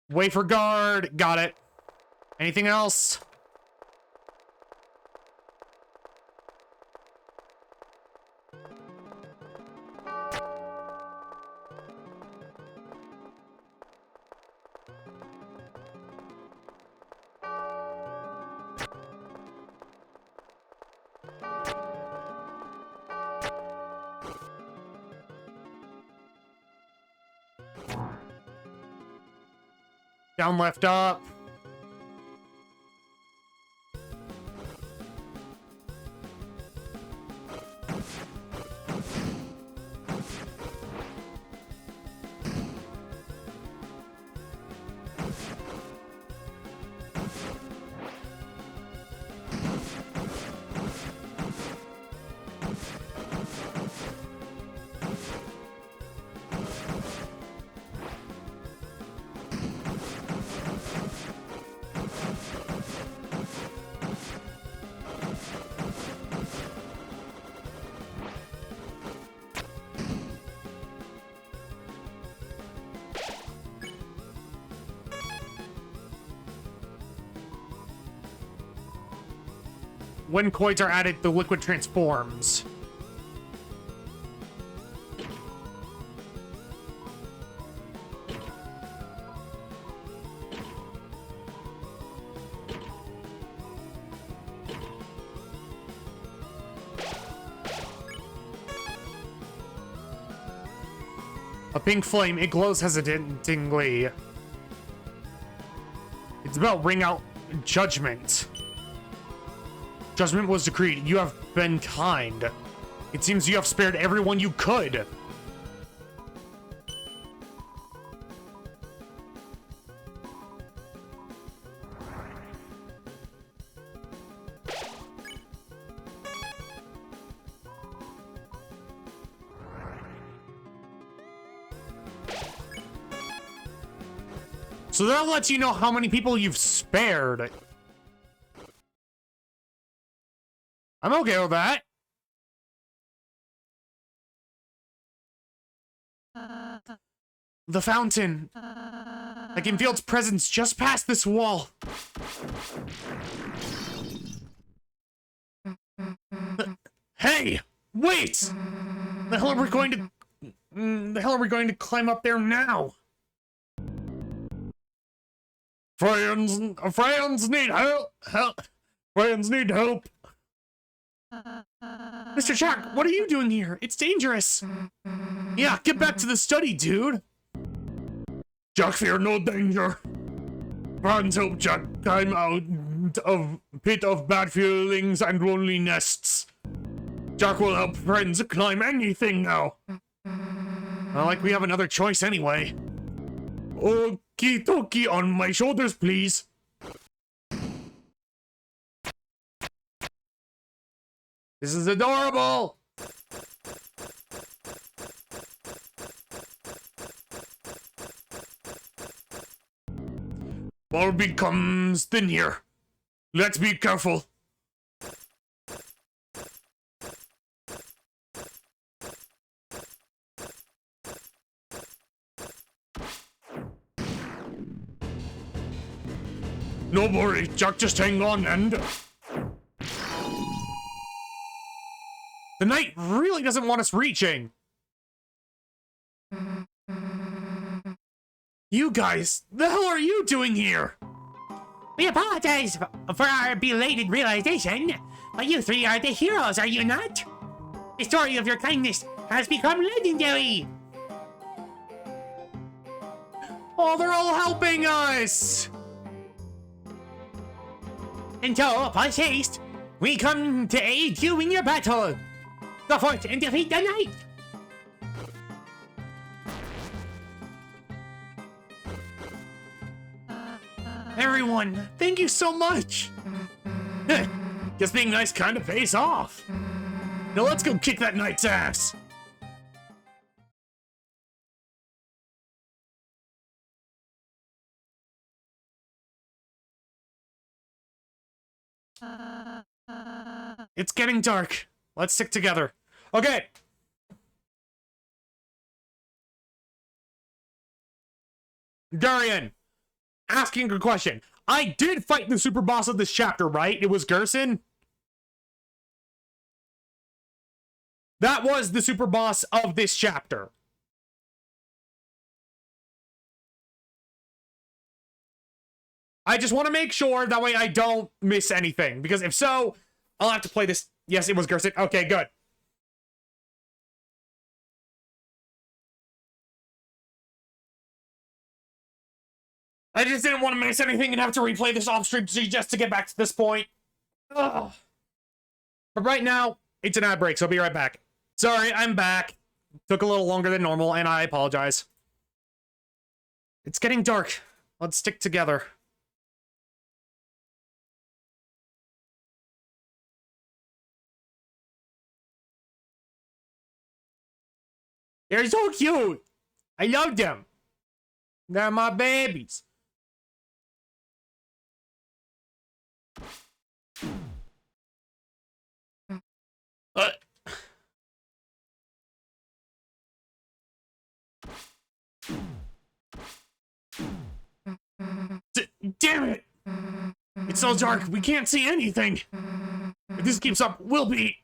Speaker 1: Wait for guard. Got it. Anything else? Down, left, up. When coins are added, the liquid transforms.
Speaker 2: A pink flame. It glows hesitantly. It's about ring out judgment. Judgment was decreed. You have been kind. It seems you have spared everyone you could. So that lets you know how many people you've spared. I'm okay with that. The fountain. I can feel its presence just past this wall. Hey! Wait! The hell are we going to climb up there now? Friends need help! Friends need help! Mr. Jack, what are you doing here? It's dangerous! Yeah, get back to the study, dude! Jack, fear no danger. Friends help Jack climb out of pit of bad feelings and lonely nests. Jack will help friends climb anything now. Well, like we have another choice anyway. Okie dokie, on my shoulders, please. This is adorable! Ball becomes thin here. Let's be careful. No worry, Jack, just hang on and... The knight really doesn't want us reaching. You guys, the hell are you doing here?
Speaker 1: We apologize for our belated realization, but you three are the heroes, are you not? The story of your kindness has become legendary.
Speaker 2: Oh, they're all helping us!
Speaker 1: And so, post haste, we come to aid you in your battle. Go forth and defeat the knight.
Speaker 2: Everyone, thank you so much! Guess being nice kinda pays off. Now let's go kick that knight's ass! It's getting dark. Let's stick together. Okay. Darian, asking a question. I did fight the super boss of this chapter, right? It was Gerson? That was the super boss of this chapter. I just want to make sure, that way I don't miss anything. Because if so, I'll have to play this. Yes, it was Gerson. Okay, good. I just didn't want to miss anything and have to replay this off stream just to get back to this point. Ugh. But right now, it's an ad break, so I'll be right back. Sorry, I'm back. Took a little longer than normal, and I apologize. It's getting dark. Let's stick together. They're so cute. I love them. They're my babies. Damn it! It's so dark, we can't see anything. If this keeps up, we'll be...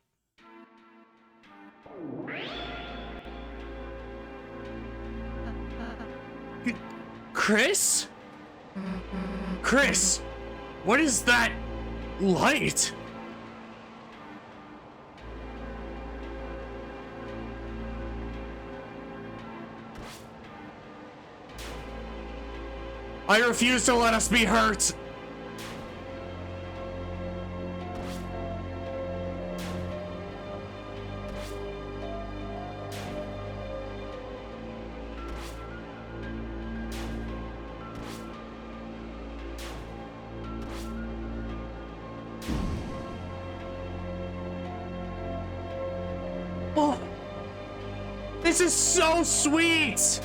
Speaker 2: Chris? Chris, what is that light? I refuse to let us be hurt. Oh, this is so sweet.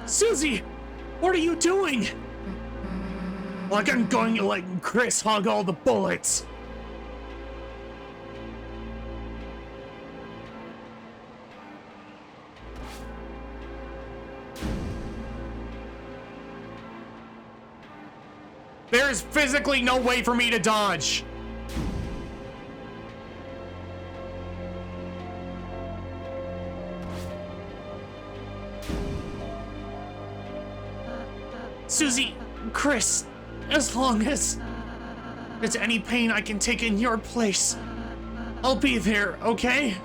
Speaker 2: Susie, what are you doing? Like I'm going to let Chris hog all the bullets. There is physically no way for me to dodge. Susie, Chris, as long as there's any pain I can take in your place, I'll be there, okay?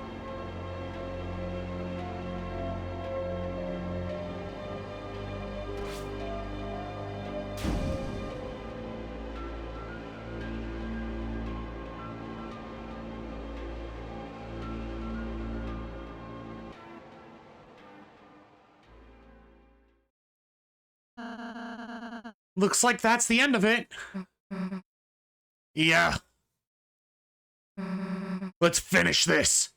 Speaker 2: Looks like that's the end of it. Yeah. Let's finish this.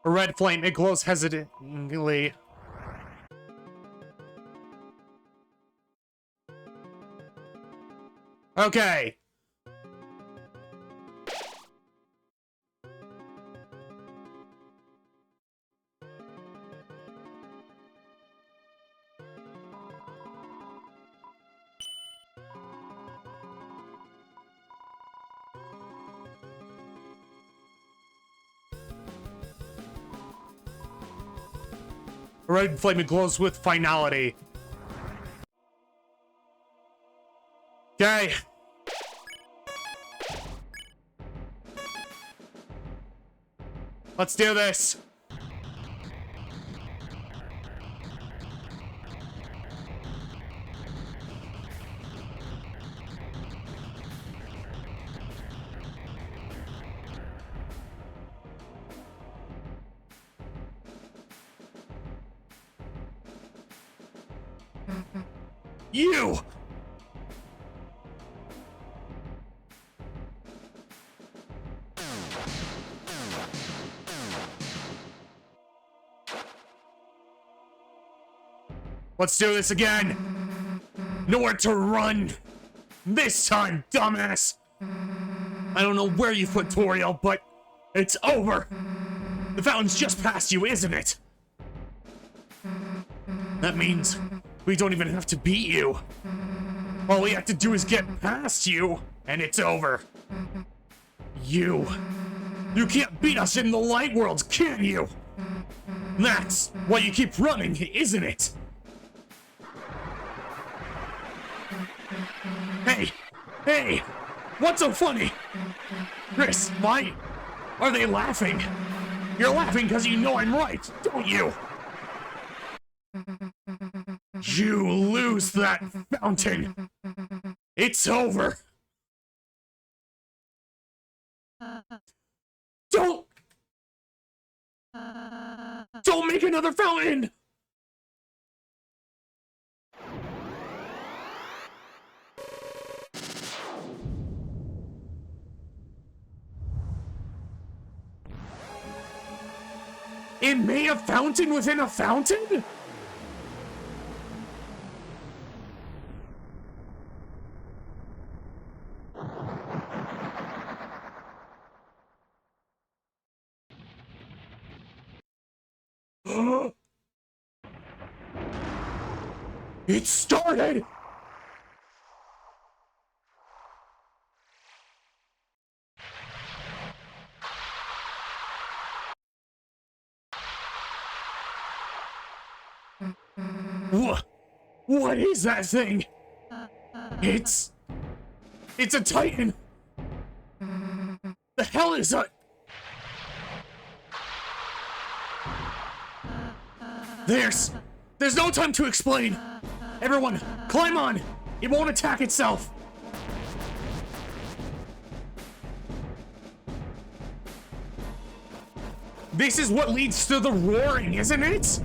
Speaker 2: A red flame, it glows hesitantly. Okay. A red flame, it glows with finality. Okay. Let's do this. You! Let's do this again. Nowhere to run. This time, dumbass. I don't know where you put Toriel, but it's over. The fountain's just past you, isn't it? That means we don't even have to beat you. All we have to do is get past you, and it's over. You can't beat us in the light world, can you? That's why you keep running, isn't it? Hey, what's so funny? Chris, why are they laughing? You're laughing because you know I'm right, don't you? You lose that fountain. It's over. Don't make another fountain. It made a fountain within a fountain? It started! What is that thing? It's a Titan. The hell is it? There's no time to explain. Everyone, climb on. It won't attack itself. This is what leads to the roaring, isn't it?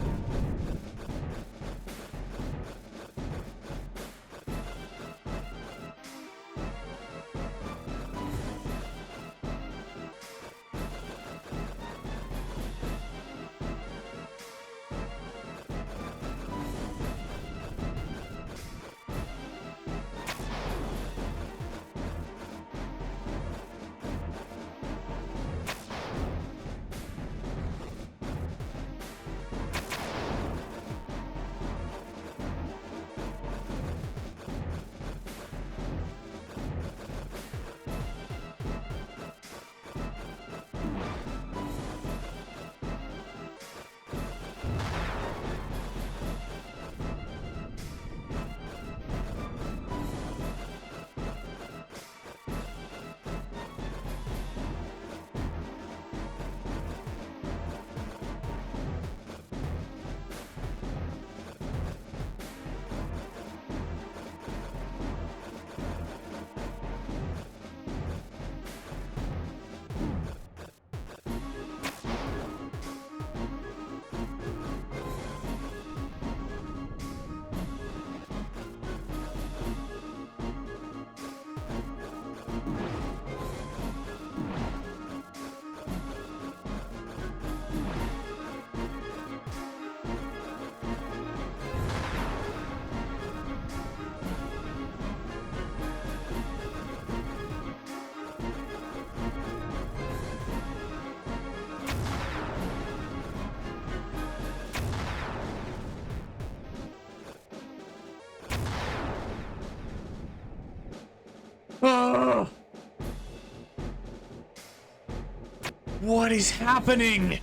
Speaker 2: What is happening?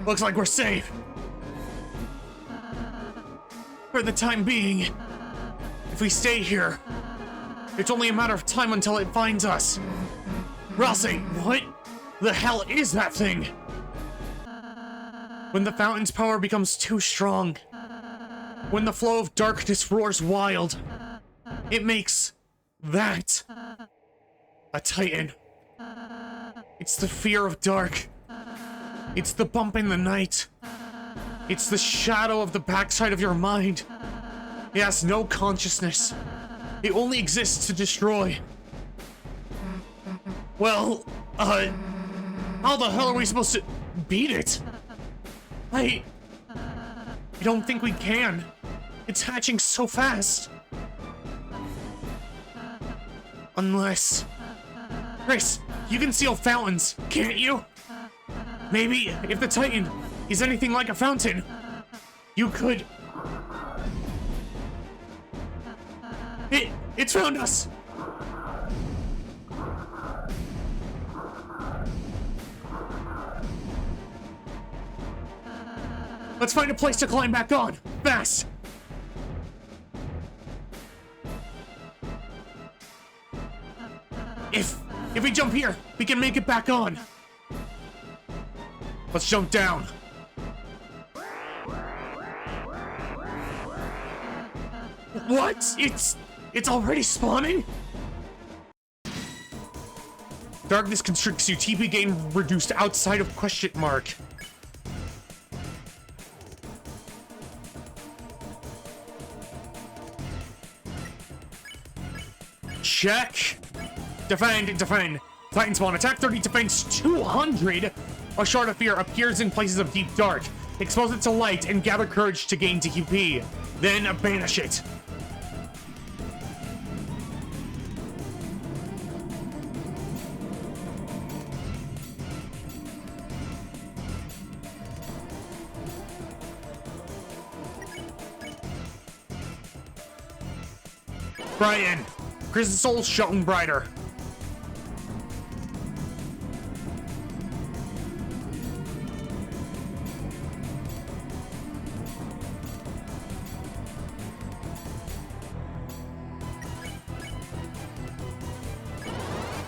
Speaker 2: Looks like we're safe. For the time being. If we stay here, it's only a matter of time until it finds us. Ralsei, what the hell is that thing? When the fountain's power becomes too strong, when the flow of darkness roars wild, it makes that a Titan. It's the fear of dark. It's the bump in the night. It's the shadow of the backside of your mind. It has no consciousness. It only exists to destroy. Well, how the hell are we supposed to beat it? I don't think we can. It's hatching so fast. Unless... Chris, you can seal fountains, can't you? Maybe if the Titan is anything like a fountain, you could... It's found us! Let's find a place to climb back on, fast! If we jump here, we can make it back on. Let's jump down. What? It's already spawning? Darkness constricts you. TP gain reduced outside of question mark. Check. Defend. Titan spawn. Attack 30, defense 200. A shard of fear appears in places of deep dark. Expose it to light and gather courage to gain TP. Then banish it. Brian, Chris's soul shone brighter.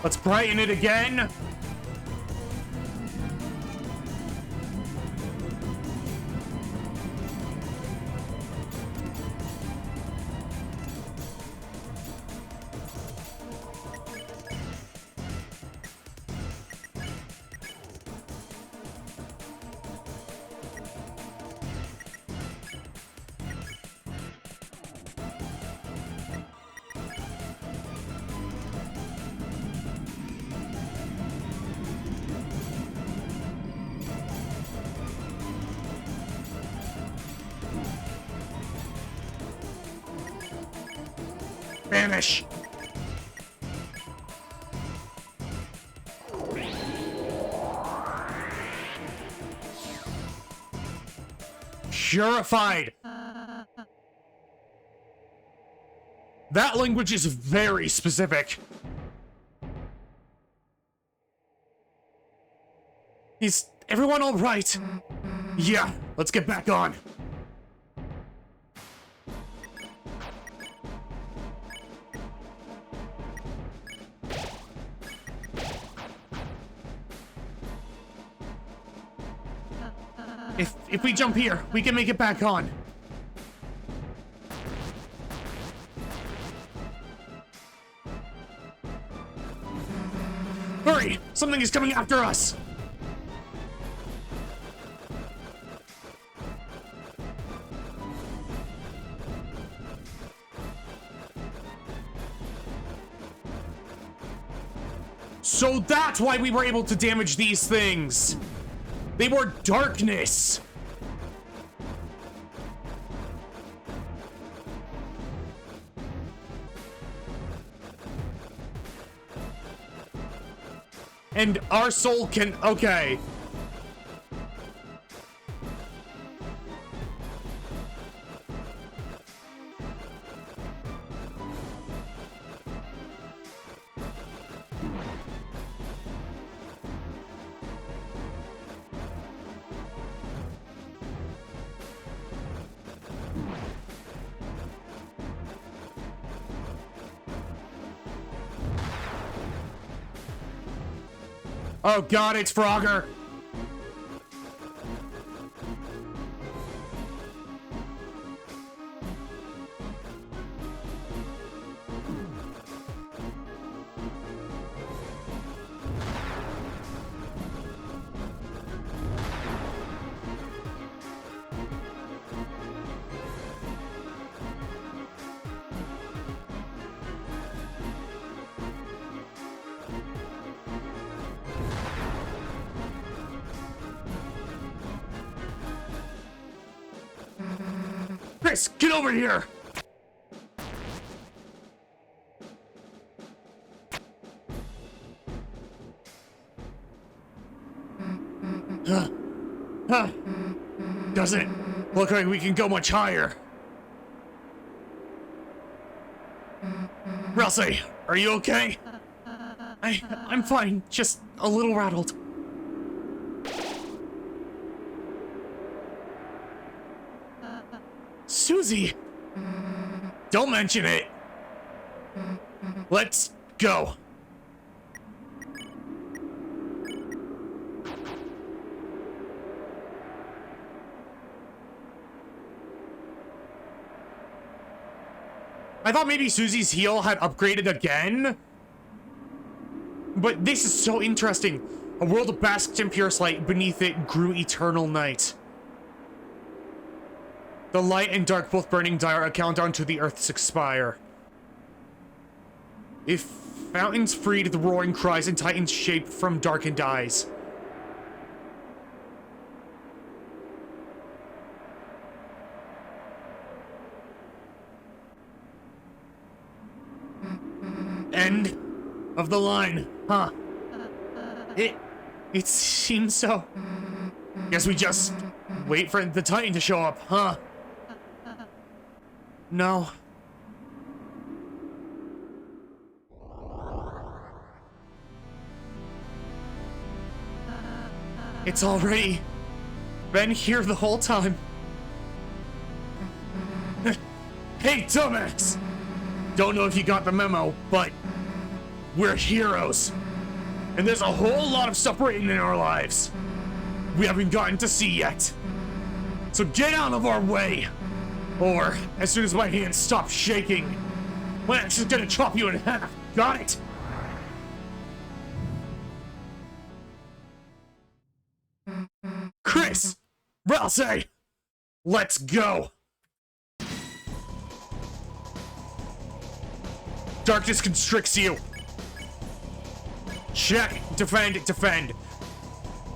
Speaker 2: Let's brighten it again. Vanish. Purified. That language is very specific. Is everyone all right? Yeah, let's get back on. If we jump here, we can make it back on. Hurry! Something is coming after us! So that's why we were able to damage these things! They were darkness! And our soul can... Okay. Oh god, it's Frogger! Chris, get over here! Doesn't look like we can go much higher. Ralsei, are you okay? I'm fine, just a little rattled. Susie! Don't mention it! Let's go! I thought maybe Susie's heal had upgraded again? But this is so interesting. A world basked in purest light, beneath it grew eternal night. The light and dark both burning dire, a countdown to the earth's expire. If fountains freed, the roaring cries, and titans shape from darkened eyes. End of the line, huh? It seems so. Guess we just wait for the Titan to show up, huh? No. It's already been here the whole time. Hey, dumbass! Don't know if you got the memo, but We're heroes. And there's a whole lot of stuff written in our lives we haven't gotten to see yet. So get out of our way. Or, as soon as my hands stop shaking, my axe is gonna chop you in half. Got it? Chris! Ralsei! Let's go! Darkness constricts you. Check. Defend. Defend.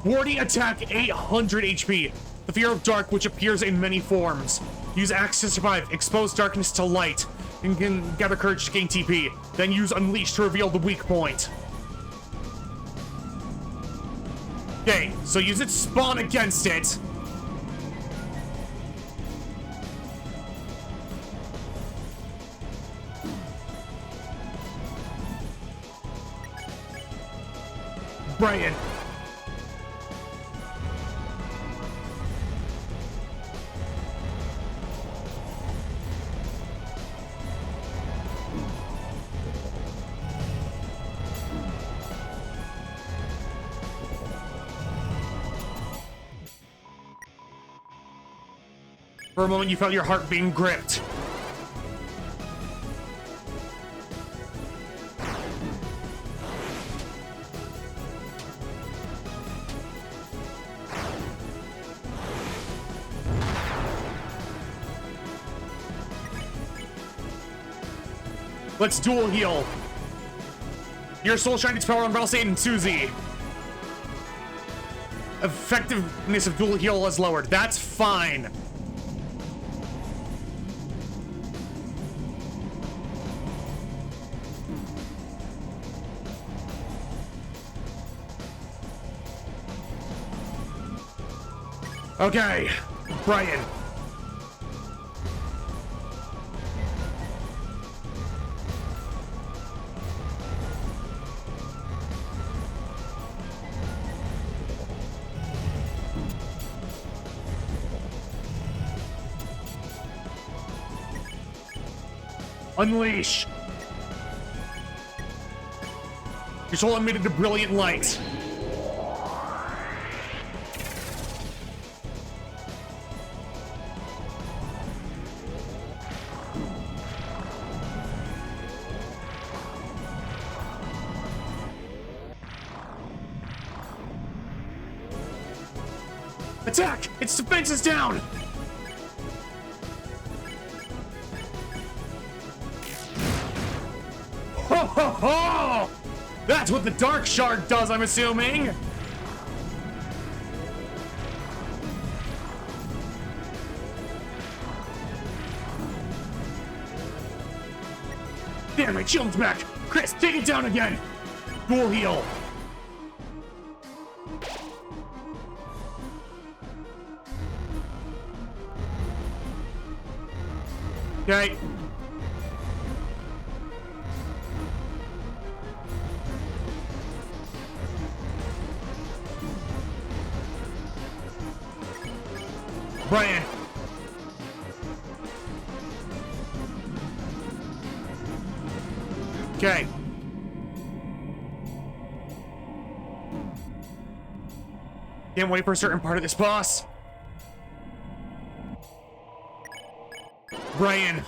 Speaker 2: Warding attack 800 HP. The fear of dark, which appears in many forms. Use axe to survive. Expose darkness to light. And can gather courage to gain TP. Then use unleash to reveal the weak point. Okay, so use its spawn against it. Brian. For a moment, you felt your heart being gripped. Let's dual heal. Your soul shined its power on Ralsei and Susie. Effectiveness of dual heal is lowered. That's fine. Okay, Brian. Unleash. Your soul emitted a brilliant light. Attack! Its defense is down! Ho ho ho! That's what the Dark Shard does, I'm assuming! Damn, my shield's back! Chris, take it down again! Dual heal! Okay. Brian. Okay. Can't wait for a certain part of this boss. Brian.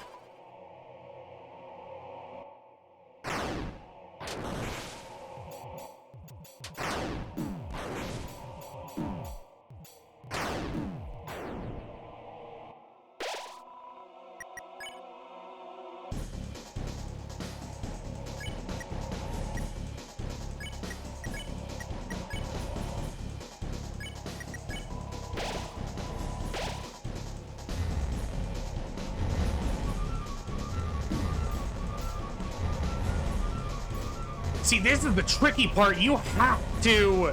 Speaker 2: See, this is the tricky part. You have to...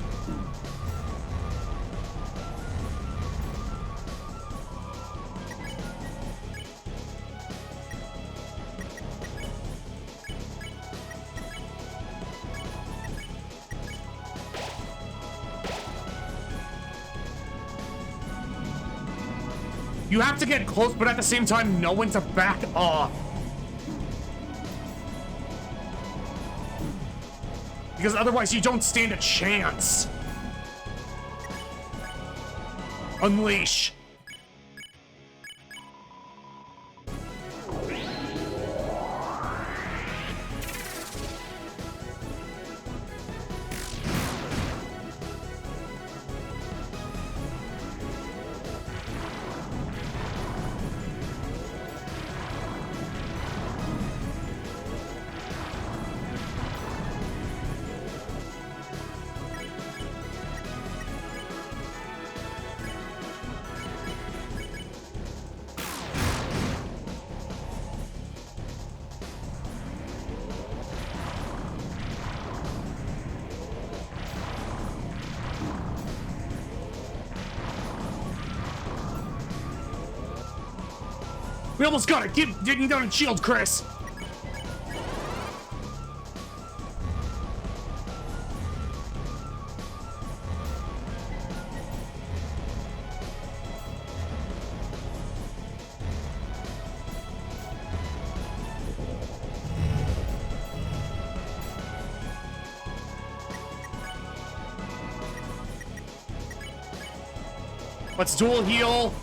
Speaker 2: You have to get close, but at the same time, know when to back off. because otherwise you don't stand a chance. Unleash. We almost got it. Keep digging down and shield, Chris. Let's dual heal.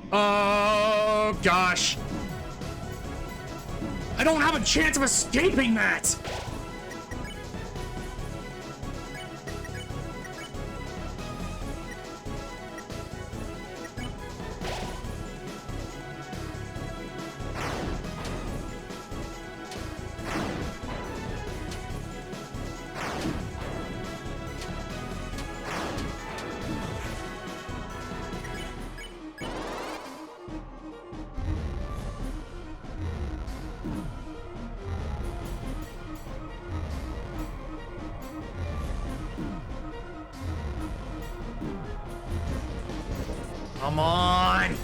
Speaker 2: Oh, gosh. I don't have a chance of escaping that. Come on!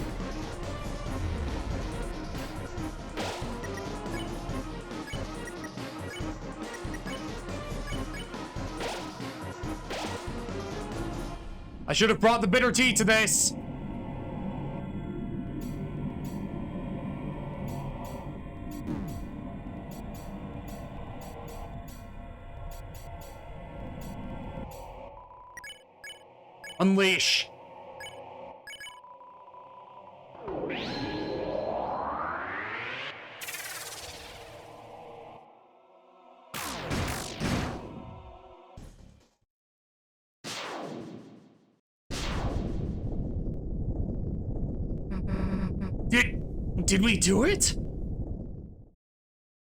Speaker 2: I should have brought the bitter tea to this. Unleash. Did we do it?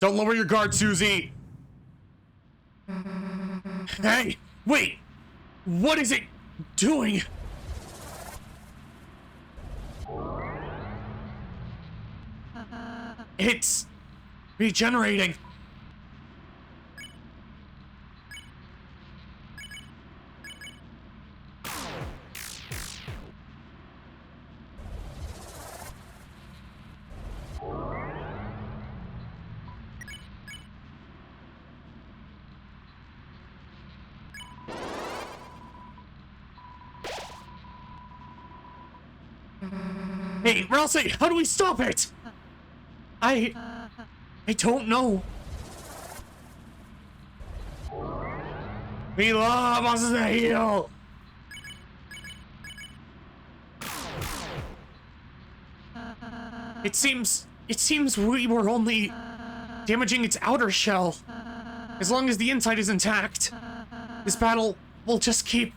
Speaker 2: Don't lower your guard, Susie. Hey, wait. What is it doing? It's regenerating. Hey, Ralsei, how do we stop it? I don't know. We love us to heal. It seems we were only damaging its outer shell. As long as the inside is intact, this battle will just keep.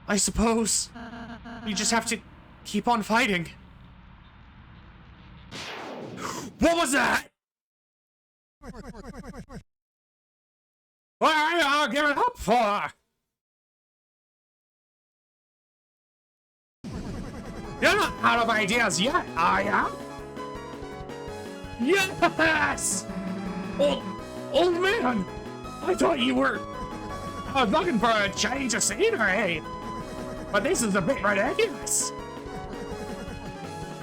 Speaker 2: I suppose we just have to keep on fighting. What was that? What are y'all giving up for? You're not out of ideas yet, are ya? Yes! Old man! I thought you were looking for a change of scenery. But this is a bit ridiculous.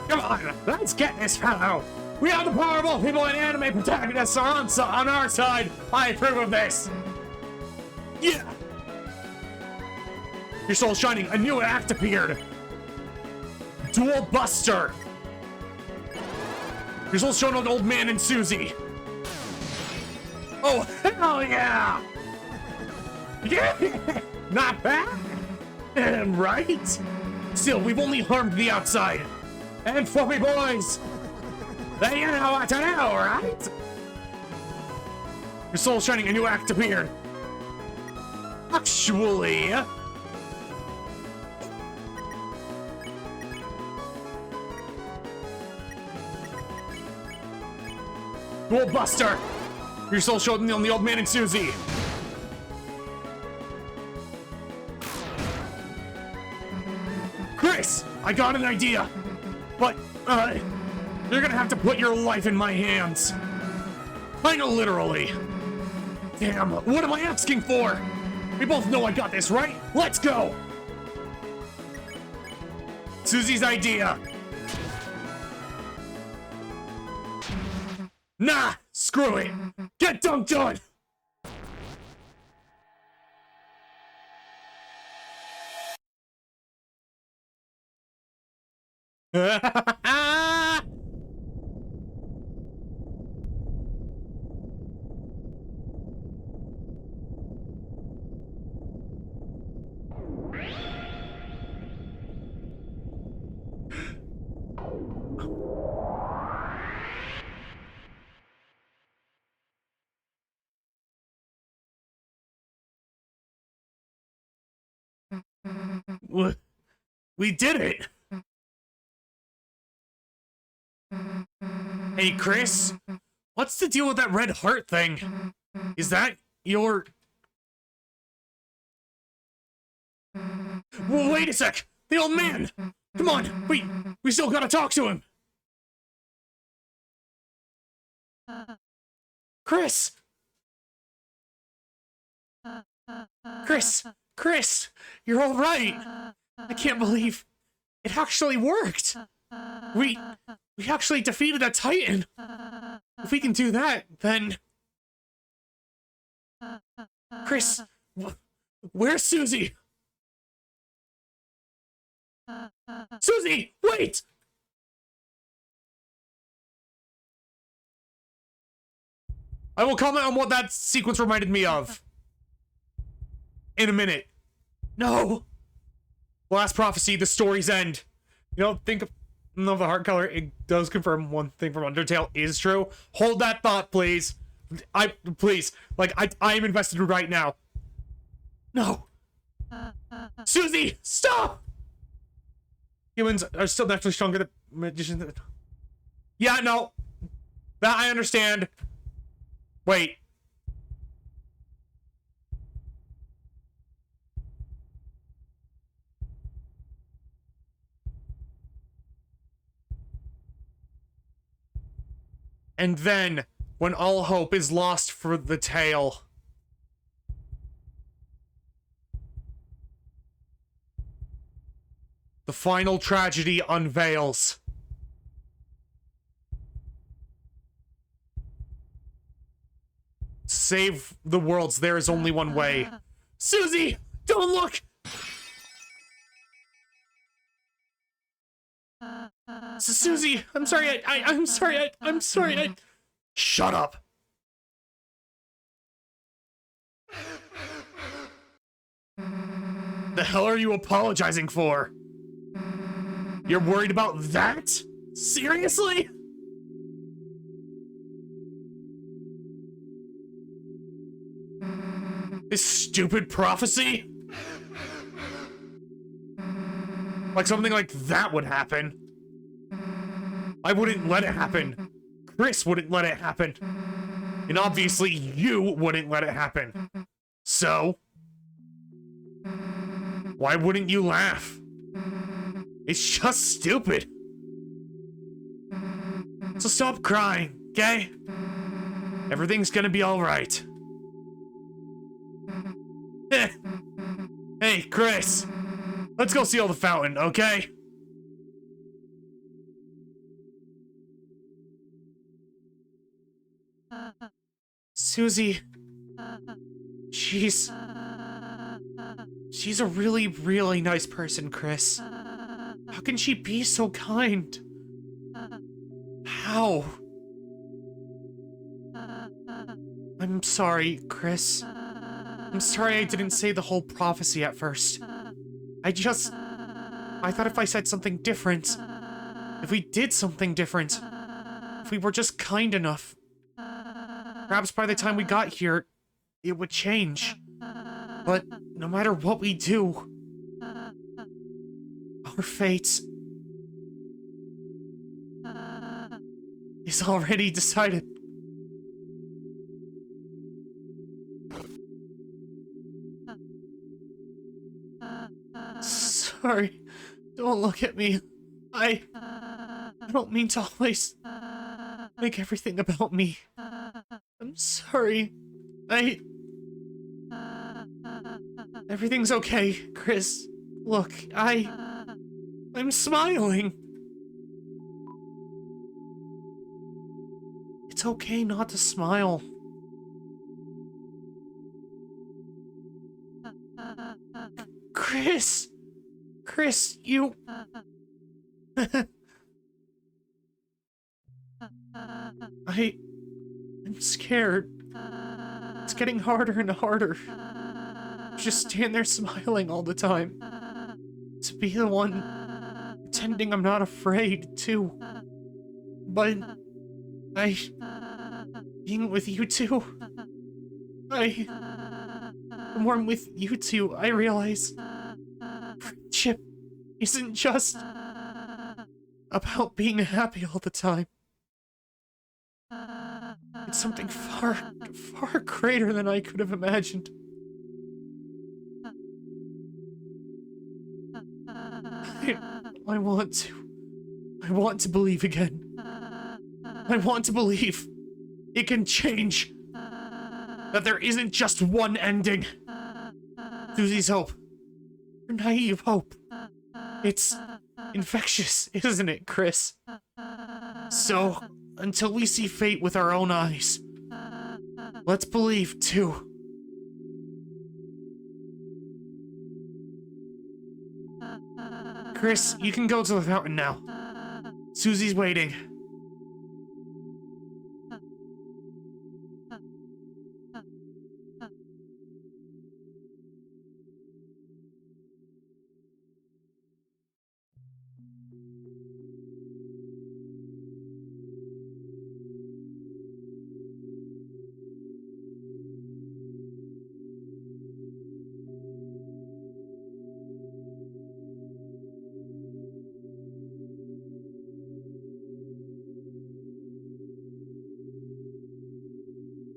Speaker 2: Come on, let's get this fellow.
Speaker 1: We are the powerful people and anime protagonists are on our side. I approve of this. Yeah. Your soul's shining. A new act appeared. Dual Buster. Your soul's showing an old man and Susie. Oh, hell yeah. Yeah. Not bad. Right? Still, we've only harmed the outside. And fluffy boys. Then you know what to do, right? Your soul's shining. A new act appeared. Actually... Dual Buster! Your soul showed on the old man and Susie. Chris! I got an idea! But, you're gonna have to put your life in my hands. Kinda literally. Damn, what am I asking for? We both know I got this, right? Let's go! Susie's idea. Nah, screw it. Get dunked on. We did it! Hey, Chris? What's the deal with that red heart thing? Is that your... Well, wait a sec! The old man! Come on! We still gotta talk to him! Chris! Chris! You're alright! I can't believe it actually worked! We actually defeated a Titan! If we can do that, then... Chris, where's Susie? Susie, wait! I will comment on what that sequence reminded me of. In a minute. No! Last prophecy, the story's end. You know, think of the heart color. It does confirm one thing from Undertale is true. Hold that thought, please. Please. Like, I am invested right now. No. Susie, stop! Humans are still naturally stronger than magicians. Yeah, no. That I understand. Wait. And then, when all hope is lost for the tale, the final tragedy unveils. To save the worlds, there is only one way. Susie, don't look! Susie, I'm sorry, I'm sorry, I'm sorry, Shut up! The hell are you apologizing for? You're worried about that? Seriously? This stupid prophecy? Like something like that would happen. I wouldn't let it happen. Chris wouldn't let it happen. And obviously you wouldn't let it happen. So, why wouldn't you laugh? It's just stupid. So stop crying, okay? Everything's gonna be alright. Hey, Chris. Let's go seal the fountain, okay?
Speaker 2: Susie... She's a really, really nice person, Chris. How can she be so kind? How? I'm sorry, Chris. I'm sorry I didn't say the whole prophecy at first. I thought if I said something different, if we did something different, if we were just kind enough, perhaps by the time we got here, it would change. But no matter what we do, our fate is already decided. Sorry, don't look at me. I don't mean to always make everything about me. I'm sorry. Everything's okay, Chris. Look, I'm smiling. It's okay not to smile. Chris! Chris, you... I'm scared. It's getting harder and harder. Just stand there smiling all the time. To be the one pretending I'm not afraid, too. But... being with you two... the more I'm with you two, I realize... friendship isn't just... about being happy all the time. It's something far, far greater than I could have imagined. I want to believe again. I want to believe it can change. That there isn't just one ending. Susie's hope. Her naive hope. It's infectious, isn't it, Chris? So, until we see fate with our own eyes, let's believe, too. Chris, you can go to the fountain now. Susie's waiting.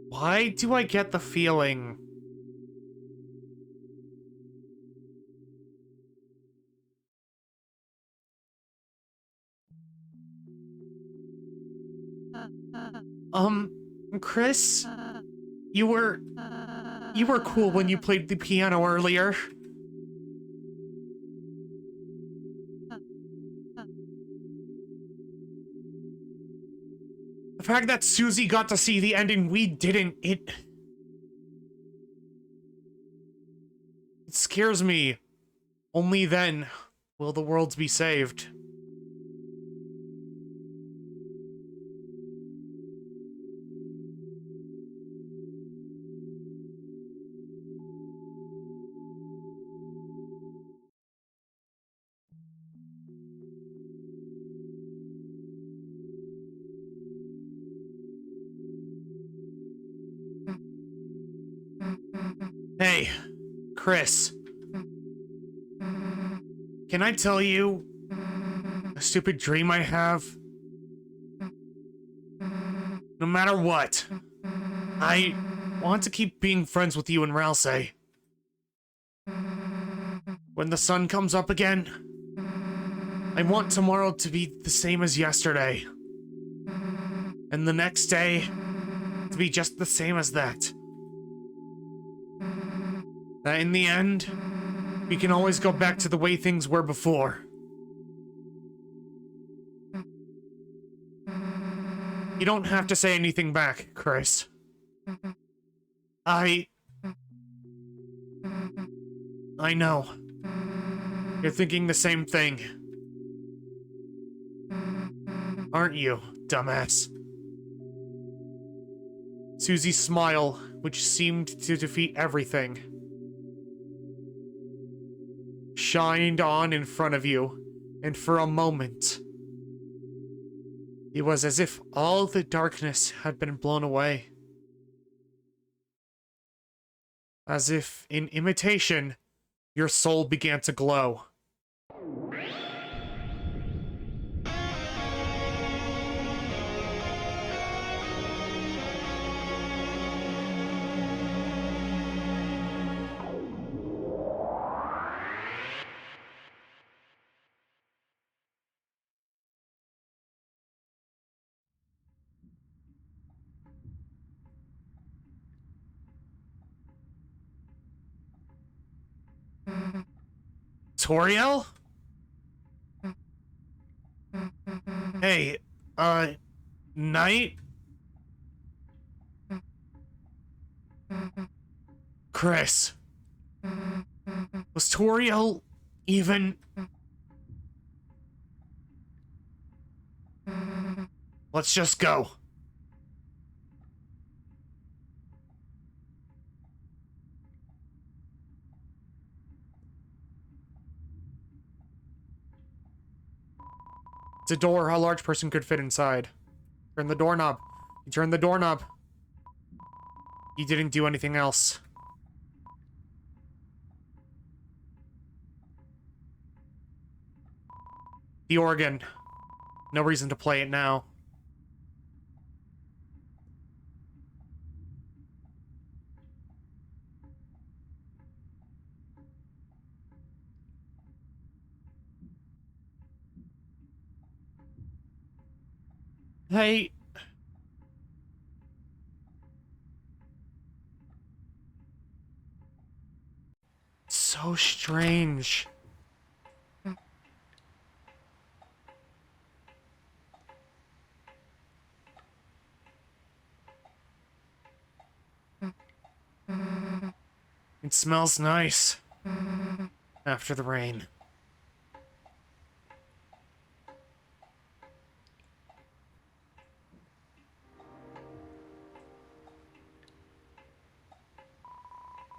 Speaker 2: Why do I get the feeling... Chris? You were cool when you played the piano earlier. The fact that Susie got to see the end and we didn't, it scares me. Only then will the world be saved. Hey, Chris. Can I tell you a stupid dream I have? No matter what, I want to keep being friends with you and Ralsei. When the sun comes up again, I want tomorrow to be the same as yesterday. And the next day to be just the same as that. That in the end, we can always go back to the way things were before. You don't have to say anything back, Chris. I know. You're thinking the same thing. Aren't you, dumbass? Susie's smile, which seemed to defeat everything, shined on in front of you, and for a moment, it was as if all the darkness had been blown away. As if, in imitation, your soul began to glow. Toriel? Hey, Knight? Chris. Was Toriel even... Let's just go. It's a door a large person could fit inside. Turn the doorknob. You turned the doorknob. You didn't do anything else. The organ. No reason to play it now. Hey. So strange. It smells nice. After the rain.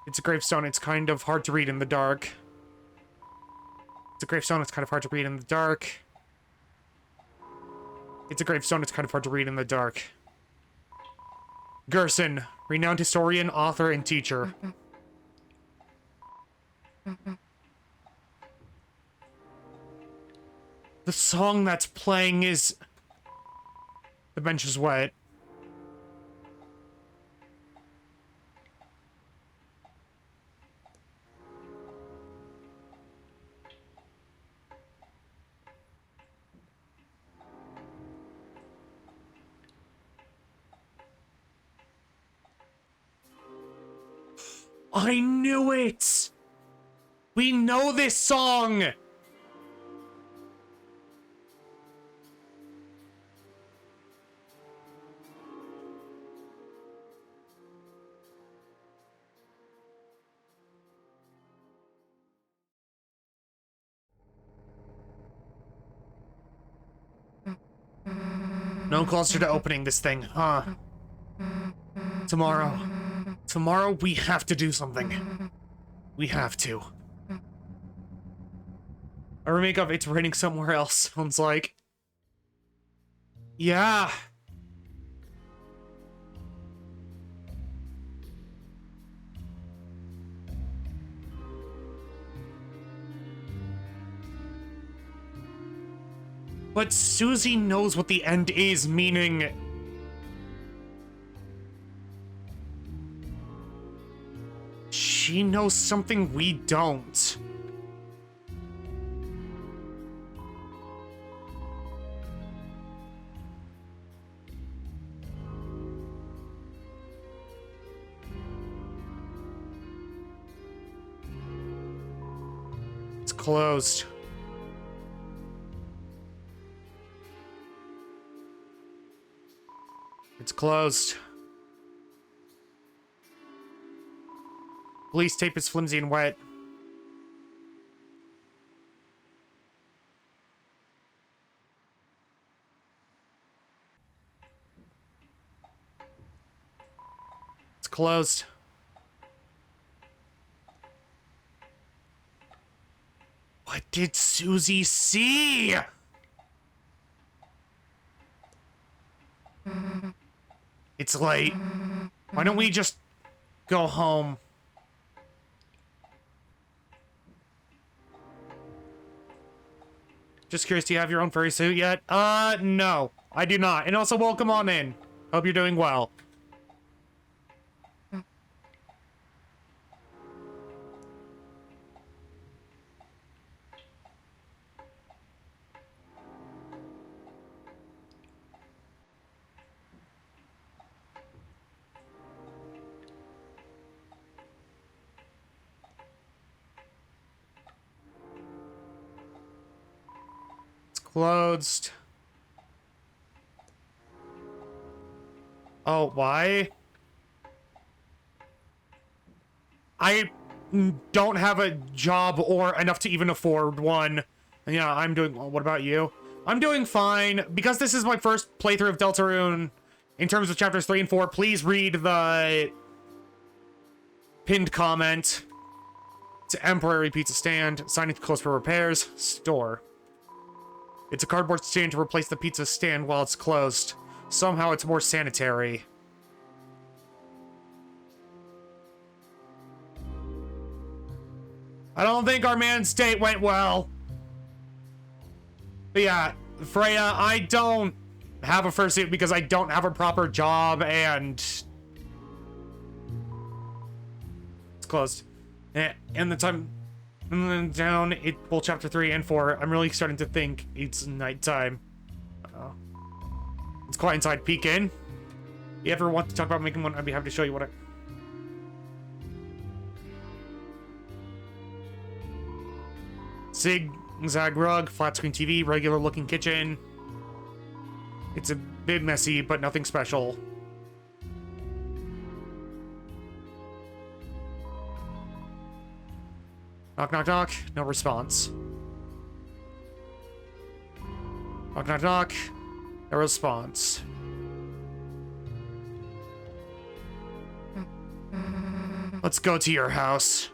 Speaker 2: It's a gravestone. It's kind of hard to read in the dark. It's a gravestone. It's kind of hard to read in the dark. It's a gravestone. It's kind of hard to read in the dark. Gerson, renowned historian, author, and teacher. The song that's playing is... The bench is wet. I knew it! We know this song! No closer to opening this thing, huh? Tomorrow. Tomorrow we have to do something. We have to. A remake of It's Raining Somewhere Else sounds like. Yeah. But Susie knows what the end is, meaning... She knows something we don't. It's closed. It's closed. Police tape is flimsy and wet. It's closed. What did Susie see? It's late. Why don't we just go home? Just curious, do you have your own furry suit yet? No, I do not. And also, welcome on in. Hope you're doing well. Closed. Oh, why? I don't have a job or enough to even afford one. Yeah, I'm doing... What about you? I'm doing fine. Because this is my first playthrough of Deltarune, in terms of chapters 3 and 4, please read the pinned comment. It's a temporary pizza stand. Sign it closed for repairs. Store. It's a cardboard stand to replace the pizza stand while it's closed. Somehow it's more sanitary. I don't think our man's date went well. But yeah, Freya, I don't have a fursuit because I don't have a proper job and... It's closed. And the time... And then down, well, chapter 3 and 4, I'm really starting to think it's nighttime. Uh-oh. It's quiet inside. Peek in. You ever want to talk about making one? I'd be happy to show you what I... Zig-zag rug, flat screen TV, regular looking kitchen. It's a bit messy, but nothing special. Knock, knock, knock. No response. Knock, knock, knock. No response. Let's go to your house.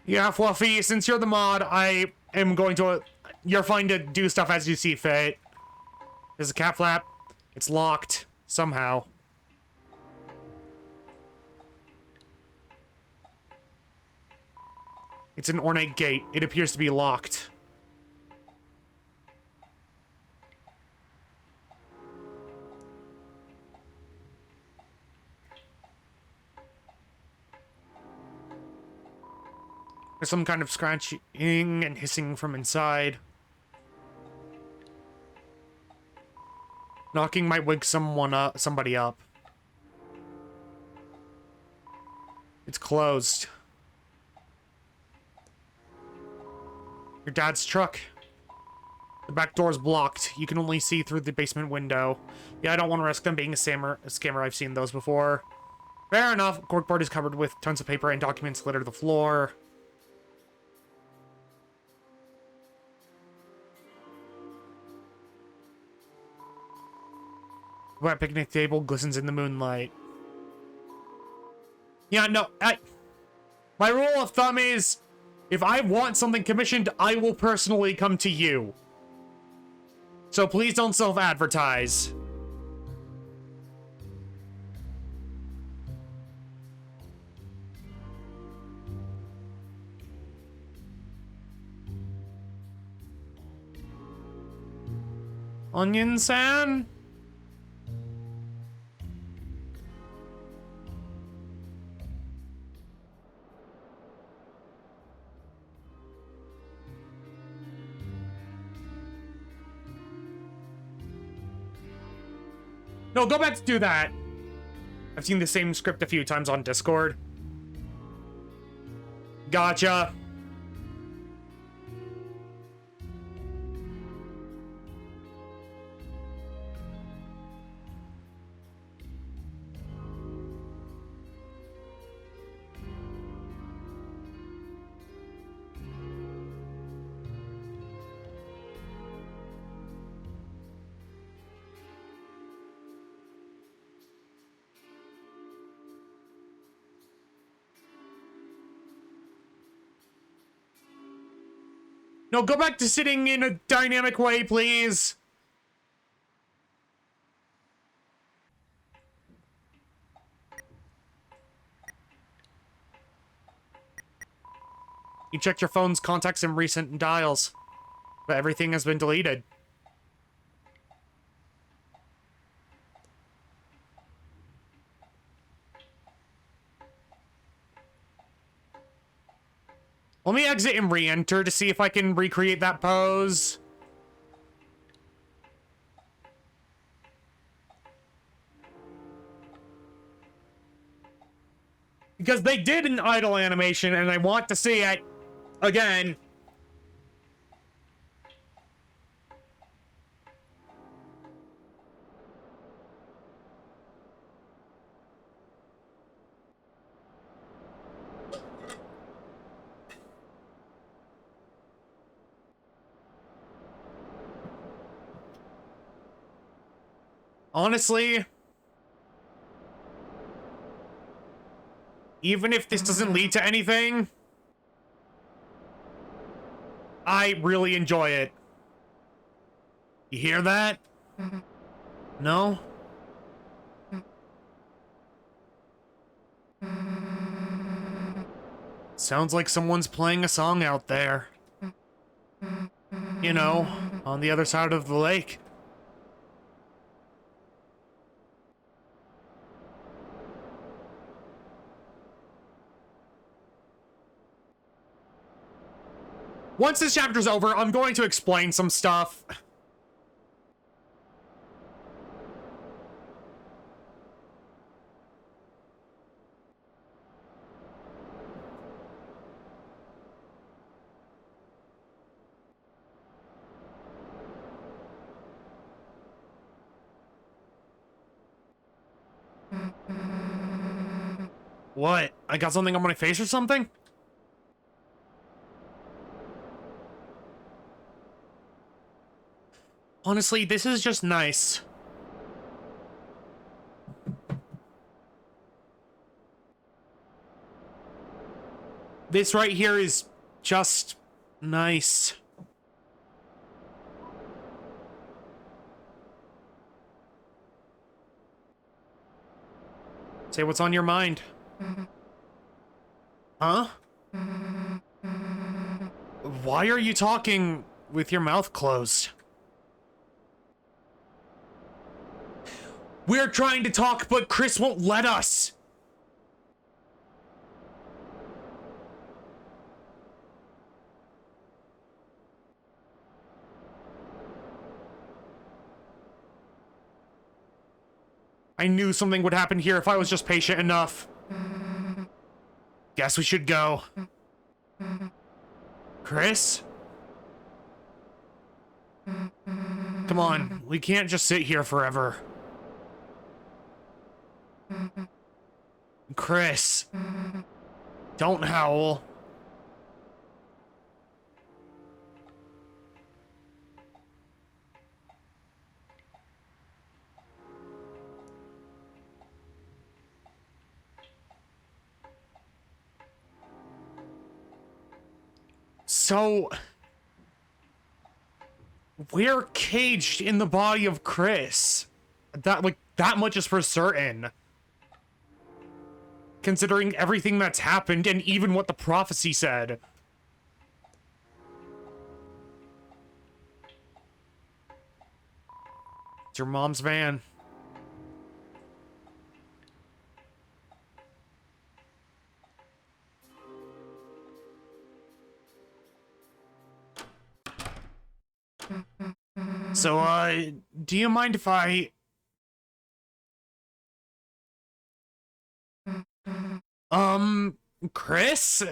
Speaker 2: Yeah, Fluffy, since you're the mod, I am going to... You're fine to do stuff as you see fit. There's a cat flap. It's locked. Somehow. It's an ornate gate. It appears to be locked. There's some kind of scratching and hissing from inside. Knocking might wake somebody up. It's closed. Your dad's truck. The back door's blocked. You can only see through the basement window. Yeah, I don't want to risk them being a scammer. I've seen those before. Fair enough. Corkboard is covered with tons of paper and documents littered the floor. Wet picnic table glistens in the moonlight. Yeah, no, my rule of thumb is, if I want something commissioned, I will personally come to you. So please don't self-advertise. Onion-san?
Speaker 1: No, go back to do that. I've seen the same script a few times on Discord. Gotcha. No, go back to sitting in a dynamic way, please. You checked your phone's contacts and recent dials, but everything has been deleted. Let me exit and re-enter to see if I can recreate that pose. Because they did an idle animation and I want to see it again. Honestly, even if this doesn't lead to anything, I really enjoy it. You hear that? No? Sounds like someone's playing a song out there. You know, on the other side of the lake. Once this chapter's over, I'm going to explain some stuff. What? I got something on my face or something? Honestly, this is just nice. This right here is just nice. Say what's on your mind. Huh? Why are you talking with your mouth closed? We're trying to talk, but Chris won't let us. I knew something would happen here if I was just patient enough. Guess we should go. Chris? Come on, we can't just sit here forever. Chris, don't howl. So, we're caged in the body of Chris. That much is for certain. Considering everything that's happened and even what the prophecy said. It's your mom's van. So, do you mind if I
Speaker 2: Chris?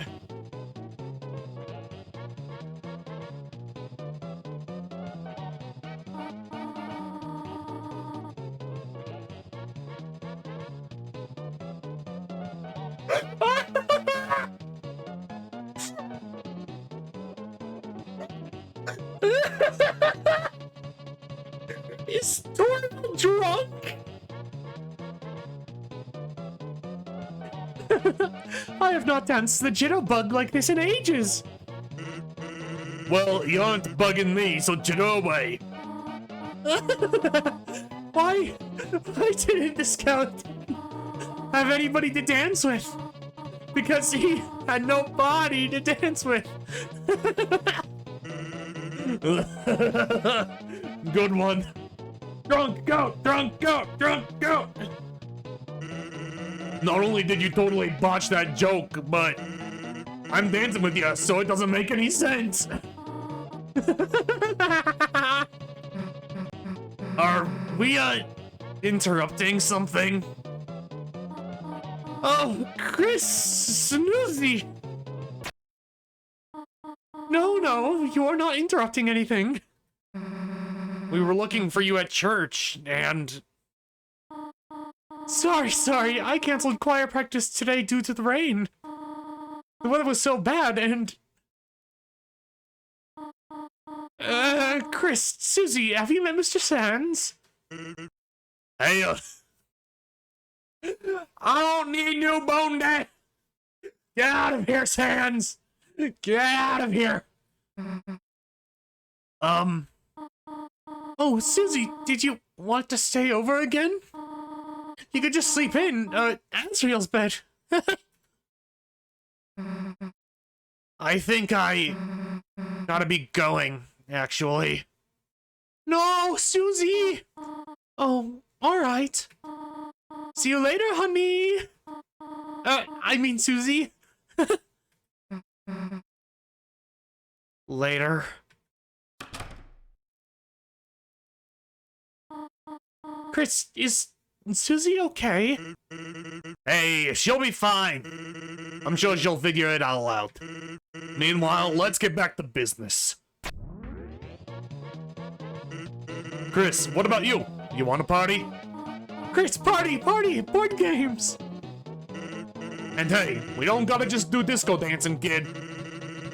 Speaker 2: Is Tornado drunk? I have not danced the jitterbug like this in ages. Well, you aren't bugging me, so get away. Why didn't this skeleton have anybody to dance with? Because he had no body to dance with. Good one. Drunk goat, drunk goat, drunk goat. Not only did you totally botch that joke, but I'm dancing with you, so it doesn't make any sense. Are we, interrupting something? Oh, Chris Snoozy. No, you are not interrupting anything. We were looking for you at church, and... Sorry, I canceled choir practice today due to the rain. The weather was so bad, and... Chris, Susie, have you met Mr. Sands? Hey, I don't need new bone day. Get out of here, Sands. Get out of here. Oh, Susie, did you want to stay over again? You could just sleep in, Ansriel's bed. I think I gotta be going, actually. No, Susie! Oh, alright. See you later, honey! I mean Susie. Later. Chris, is Susie okay? Hey, she'll be fine. I'm sure she'll figure it all out. Meanwhile, let's get back to business. Chris, what about you? You want a party? Chris, party! Board games! And hey, we don't gotta just do disco dancing, kid.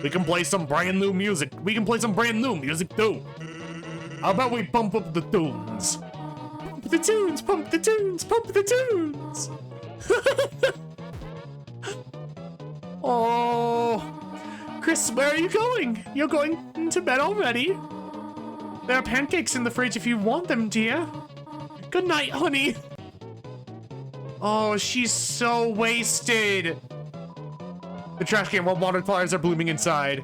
Speaker 2: We can play some brand new music. We can play some brand new music, too. How about we pump up the tunes? Pump the tunes, pump the tunes, pump the tunes! Oh, Chris, where are you going? You're going to bed already? There are pancakes in the fridge if you want them, dear. Good night, honey. Oh, she's so wasted. The trash can while wildflowers are blooming inside.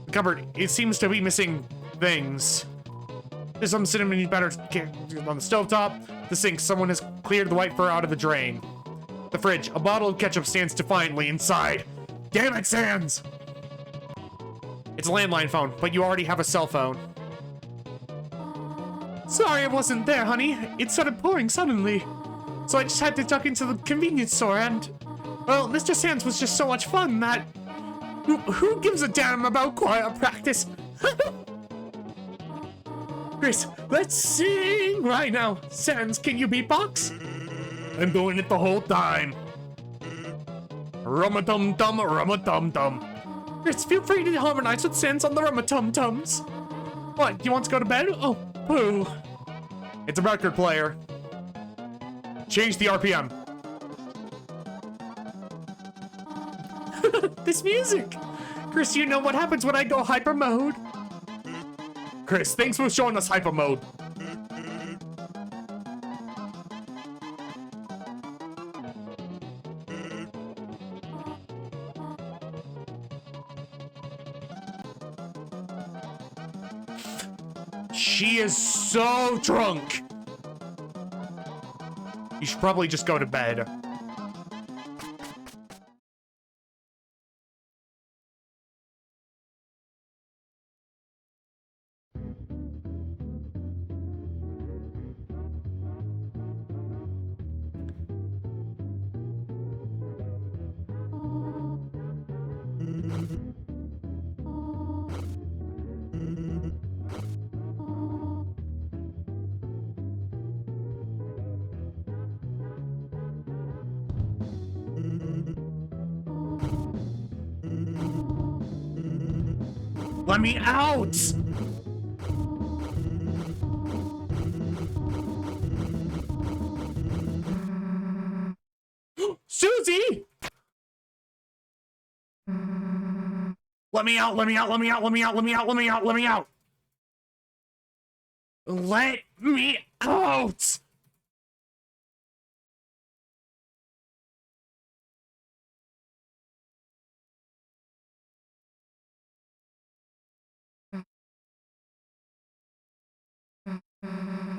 Speaker 2: The cupboard, it seems to be missing things. There's some cinnamon batter on the stovetop. The sink, someone has cleared the white fur out of the drain. The fridge, a bottle of ketchup stands defiantly inside. Damn it, Sans! It's a landline phone, but you already have a cell phone. Sorry I wasn't there, honey. It started pouring suddenly. So I just had to duck into the convenience store and... Well, Mr. Sands was just so much fun that... Who gives a damn about choir practice? Chris, let's sing right now. Sands, can you beatbox? I'm doing it the whole time. Rum-a-tum-tum, rum-a-tum-tum. Chris, feel free to harmonize with Sands on the rum-a-tum-tums. What, you want to go to bed? Oh, boo. It's a record player. Change the RPM. This music! Chris, you know what happens when I go hyper mode? Chris, thanks for showing us hyper mode. She is so drunk. You should probably just go to bed. Let me out! Susie! Let me out, let me out, let me out, let me out, let me out, let me out, let me out! Let me out!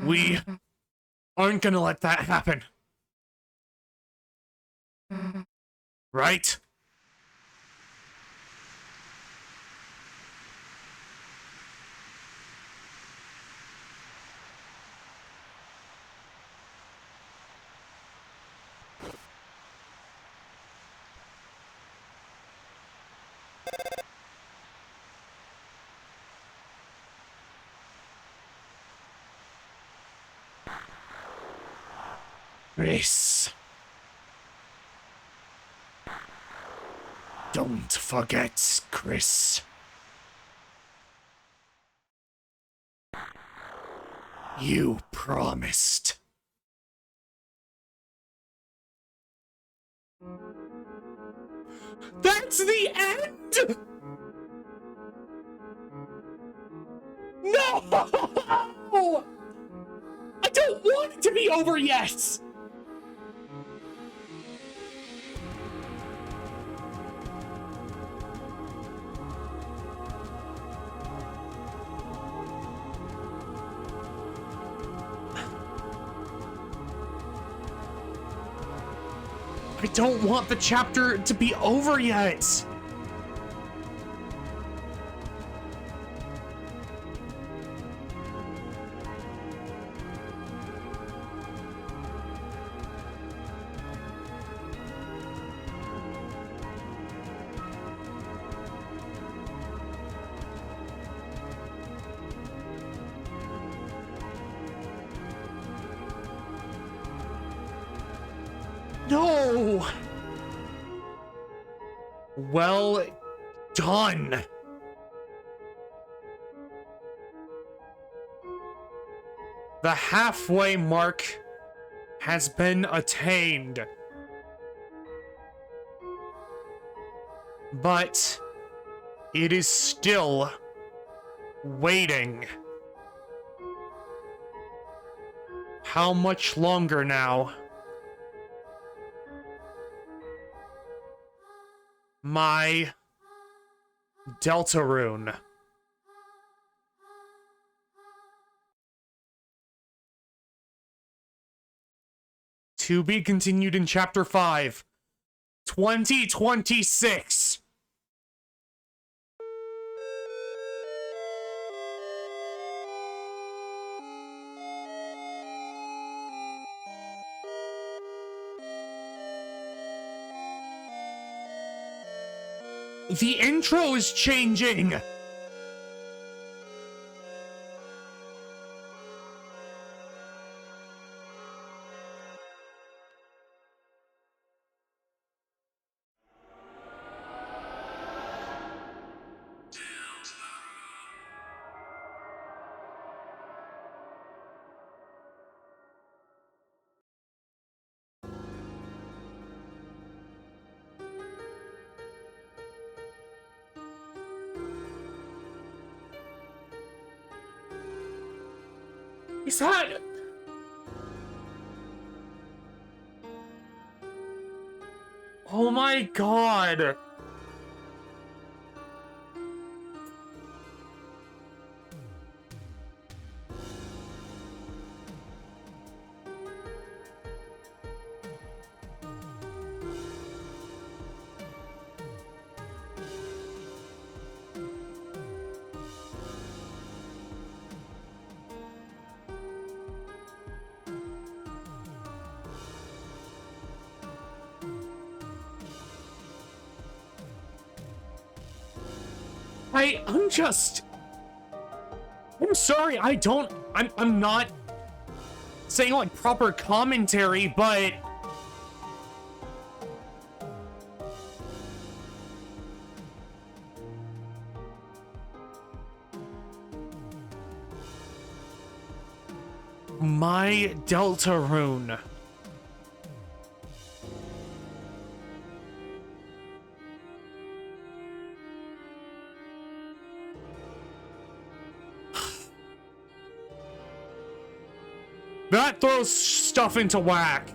Speaker 2: We aren't gonna let that happen. Right? Chris. Don't forget, Chris. You promised. That's the end? No! I don't want it to be over yet! I don't want the chapter to be over yet! No! Well done! The halfway mark has been attained. But it is still waiting. How much longer now? My Deltarune. To be continued in Chapter 5, 2026. The intro is changing! Is that... Oh my god! I'm sorry, I'm not saying like proper commentary, but My Deltarune. That throws stuff into whack.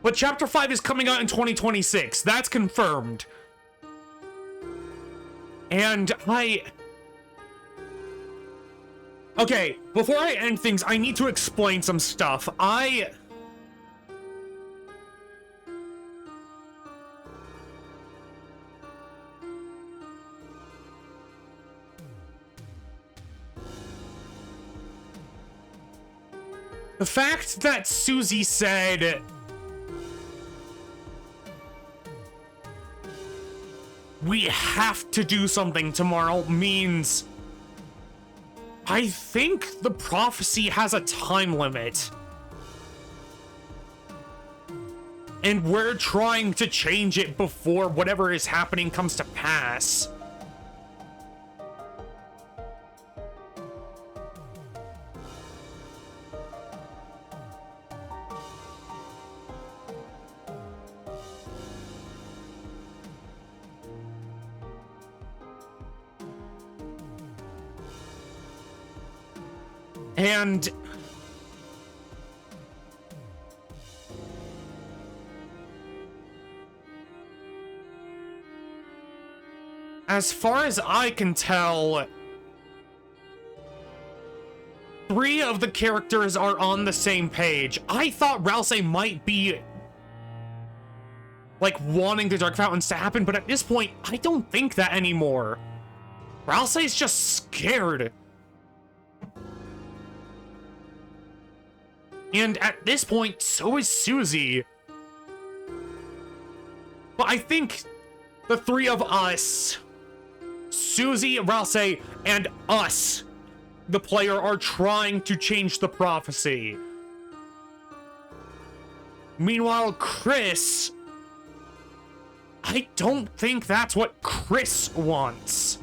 Speaker 2: But Chapter 5 is coming out in 2026. That's confirmed. And okay, before I end things, I need to explain some stuff. The fact that Susie said we have to do something tomorrow means I think the prophecy has a time limit. And we're trying to change it before whatever is happening comes to pass. And as far as I can tell, 3 of the characters are on the same page. I thought Ralsei might be like wanting the Dark Fountains to happen, but at this point, I don't think that anymore. Ralsei's just scared. And at this point, so is Susie. But I think the 3 of us, Susie, Ralsei, and us, the player, are trying to change the prophecy. Meanwhile, Chris, I don't think that's what Chris wants.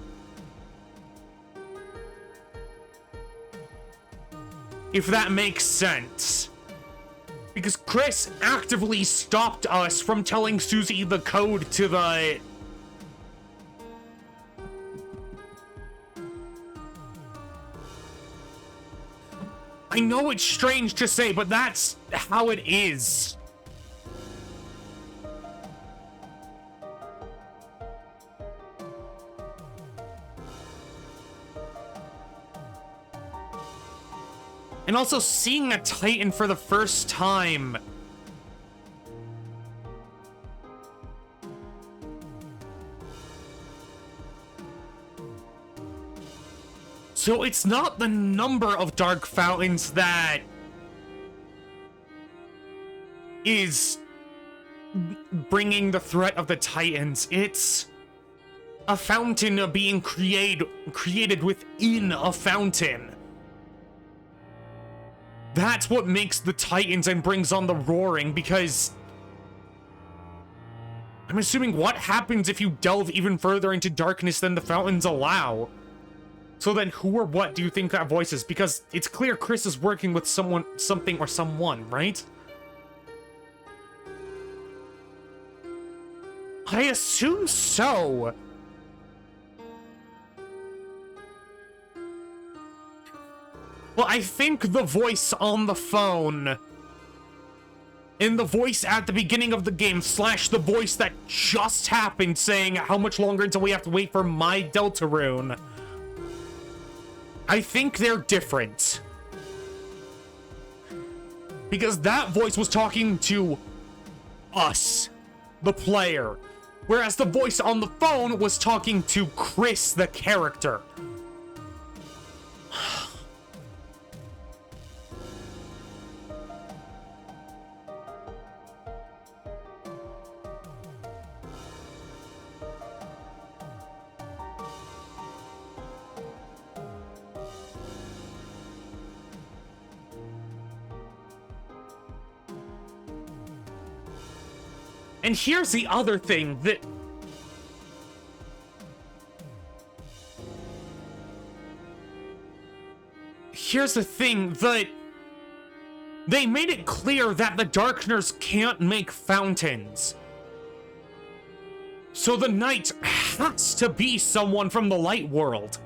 Speaker 2: If that makes sense. Because Chris actively stopped us from telling Susie the code to the... I know it's strange to say, but that's how it is. And also seeing a Titan for the first time. So it's not the number of Dark Fountains that is bringing the threat of the Titans. It's a fountain being created within a fountain. That's what makes the Titans and brings on the roaring, because I'm assuming what happens if you delve even further into darkness than the fountains allow? So then who or what do you think that voice is? Because it's clear Chris is working with someone, something, or someone, right? I assume so. Well, I think the voice on the phone, and the voice at the beginning of the game, slash the voice that just happened saying how much longer until we have to wait for my Deltarune, I think they're different. Because that voice was talking to us, the player, whereas the voice on the phone was talking to Chris, the character. And here's the other thing that... Here's the thing that... They made it clear that the Darkners can't make fountains. So the knight has to be someone from the light world.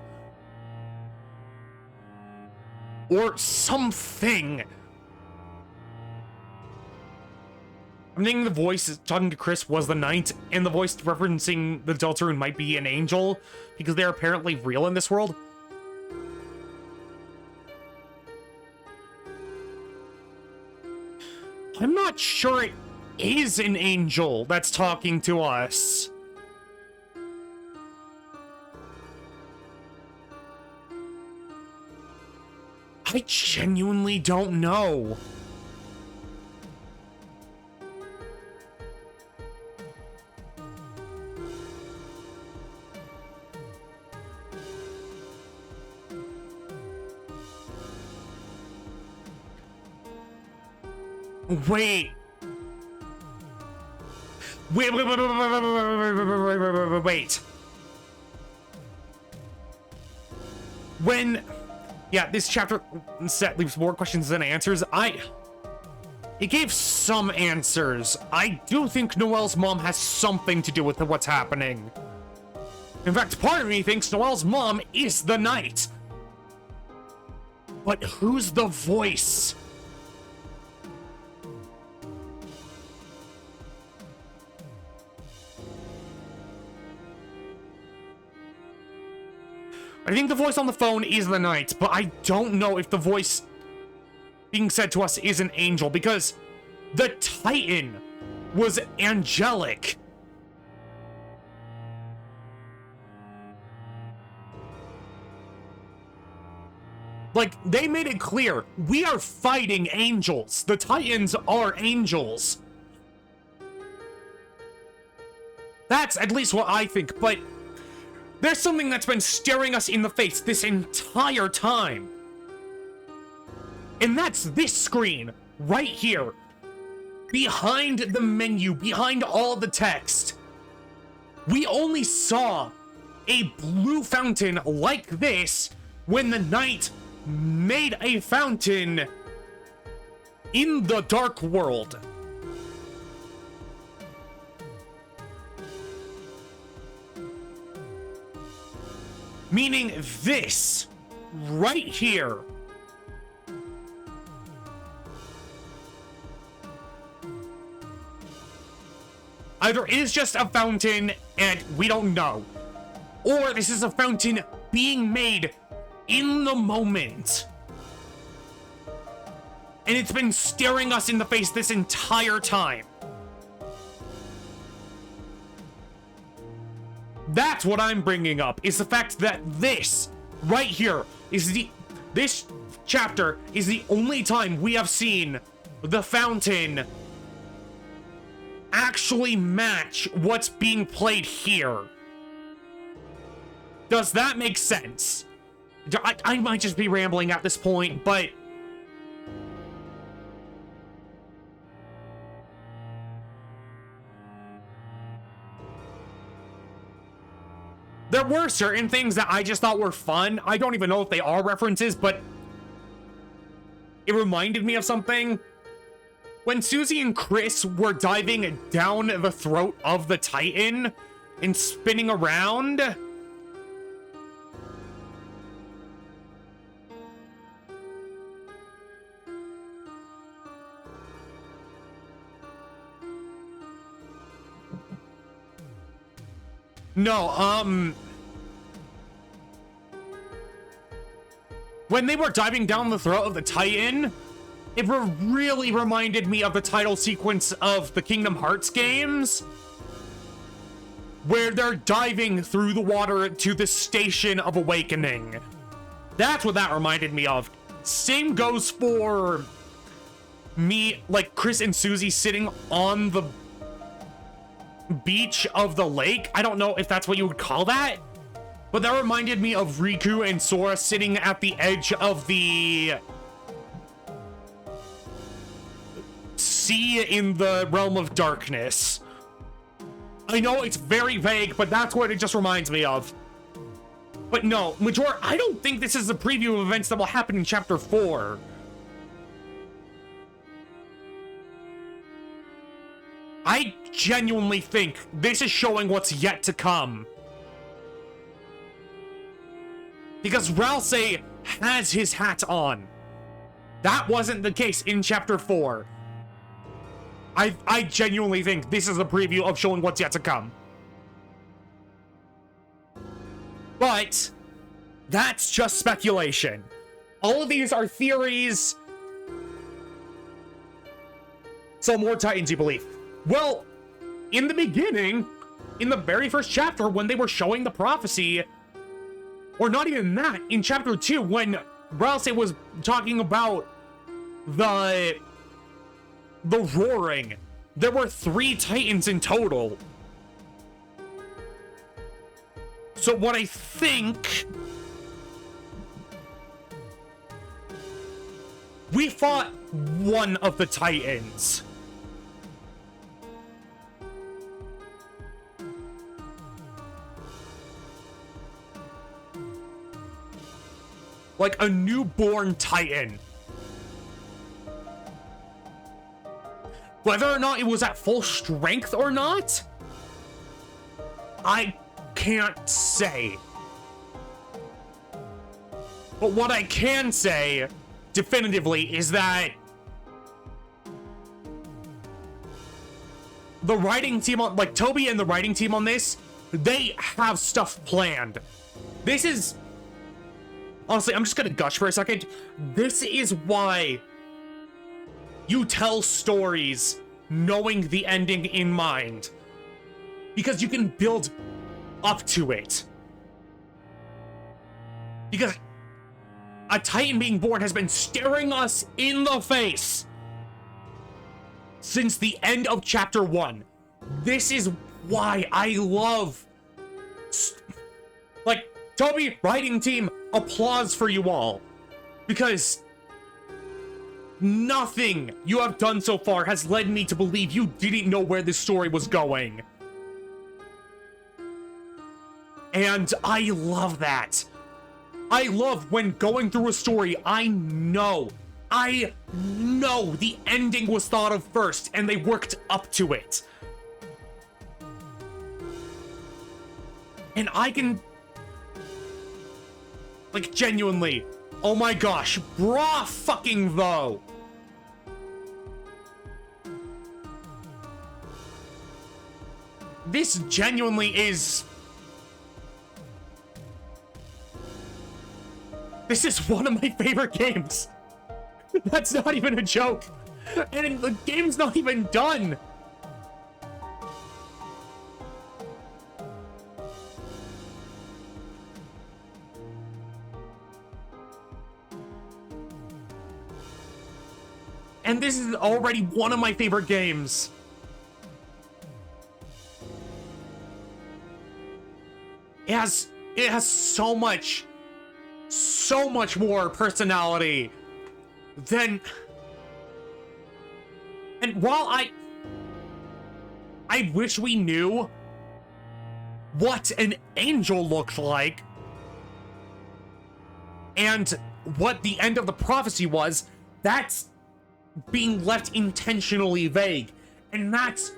Speaker 2: Or something. I'm thinking the voice talking to Chris was the knight, and the voice referencing the Deltarune might be an angel, because they're apparently real in this world. I'm not sure it is an angel that's talking to us. I genuinely don't know. Wait. Wait. When... Yeah, this chapter set leaves more questions than answers. It gave some answers. I do think Noelle's mom has something to do with what's happening. In fact, part of me thinks Noelle's mom is the knight. But who's the voice? I think the voice on the phone is the knight, but I don't know if the voice being said to us is an angel, because the Titan was angelic. Like, they made it clear, we are fighting angels. The Titans are angels. That's at least what I think, but there's something that's been staring us in the face this entire time. And that's this screen, right here. Behind the menu, behind all the text. We only saw a blue fountain like this when the knight made a fountain in the dark world. Meaning this, right here. Either it is just a fountain and we don't know, or this is a fountain being made in the moment. And it's been staring us in the face this entire time. That's what I'm bringing up, is the fact that this, right here, this chapter is the only time we have seen the fountain actually match what's being played here. Does that make sense? I might just be rambling at this point, but... there were certain things that I just thought were fun. I don't even know if they are references, but it reminded me of something. When Susie and Chris were diving down the throat of the Titan and spinning around, no, when they were diving down the throat of the Titan, it really reminded me of the title sequence of the Kingdom Hearts games, where they're diving through the water to the Station of Awakening. That's what that reminded me of. Same goes for me, like Chris and Susie sitting on the beach of the lake. I don't know if that's what you would call that, but that reminded me of Riku and Sora sitting at the edge of the sea in the realm of darkness. I know it's very vague, but that's what it just reminds me of. But no, Major, I don't think this is a preview of events that will happen in Chapter 4. I genuinely think this is showing what's yet to come. Because Ralsei has his hat on. That wasn't the case in Chapter 4. I genuinely think this is a preview of showing what's yet to come. But that's just speculation. All of these are theories. So more Titans, you believe? Well, in the beginning, in the very first chapter, when they were showing the prophecy, or not even that, in Chapter 2, when Ralsei was talking about the roaring, there were 3 Titans in total. So what I think... we fought one of the Titans. Like a newborn Titan. Whether or not it was at full strength or not, I can't say. But what I can say definitively is that the writing team on, like Toby and the writing team on this, they have stuff planned. This is, honestly, I'm just gonna gush for a second. This is why you tell stories knowing the ending in mind. Because you can build up to it. Because a Titan being born has been staring us in the face since the end of Chapter 1. This is why I love... like, Toby, writing team, applause for you all. Because nothing you have done so far has led me to believe you didn't know where this story was going. And I love that. I love when going through a story, I know the ending was thought of first and they worked up to it. And I can, like, genuinely, oh my gosh, brah fucking though. This genuinely is... this is one of my favorite games. That's not even a joke. And the game's not even done. And this is already one of my favorite games. It has so much more personality than... and while I wish we knew what an angel looked like and what the end of the prophecy was, that's being left intentionally vague. And that's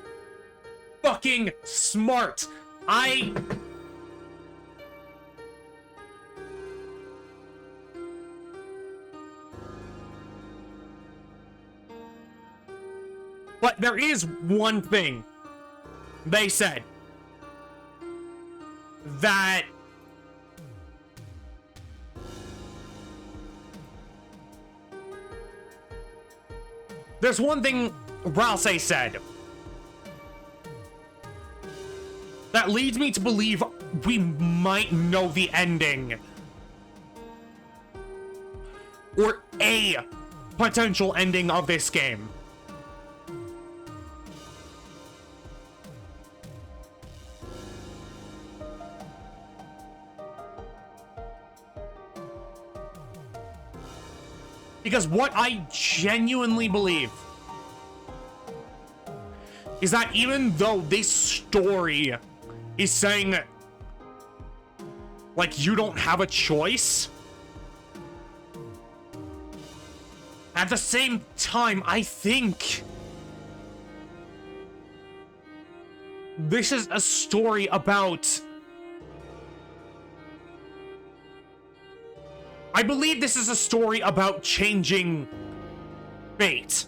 Speaker 2: fucking smart. But there is one thing they said that there's one thing Ralsei said that leads me to believe we might know the ending, or a potential ending of this game. Because what I genuinely believe is that even though this story is saying, like, you don't have a choice, at the same time, I think this is a story about... I believe this is a story about changing fate.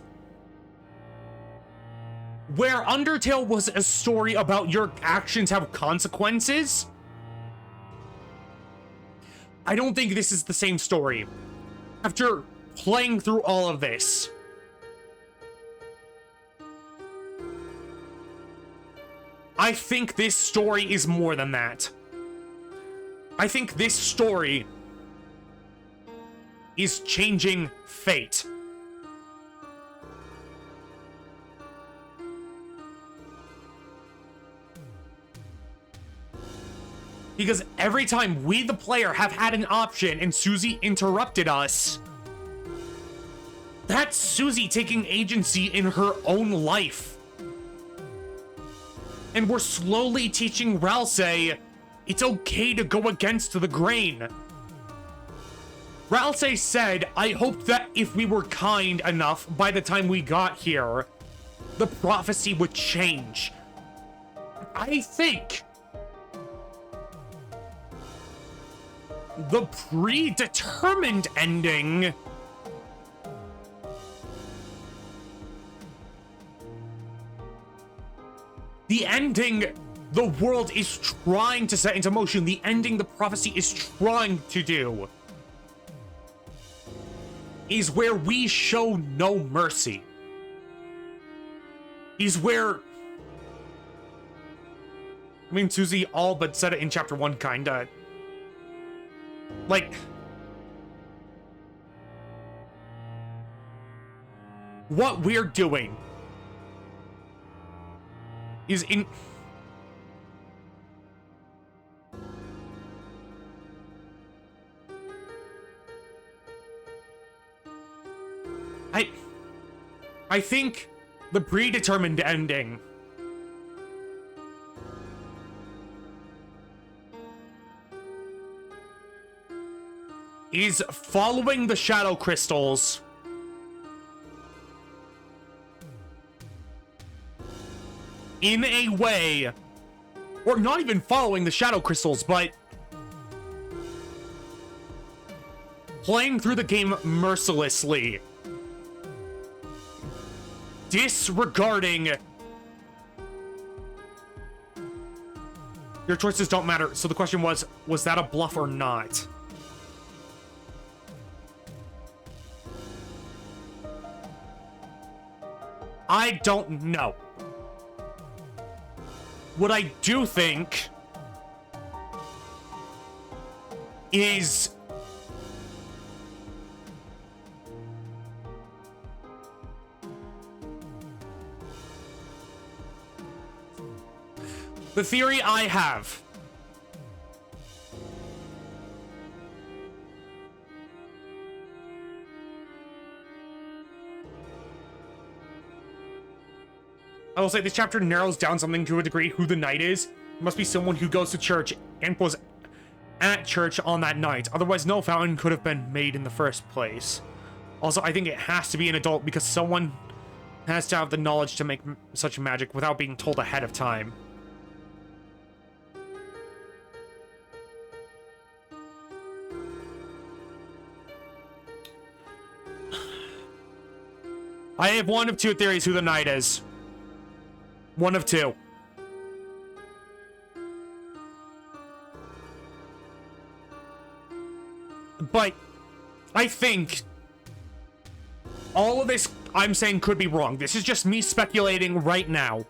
Speaker 2: Where Undertale was a story about your actions have consequences, I don't think this is the same story. After playing through all of this, I think this story is more than that. I think this story is changing fate. Because every time we, the player, have had an option and Susie interrupted us, that's Susie taking agency in her own life. And we're slowly teaching Ralsei it's okay to go against the grain. Ralsei said, I hoped that if we were kind enough by the time we got here, the prophecy would change. I think the predetermined ending the ending the world is trying to set into motion, the ending the prophecy is trying to do, is where we show no mercy. Is where... I mean, Susie all but said it in chapter 1, kinda. Like... what we're doing is in... I think the predetermined ending is following the shadow crystals in a way, or not even following the shadow crystals, but playing through the game mercilessly, disregarding your choices don't matter. So the question was that a bluff or not? I don't know. What I do think is the theory I have I will say this chapter narrows down something to a degree who the knight is. It must be someone who goes to church and was at church on that night. Otherwise, no fountain could have been made in the first place. Also, I think it has to be an adult because someone has to have the knowledge to make such magic without being told ahead of time. I have one of two theories who the knight is. One of two. But I think all of this I'm saying could be wrong. This is just me speculating right now.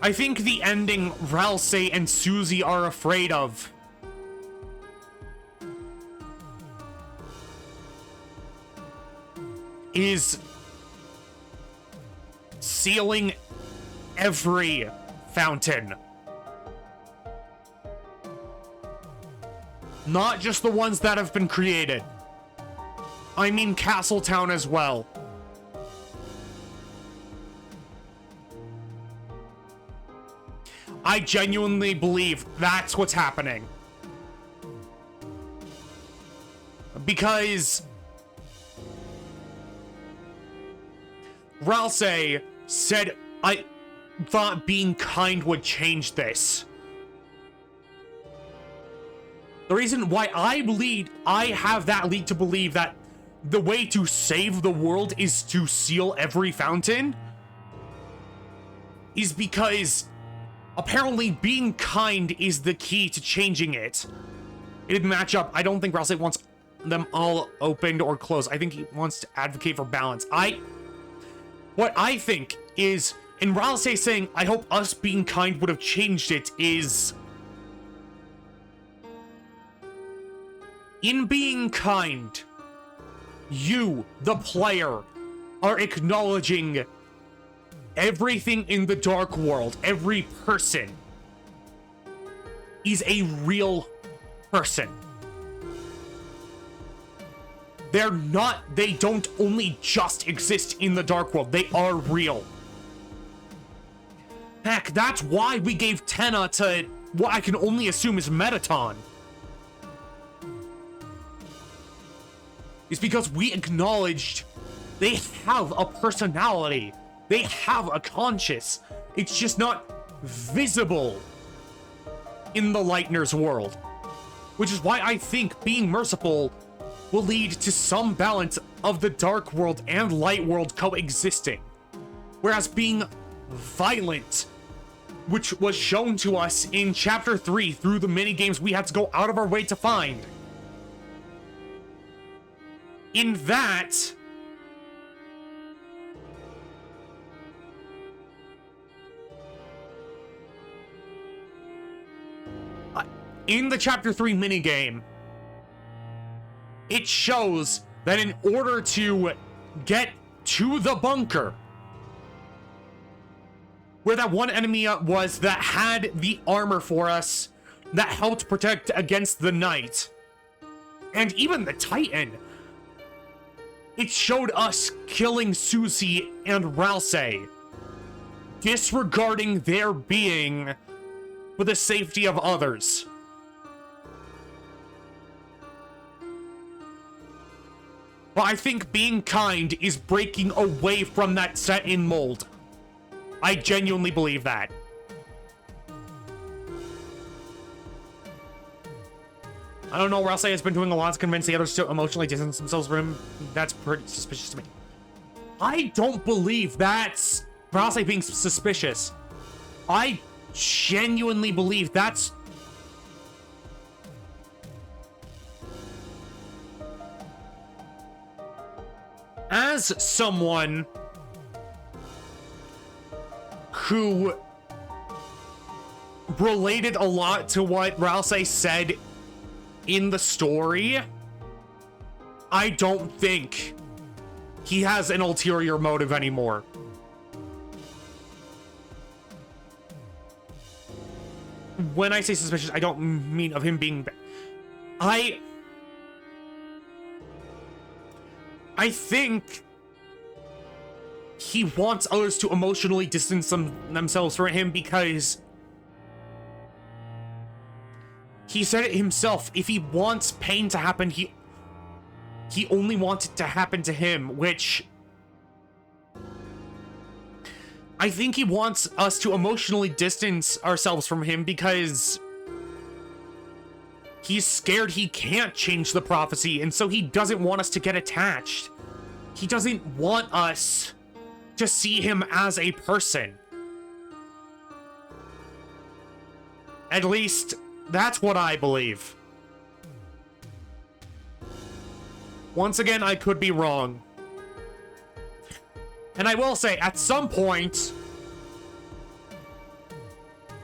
Speaker 2: I think the ending Ralsei and Susie are afraid of is sealing every fountain. Not just the ones that have been created. I mean Castletown as well. I genuinely believe that's what's happening. Because Ralsei said, I thought being kind would change this. The reason why I have that lead to believe that the way to save the world is to seal every fountain is because apparently being kind is the key to changing it. It didn't match up. I don't think Ralsei wants them all opened or closed. I think he wants to advocate for balance. What I think is, and Ralsei saying, I hope us being kind would have changed it, is in being kind, you, the player, are acknowledging everything in the Dark World. Every person is a real person. They don't only just exist in the Dark World. They are real. Heck, that's why we gave Tenna to what I can only assume is Metaton. It's because we acknowledged they have a personality. They have a conscience. It's just not visible in the Lightner's world. Which is why I think being merciful will lead to some balance of the Dark World and Light World coexisting. Whereas being violent, which was shown to us in Chapter 3 through the minigames we had to go out of our way to find, in that, in the Chapter 3 minigame, it shows that in order to get to the bunker, where that one enemy was that had the armor for us, that helped protect against the Knight, and even the Titan, it showed us killing Susie and Ralsei, disregarding their being for the safety of others. But I think being kind is breaking away from that set in mold. I genuinely believe that. I don't know, Ralsei has been doing a lot to convince the others to emotionally distance themselves from him. That's pretty suspicious to me. I don't believe that's Ralsei being suspicious. I genuinely believe that's... As someone who related a lot to what Ralsei said in the story, I don't think he has an ulterior motive anymore. When I say suspicious, I don't mean of him being... I think he wants others to emotionally distance themselves from him because he said it himself. If he wants pain to happen, he only wants it to happen to him, which I think he wants us to emotionally distance ourselves from him because he's scared he can't change the prophecy, and so he doesn't want us to get attached. He doesn't want us to see him as a person. At least, that's what I believe. Once again, I could be wrong. And I will say, at some point...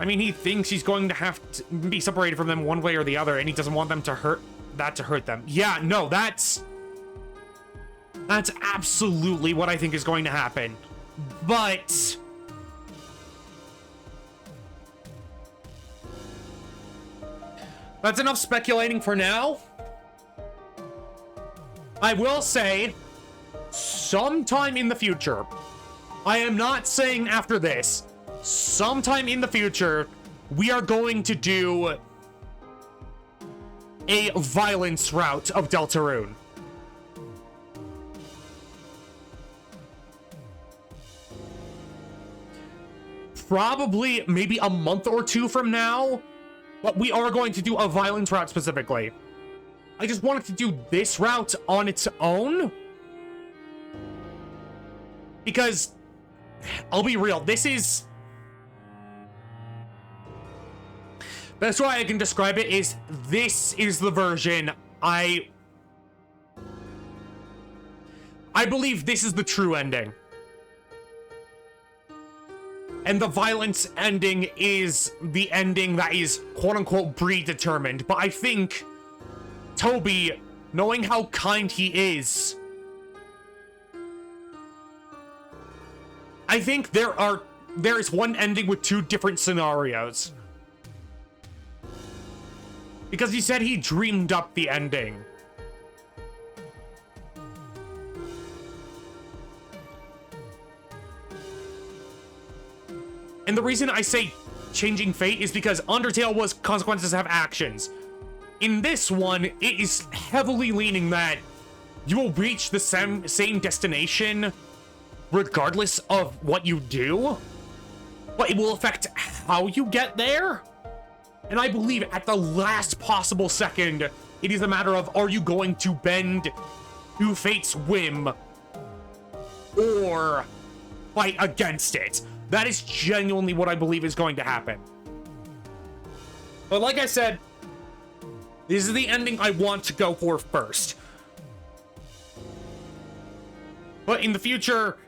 Speaker 2: I mean, he thinks he's going to have to be separated from them one way or the other, and he doesn't want them to hurt them. Yeah, no, that's absolutely what I think is going to happen. But that's enough speculating for now. I will say, sometime in the future, I am not saying after this, sometime in the future, we are going to do a violence route of Deltarune. Probably maybe a month or two from now, but we are going to do a violence route specifically. I just wanted to do this route on its own because I'll be real, this is... Best way I can describe it is this is the version I believe this is the true ending. And the violence ending is the ending that is quote-unquote predetermined. But I think Toby, knowing how kind he is, I think there is one ending with two different scenarios. Because he said he dreamed up the ending. And the reason I say changing fate is because Undertale was consequences have actions. In this one, it is heavily leaning that you will reach the same destination regardless of what you do, but it will affect how you get there. And I believe at the last possible second, it is a matter of, are you going to bend to fate's whim or fight against it? That is genuinely what I believe is going to happen. But like I said, this is the ending I want to go for first. But in the future,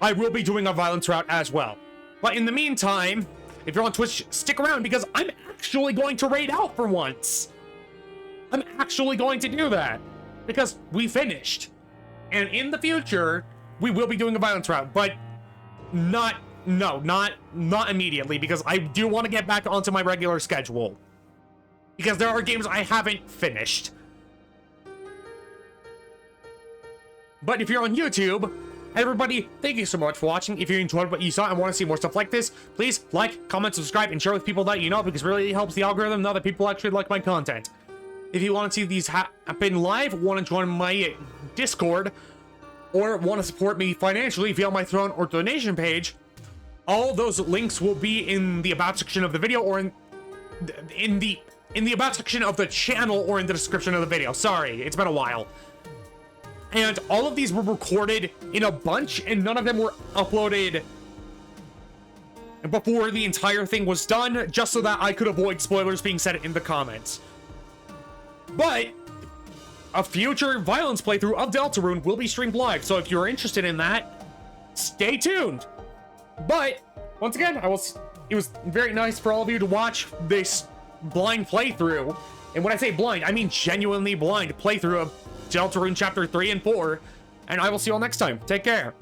Speaker 2: I will be doing a violence route as well. But in the meantime, if you're on Twitch, stick around because I'm actually going to raid out for once. I'm actually going to do that because we finished. And in the future, we will be doing a violence route, but not immediately because I do want to get back onto my regular schedule. Because there are games I haven't finished. But if you're on YouTube, everybody, thank you so much for watching. If you enjoyed what you saw and want to see more stuff like this, please like, comment, subscribe, and share with people that you know because it really helps the algorithm know that people actually like my content. If you want to see these happen live, want to join my Discord, or want to support me financially via my Throne or donation page, all those links will be in the about section of the video or in the about section of the channel or in the description of the video. Sorry, it's been a while. And all of these were recorded in a bunch, and none of them were uploaded before the entire thing was done, just so that I could avoid spoilers being said in the comments. But a future violence playthrough of Deltarune will be streamed live, so if you're interested in that, stay tuned. But once again, it was very nice for all of you to watch this blind playthrough. And when I say blind, I mean genuinely blind playthrough of Deltarune Chapter 3 and 4. And I will see you all next time. Take care.